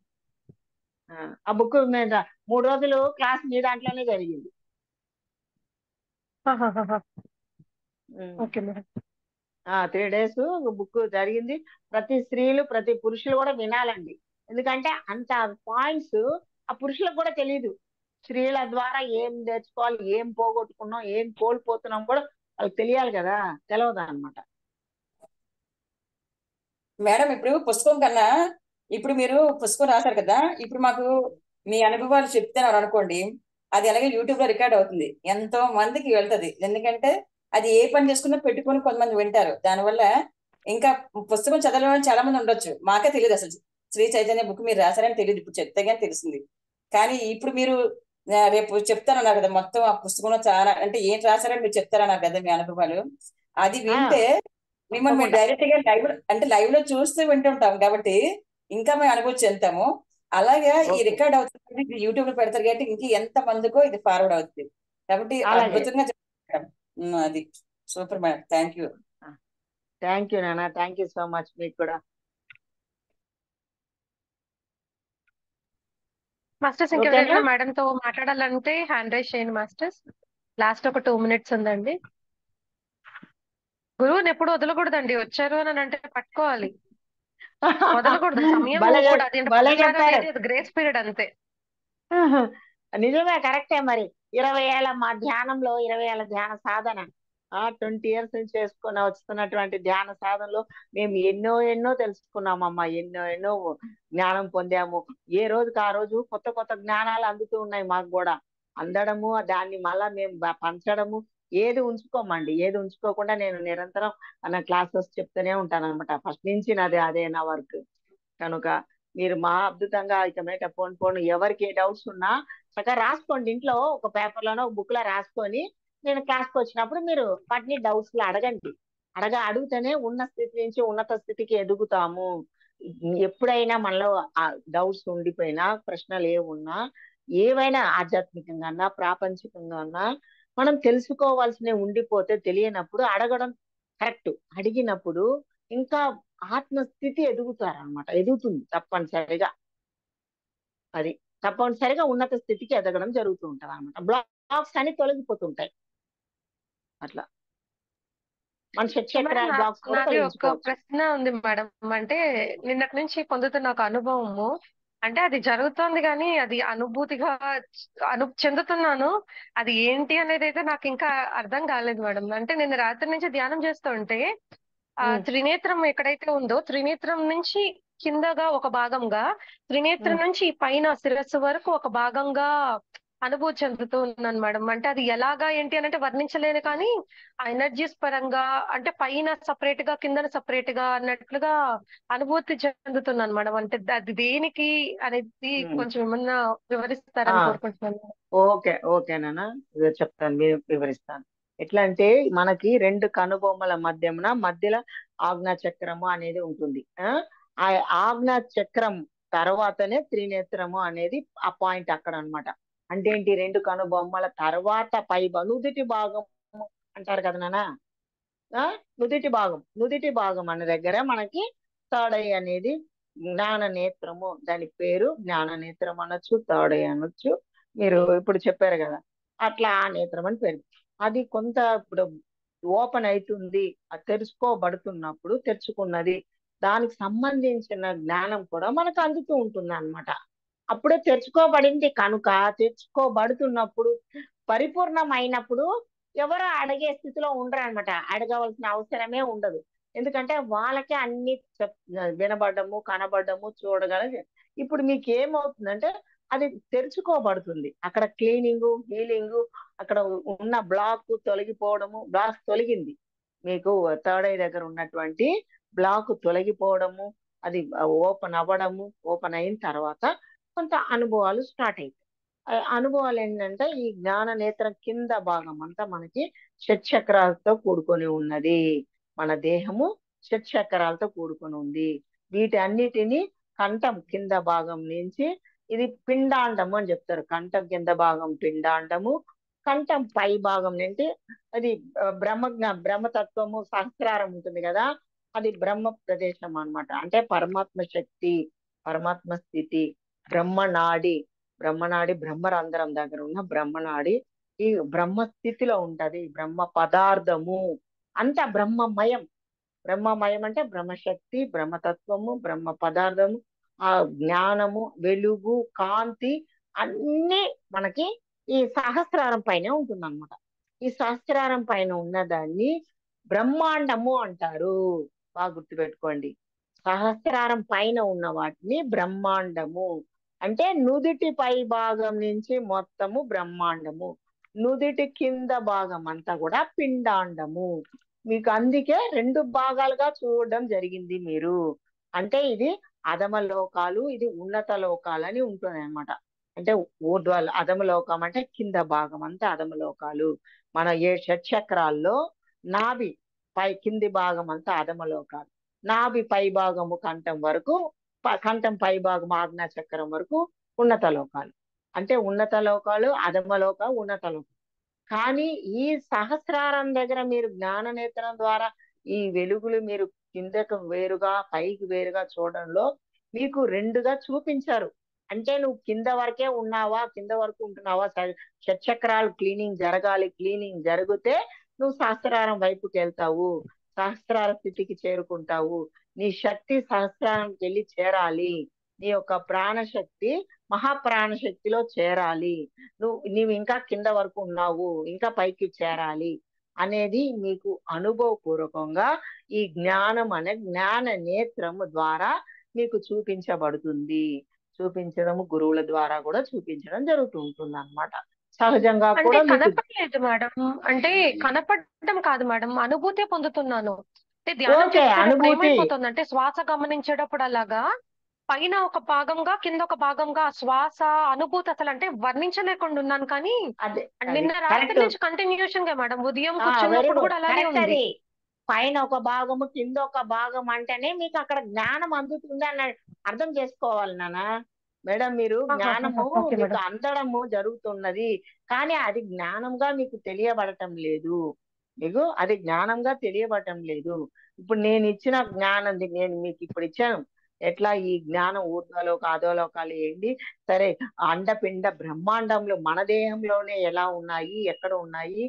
ఆ బుక్ మీద 3 రోజులు క్లాస్ మీ దాంట్లోనే జరిగింది. Okay madam. 3 days బుక్ జరిగింది. ప్రతి స్త్రీలు ప్రతి పురుషులు కూడా వినాలండి. ఎందుకంటే అంత పాయింట్స్ ఆ పురుషులకు కూడా తెలియదు. స్త్రీల ద్వారా ఏం నేర్చుకోవాలి, ఏం పోగొట్టుకున్నాం, ఏం కోల్పోతున్నాం కూడా వాళ్ళకి తెలియాలి కదా, తెలియదు అనమాట. మేడం ఇప్పుడు పుస్తకం కన్నా ఇప్పుడు మీరు పుస్తకం రాశారు కదా, ఇప్పుడు మాకు మీ అనుభవాలు చెప్తున్నారు అనుకోండి, అది అలాగే యూట్యూబ్ లో రికార్డ్ అవుతుంది, ఎంతో మందికి వెళ్తది. ఎందుకంటే అది ఏ పని చేసుకున్నా పెట్టుకొని కొంతమంది వింటారు. దానివల్ల ఇంకా పుస్తకం చదవడం చాలా మంది ఉండొచ్చు, మాకే తెలియదు అసలు శ్రీ చైతన్య బుక్ మీరు రాశారని తెలియదు. ఇప్పుడు చెప్తే కానీ తెలిసింది. కానీ ఇప్పుడు మీరు రేపు చెప్తారన్నారు కదా, మొత్తం ఆ పుస్తకంలో చాలా అంటే ఏంటి రాశారని మీరు చెప్తారన్నారు కదా మీ అనుభవాలు. అది వింటే మిమ్మల్ని మేము డైరెక్ట్ గా లైవ్ లో చూస్తూ వింటుంటాం కాబట్టి ఇంకా మేము అనుభూతి చెందుతాము. అలాగే ఈ రికార్డ్ అవుతుంది, యూట్యూబ్ లో పెడతారు కాబట్టి ఇంకా ఎంత మందికో ఇది ఫార్వర్డ్ అవుతుంది. కాబట్టి అద్భుతంగా చెప్తారు. అది సూపర్ మేడం. థ్యాంక్ యూ నాన్న. Thank you so much. మీకు కూడా మాస్టర్స్ ఇంకెవరైనా మేడం తో మాట్లాడాలంటే హ్యాండ్ రైజ్ చేయండి మాస్టర్స్. లాస్ట్ ఒక 2 minutes ఉందండి. గురువుని ఎప్పుడు వదలకూడదండి. వచ్చారు అని అంటే పట్టుకోవాలి, వదలకూడదు. సమయం కూడా గ్రేస్ పీరియడ్ అంతే. నిజమే, కరెక్టే. మరి 20 ఏళ్ళ మా ధ్యానంలో 20 ఏళ్ళ ధ్యాన సాధన 20 years నుంచి చేసుకుని వస్తున్నటువంటి ధ్యాన సాధనలో మేము ఎన్నో తెలుసుకున్నామమ్మా. ఎన్నో జ్ఞానం పొందాము. ఏ రోజుకి ఆ రోజు కొత్త కొత్త జ్ఞానాలు అందుతూ ఉన్నాయి మాకు కూడా. అందడము, దాన్ని మళ్ళా మేము పంచడము, ఏది ఉంచుకోమండి. ఏది ఉంచుకోకుండా నేను నిరంతరం నా క్లాసెస్ చెప్తూనే ఉంటాను అనమాట. ఫస్ట్ నుంచి అదే నా వర్క్ కనుక మీరు మా అద్భుతంగా ఇక మేట పోను ఎవరికి ఏ డౌట్స్ ఉన్నా చక్కగా రాసుకోండి. ఇంట్లో ఒక పేపర్లోనో ఒక బుక్ లో రాసుకొని నేను క్లాస్కి వచ్చినప్పుడు మీరు వాటిని డౌట్స్ లో అడగండి. అడుగుతూనే ఉన్న స్థితి నుంచి ఉన్నత స్థితికి ఎదుగుతాము. ఎప్పుడైనా మనలో డౌట్స్ ఉండిపోయినా, ప్రశ్నలు ఏమున్నా, ఏవైనా ఆధ్యాత్మికంగా ప్రాపంచికంగా మనం తెలుసుకోవాల్సినవి ఉండిపోతే తెలియనప్పుడు అడగడం కరెక్ట్. అడిగినప్పుడు ఇంకా ఆత్మస్థితి ఎదుగుతుంది తప్పనిసరిగా. అది తప్పనిసరిగా ఉన్నత స్థితికి ఎదగడం జరుగుతూ ఉంటది అనమాట. బ్లాక్స్ అని తొలగిపోతుంటాయి. అట్లా మన మేడం షట్చక్రాల బ్లాక్స్ కూడా నాది ఒక తొలగించుకోవచ్చు. ప్రశ్న ఉంది మేడం. అంటే నిన్నటి నుంచి పొందుతున్న ఒక అనుభవము, అంటే అది జరుగుతోంది కానీ అది అనుభూతిగా చెందుతున్నాను. అది ఏంటి అనేది అయితే నాకు ఇంకా అర్థం కాలేదు మేడం. అంటే నేను రాత్రి నుంచి ధ్యానం చేస్తుంటే త్రినేత్రం ఎక్కడైతే ఉందో త్రినేత్రం నుంచి కిందగా ఒక భాగంగా, త్రినేత్రం నుంచి పైన శిరస్సు వరకు ఒక భాగంగా అనుభూతి చెందుతూ ఉన్నాను మేడం. అంటే అది ఎలాగా ఏంటి అని అంటే వర్ణించలేను కానీ ఆ ఎనర్జీస్ పరంగా అంటే పైన సపరేట్ గా కిందన సపరేట్ గా అన్నట్లుగా అనుభూతి చెందుతున్నాను మేడం. అంటే అది దేనికి అనేది కొంచెం ఏమన్నా వివరిస్తారని కోరుకుంటున్నాను. ఓకేనా, చెప్తాను, వివరిస్తాను. ఎట్లా అంటే మనకి రెండు కనుబొమ్మల మధ్యలో ఆజ్ఞా చక్రము అనేది ఉంటుంది. ఆ ఆజ్ఞా చక్రం తర్వాతనే త్రినేత్రము అనేది ఆ పాయింట్ అక్కడ అన్నమాట. అంటే ఏంటి, రెండు కనుబొమ్మల తర్వాత నుదుటి భాగం అంటారు కదా నాన్న. నుదిటి భాగం అన్న దగ్గర మనకి థర్డ్ ఐ అనేది జ్ఞాన నేత్రము, దాని పేరు జ్ఞాన నేత్రం అనొచ్చు, థర్డ్ ఐ అనొచ్చు. మీరు ఇప్పుడు చెప్పారు కదా, అట్లా ఆ నేత్రం అని పేరు. అది కొంత ఇప్పుడు ఓపెన్ అవుతుంది, అది తెరుచుకోబడుతున్నప్పుడు తెరుచుకున్నది దానికి సంబంధించిన జ్ఞానం కూడా మనకు అందుతూ ఉంటుంది అన్నమాట. అప్పుడే తెరుచుకోబడింది కనుక తెరుచుకోబడుతున్నప్పుడు పరిపూర్ణమైనప్పుడు ఎవరు అడిగే స్థితిలో ఉండరు అనమాట. అడగవలసిన అవసరమే ఉండదు. ఎందుకంటే వాళ్ళకే అన్ని వినబడ్డము, కనబడ్డము, చూడగలరు. ఇప్పుడు మీకు ఏమవుతుందంటే అది తెరుచుకోబడుతుంది. అక్కడ క్లీనింగ్, హీలింగ్, అక్కడ ఉన్న బ్లాక్ తొలగిపోవడము, బ్లాక్ తొలగింది. మీకు థర్డ్ ఐ దగ్గర ఉన్నటువంటి బ్లాక్ తొలగిపోవడము, అది ఓపెన్ అవ్వడము, ఓపెన్ అయిన తర్వాత కొంత అనుభవాలు స్టార్ట్ అవుతాయి. అనుభవాలు ఏంటంటే ఈ జ్ఞాన నేత్రం కింద భాగం అంతా మనకి షట్చక్రాలతో కూడుకొని ఉన్నది. మన దేహము షట్చక్రాలతో కూడుకొని ఉంది. వీటి అన్నిటినీ కంఠం కింద భాగం నుంచి, ఇది పిండాండము అని చెప్తారు. కంఠం కింద భాగం పిండాండము, కంఠం పై భాగం నుంచి అది బ్రహ్మతత్వము సహస్రారం ఉంటుంది కదా, అది బ్రహ్మ ప్రదేశం అన్నమాట. అంటే పరమాత్మ శక్తి, పరమాత్మ స్థితి, బ్రహ్మనాడి బ్రహ్మరంధ్రం దగ్గర ఉన్న బ్రహ్మనాడి ఈ బ్రహ్మ స్థితిలో ఉంటది. బ్రహ్మ పదార్థము అంతా బ్రహ్మమయం. బ్రహ్మమయం అంటే బ్రహ్మశక్తి, బ్రహ్మతత్వము, బ్రహ్మ పదార్థము, ఆ జ్ఞానము, వెలుగు, కాంతి అన్ని మనకి ఈ సహస్రారం పైన ఉంటుంది అనమాట. ఈ సహస్రారం పైన ఉన్నదాన్ని బ్రహ్మాండము అంటారు. బాగా గుర్తుపెట్టుకోండి. సహస్రారం పైన ఉన్న వాటిని బ్రహ్మాండము అంటే నుదిటి పై భాగం నుంచి మొత్తము బ్రహ్మాండము, నుదిటి కింద భాగం అంతా కూడా పిండాండము. మీకు అందుకే రెండు భాగాలుగా చూడడం జరిగింది మీరు. అంటే ఇది అధమ లోకాలు, ఇది ఉన్నత లోకాలు అని ఉంటుంది అనమాట. అంటే ఊర్ధ్వాలు అధమ లోకం అంటే కింద భాగం అంతా అధమ లోకాలు. మన షట్చక్రాల్లో నాభి కింది భాగం అంతా అధమ లోకాలు, నాభి పై భాగము కంఠం వరకు, కంఠం పై భాగం ఆజ్ఞా చక్రం వరకు ఉన్నత లోకాలు. అంటే ఉన్నత లోకాలు, అధమ లోక, ఉన్నత లోకాలు. కానీ ఈ సహస్రారం దగ్గర మీరు జ్ఞాన నేత్రం ద్వారా ఈ వెలుగులు మీరు కిందకు వేరుగా పైకి వేరుగా చూడడంలో మీకు రెండుగా చూపించారు. అంటే నువ్వు కింద వరకే ఉన్నావా, కింద వరకు ఉంటున్నావా, షట్చక్రాలు క్లీనింగ్ జరగాలి, క్లీనింగ్ జరిగితే నువ్వు సహస్రారం వైపుకి వెళ్తావు, సహస్రార స్థితికి చేరుకుంటావు. నీ శక్తి సహస్రానికి వెళ్ళి చేరాలి, నీ యొక్క ప్రాణశక్తి మహాప్రాణశక్తిలో చేరాలి, నీవు ఇంకా కింద వరకు ఉన్నావు, ఇంకా పైకి చేరాలి అనేది మీకు అనుభవపూర్వకంగా ఈ జ్ఞానం అనే జ్ఞాన నేత్రము ద్వారా మీకు చూపించబడుతుంది. చూపించడము గురువుల ద్వారా కూడా చూపించడం జరుగుతూ ఉంటుంది అన్నమాట. సహజంగా అంటే కూడా మీకు కనపడలేదు మేడం. అంటే కనపడడం కాదు మేడం, అనుభూతి పొందుతున్నాను. అంటే ధ్యానం ఓకే, చేసేటప్పుడు అనుభూతి ఏమైపోతుంది అంటే శ్వాస గమనించేటప్పుడు అలాగా పైన ఒక భాగంగా కింద ఒక భాగంగా శ్వాస అనుభూతి అసలు అంటే వర్ణించలేకుండా ఉన్నాను. కానీ అదే నిన్న రాత్రి కరెక్ట్. నుంచి కంటిన్యూషన్ గా మేడం, ఉదయం వెరీ కూర్చున్నప్పుడు గుడ్, కూడా అలానే కరెక్ట్. ఉంది. అది పైన ఒక భాగము కింద ఒక భాగం అంటేనే మీకు అక్కడ జ్ఞానం అందుతుంది అని అర్థం చేసుకోవాలి నాన్న. మేడం మీరు జ్ఞానము ఓకే మీకు మేడం. అందడము జరుగుతున్నది, కానీ అది జ్ఞానంగా మీకు తెలియబడటం లేదు. మీకు అది జ్ఞానంగా తెలియబడటం లేదు. ఇప్పుడు నేను ఇచ్చిన జ్ఞానం నేను మీకు ఇప్పుడు ఇచ్చాను. ఎట్లా ఈ జ్ఞానం ఊర్ధ్వలోక అధోలోకాలు ఏంటి, సరే అండపిండ బ్రహ్మాండంలో మన దేహంలోనే ఎలా ఉన్నాయి, ఎక్కడ ఉన్నాయి,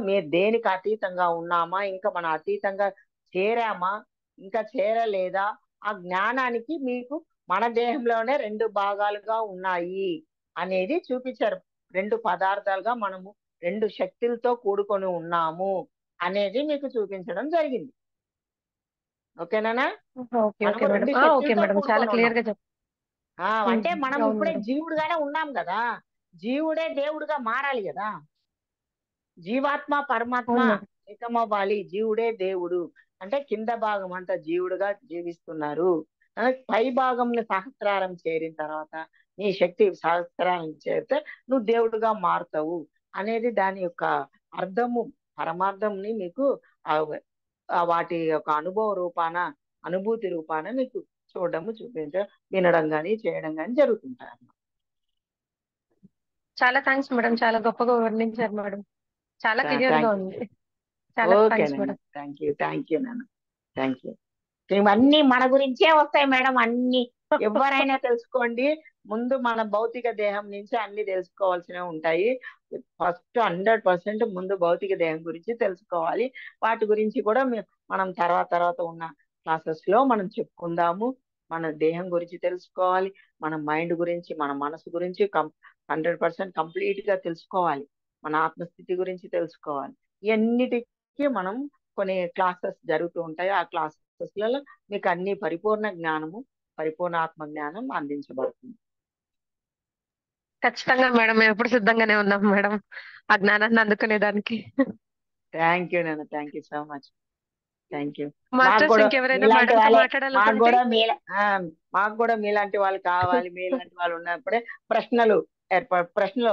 మీరు దేనికి అతీతంగా ఉన్నామా, ఇంకా మన అతీతంగా చేరామా, ఇంకా చేరలేదా, ఆ జ్ఞానానికి మీకు మన దేహంలోనే రెండు భాగాలుగా ఉన్నాయి అనేది చూపించారు. రెండు పదార్థాలుగా మనము రెండు శక్తులతో కూడుకొని ఉన్నాము అనేది మీకు చూపించడం జరిగింది. ఓకేనా? ఓకే మనము ఓకే మేడం. రెండు ఓకే శక్తులతో మేడం, చాలా కూడుకొని ఉన్నాం. క్లియర్ గా అంటే మనం అవును ఇప్పుడే మేడం. జీవుడుగానే ఉన్నాం కదా, జీవుడే దేవుడుగా మారాలి కదా, జీవాత్మ పరమాత్మ అవును మేడం. ఏకమవ్వాలి, జీవుడే దేవుడు అంటే కింద భాగం అంతా జీవుడుగా జీవిస్తున్నారు, పై భాగం సహస్రారం చేరిన తర్వాత నీ శక్తి సహస్రారం చేరితే నువ్వు దేవుడుగా మారుతావు అనేది దాని యొక్క అర్థము, పరమార్థంని మీకు ఆ వాటి యొక్క అనుభవ రూపాన, అనుభూతి రూపాన మీకు చూడడము, చూపించడం, వినడం కానీ చేయడం కానీ జరుగుతుంటాయి. చాలా థ్యాంక్స్ మేడం, చాలా గొప్పగా వివరించారు మేడం, చాలా క్లియర్ గా థ్యాంక్ యూ. ఉంది. చాలా థ్యాంక్స్ ఓకేనండి, మేడం. థ్యాంక్ యూ నాన్న, థ్యాంక్ యూ. ఇవన్నీ మన గురించే వస్తాయి మేడం, అన్ని ఎవరైనా తెలుసుకోండి. ముందు మన భౌతిక దేహం నుంచి అన్ని తెలుసుకోవాల్సినవి ఉంటాయి. ఫస్ట్ 100% ముందు భౌతిక దేహం గురించి తెలుసుకోవాలి. వాటి గురించి కూడా మనం తర్వాత ఉన్న క్లాసెస్ లో మనం చెప్పుకుందాము. మన దేహం గురించి తెలుసుకోవాలి, మన మైండ్ గురించి, మన మనసు గురించి 100% కంప్లీట్ గా తెలుసుకోవాలి, మన ఆత్మస్థితి గురించి తెలుసుకోవాలి. ఇవన్నిటికీ మనం కొన్ని క్లాసెస్ జరుగుతూ ఉంటాయి. ఆ క్లాసెస్లలో మీకు అన్ని పరిపూర్ణ జ్ఞానము, పరిపూర్ణ ఆత్మ జ్ఞానం అందించబడుతుంది. ఖచ్చితంగా మేడం, మేము ఎప్పుడు సిద్ధంగానే ఉన్నాం మేడం ఆ జ్ఞానాన్ని అందుకునేదానికి. థ్యాంక్ యూ నాన్న, thank you so much, thank you. మాకు మాస్టర్స్ కూడా ఇంకెవరైనా మీలాంటి మేడంతో వాళ్ళే, మాట్లాడాలనుకుంటే మాకు కూడా మీలాంటి వాళ్ళు కావాలి. మీలాంటి వాళ్ళు ఉన్నప్పుడే ప్రశ్నలు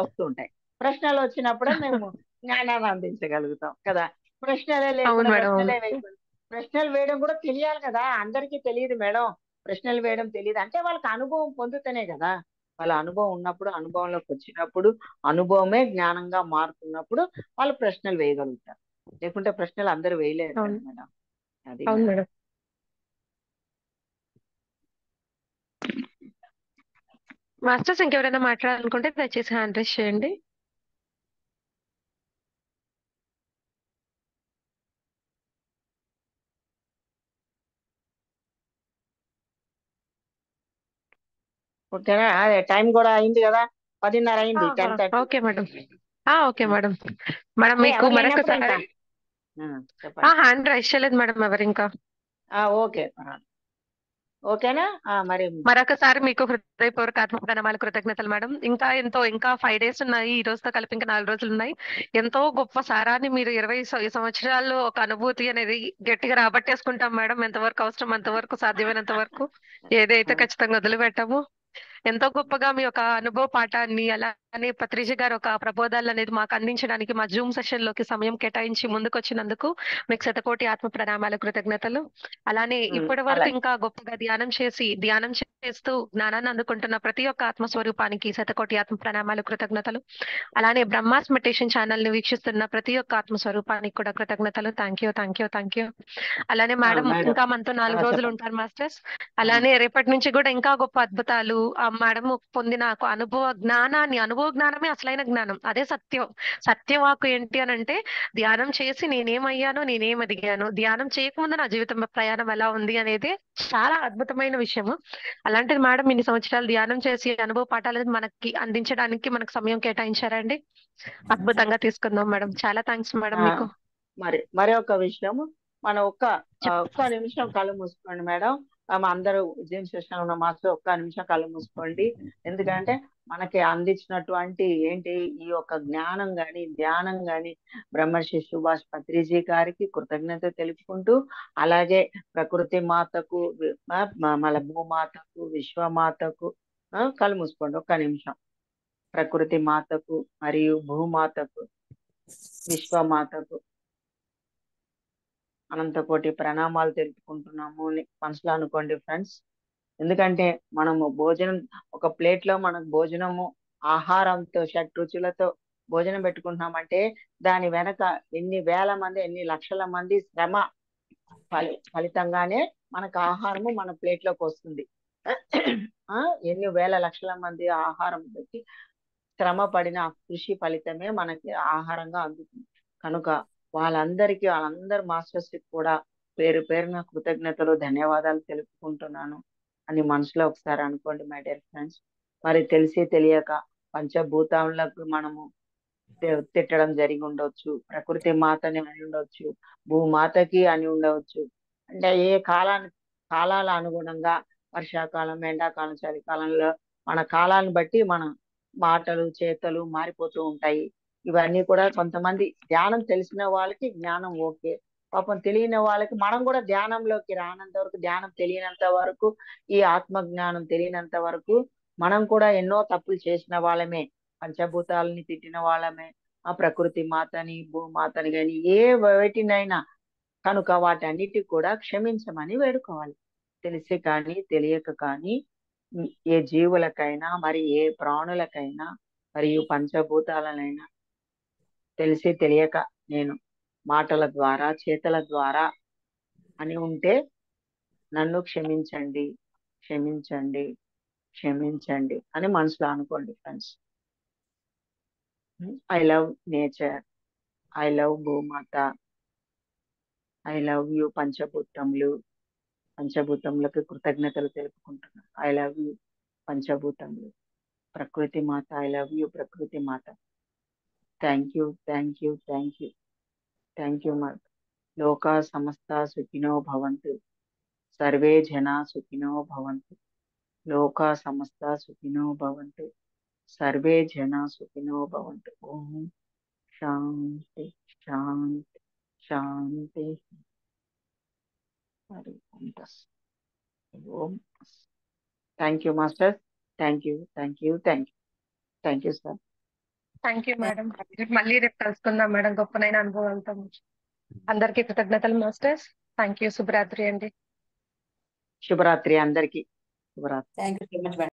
వస్తుంటాయి. ప్రశ్నలు వచ్చినప్పుడే మేము జ్ఞానాన్ని అందించగలుగుతాం కదా. ప్రశ్నలే అవును లేకుండా మేడం, అవును. ప్రశ్నలు వేయడం కూడా తెలియాలి కదా. అందరికీ తెలియదు మేడం, ప్రశ్నలు వేయడం తెలియదు అంటే వాళ్ళకి అనుభవం పొందుతనే కదా. వాళ్ళ అనుభవం ఉన్నప్పుడు, అనుభవంలోకి వచ్చినప్పుడు, అనుభవమే జ్ఞానంగా మారుతున్నప్పుడు వాళ్ళు ప్రశ్నలు వేయగలుగుతారు. లేకుంటే ప్రశ్నలు అందరూ వేయలేరు కదా అవును మేడం. అది అవును మేడం. మేడం. మాస్టర్స్ ఇంకెవరైనా మాట్లాడాలనుకుంటే దయచేసి హ్యాండ్ రైజ్ చేయండి. ఓకేనా? అదే టైం కూడా అయింది కదా, 10:30 అయింది, 10:30. Okay madam. Okay madam. Madam okay, మీకు ఎవరు లేనప్పుడు ఇంకా మరొకసారి చెప్పండి. హ్యాండ్ రైజ్ చేయలేదు మేడం ఎవరు ఇంకా. ఓకే, ఓకేనా? మరి మరొకసారి మీకు హృదయపూర్వక ఆత్మ ప్రణామాలు, కృతజ్ఞతలు మేడం. ఇంకా 5 days ఉన్నాయి, ఈ రోజుతో కలిపి ఇంకా 4 రోజులు ఉన్నాయి. ఎంతో గొప్ప సారాన్ని మీరు 20 సంవత్సరాల్లో ఒక అనుభూతి అనేది గట్టిగా రాబట్టేసుకుంటాం మేడం. ఎంతవరకు అవసరం అంతవరకు, సాధ్యమైనంత వరకు ఏదైతే ఖచ్చితంగా వదిలిపెట్టాము. ఎంతో గొప్పగా మీ యొక్క అనుభవ పాఠాన్ని, అలానే పత్రిజ గారు ఒక ప్రబోధాలు అనేది మాకు అందించడానికి మా జూమ్ సెషన్ లోకి సమయం కేటాయించి ముందుకు వచ్చినందుకు మీకు శతకోటి ఆత్మ ప్రణామాలు, కృతజ్ఞతలు. అలానే ఇప్పటి వరకు అలాగే. ఇంకా గొప్పగా ధ్యానం చేస్తూ జ్ఞానాన్ని అందుకుంటున్న ప్రతి ఒక్క ఆత్మస్వరూపానికి శతకోటి ఆత్మ ప్రణామాలు, కృతజ్ఞతలు. అలానే బ్రహ్మాస్ మెడిటేషన్ ఛానల్ ని వీక్షిస్తున్న ప్రతి ఒక్క ఆత్మస్వరూపానికి కూడా కృతజ్ఞతలు. Thank you, thank you, thank you. అలానే మేడం మేడం ఇంకా మనతో 4 రోజులు చెప్పండి. ఉంటారు మాస్టర్స్. అలానే రేపటి నుంచి కూడా ఇంకా గొప్ప అద్భుతాలు మేడం పొందిన అనుభవ జ్ఞానమే అసలైన జ్ఞానం, అదే సత్యం. సత్యవాకు ఏంటి అని అంటే, ధ్యానం చేసి నేనేమయ్యానో, నేనేం ఎదిగాను, ధ్యానం చేయకముందు నా జీవితం ప్రయాణం ఎలా ఉంది అనేది చాలా అద్భుతమైన విషయము. అలాంటిది మేడం ఇన్ని సంవత్సరాలు ధ్యానం చేసి అనుభవ పాఠాలు మనకి అందించడానికి మనకు సమయం కేటాయించారండి. అద్భుతంగా తీసుకుందాం మేడం. చాలా థ్యాంక్స్ మేడం మీకు. మరి ఒక విషయము, మనం ఒక్క నిమిషం కళ్ళు మూసుకోండి మేడం. అందరూ జిమ్ సెషన్ ఉన్న మాస్టర్ ఒక్క నిమిషం కళ్ళు మూసుకోండి. ఎందుకంటే మనకి అందించినటువంటి ఈ యొక్క జ్ఞానం గాని, ధ్యానం గాని బ్రహ్మర్షి సుభాష్ పత్రిజీ గారికి కృతజ్ఞత తెలుపుకుంటూ, అలాగే ప్రకృతి మాతకు, మన భూమాతకు, విశ్వమాతకు కళ్ళు మూసుకోండి ఒక్క నిమిషం. ప్రకృతి మాతకు మరియు భూమాతకు, విశ్వమాతకు అనంతకోటి ప్రణామాలు తెలుపుకుంటున్నాము అని మనసులో అనుకోండి ఫ్రెండ్స్. ఎందుకంటే మనము భోజనం, ఒక ప్లేట్ లో మనకు భోజనము, ఆహారంతో, షడ్రుచులతో భోజనం పెట్టుకుంటున్నామంటే దాని వెనక ఎన్ని వేల మంది, ఎన్ని లక్షల మంది శ్రమ ఫలితంగానే మనకు ఆహారము మన ప్లేట్లోకి వస్తుంది. ఎన్ని వేల లక్షల మంది ఆహారం పెట్టి శ్రమ పడిన ఆ కృషి ఫలితమే మనకి ఆహారంగా అందుతుంది. కనుక వాళ్ళందరి మాస్టర్స్ కి కూడా పేరు పేరున కృతజ్ఞతలు, ధన్యవాదాలు తెలుపుకుంటున్నాను అని మనసులో ఒకసారి అనుకోండి మై డియర్ ఫ్రెండ్స్. మరి తెలిసి తెలియక పంచభూతాలకు మనము తిట్టడం జరిగి ఉండొచ్చు, ప్రకృతి మాతని అని ఉండొచ్చు, భూమాతకి అని ఉండవచ్చు. అంటే ఏ కాలాల అనుగుణంగా వర్షాకాలం, ఎండాకాలం, చలికాలంలో మన కాలాన్ని బట్టి మన మాటలు చేతలు మారిపోతూ ఉంటాయి. ఇవన్నీ కూడా కొంతమంది ధ్యానం తెలిసిన వాళ్ళకి జ్ఞానం ఓకే, పాపం తెలియని వాళ్ళకి మనం కూడా ధ్యానంలోకి రానంత వరకు, ధ్యానం తెలియనంత వరకు, ఈ ఆత్మ జ్ఞానం తెలియనంత వరకు మనం కూడా ఎన్నో తప్పులు చేసిన వాళ్ళమే, పంచభూతాలని తిట్టిన వాళ్ళమే, ఆ ప్రకృతి మాతని భూమాతని కానీ ఏ వేటినైనా. కనుక వాటన్నిటికి కూడా క్షమించమని వేడుకోవాలి. తెలిసి కానీ తెలియక కానీ ఏ జీవులకైనా, మరి ఏ ప్రాణులకైనా, మరియు పంచభూతాలనైనా తెలిసి తెలియక నేను మాటల ద్వారా చేతల ద్వారా అని ఉంటే నన్ను క్షమించండి, క్షమించండి, క్షమించండి అని మనసులో అనుకోండి friends. I love nature, I love భూమాత, ఐ లవ్ యూ పంచభూతములకు కృతజ్ఞతలు తెలుపుకుంటున్నాను. ఐ లవ్ యూ పంచభూతములు, ప్రకృతి మాత, ఐ లవ్ యూ ప్రకృతి మాత. Thank you, thank you, thank you, thank you మాత. లోకా సమస్త సుఖినో భవంతు, సర్వే జనా సుఖినో భవంతు, లోకా సమస్త సుఖినో భవంతు, సర్వే జనా సుఖినో భవంతు. ఓం శాంతి శాంతి శాంతి. హరి ఓం తస్సత్. ఓం తస్సత్. Thank you master, thank you, thank you, thank you, thank you sir. Thank you madam. మళ్ళీ రేపు కలుసుకుందాం మేడం గొప్పనైన అనుభవాలతో. అందరికీ కృతజ్ఞతలు మాస్టర్స్. Thank you. శుభరాత్రి అండి. శుభరాత్రి అందరికీ. శుభరాత్రి. Thank you so much.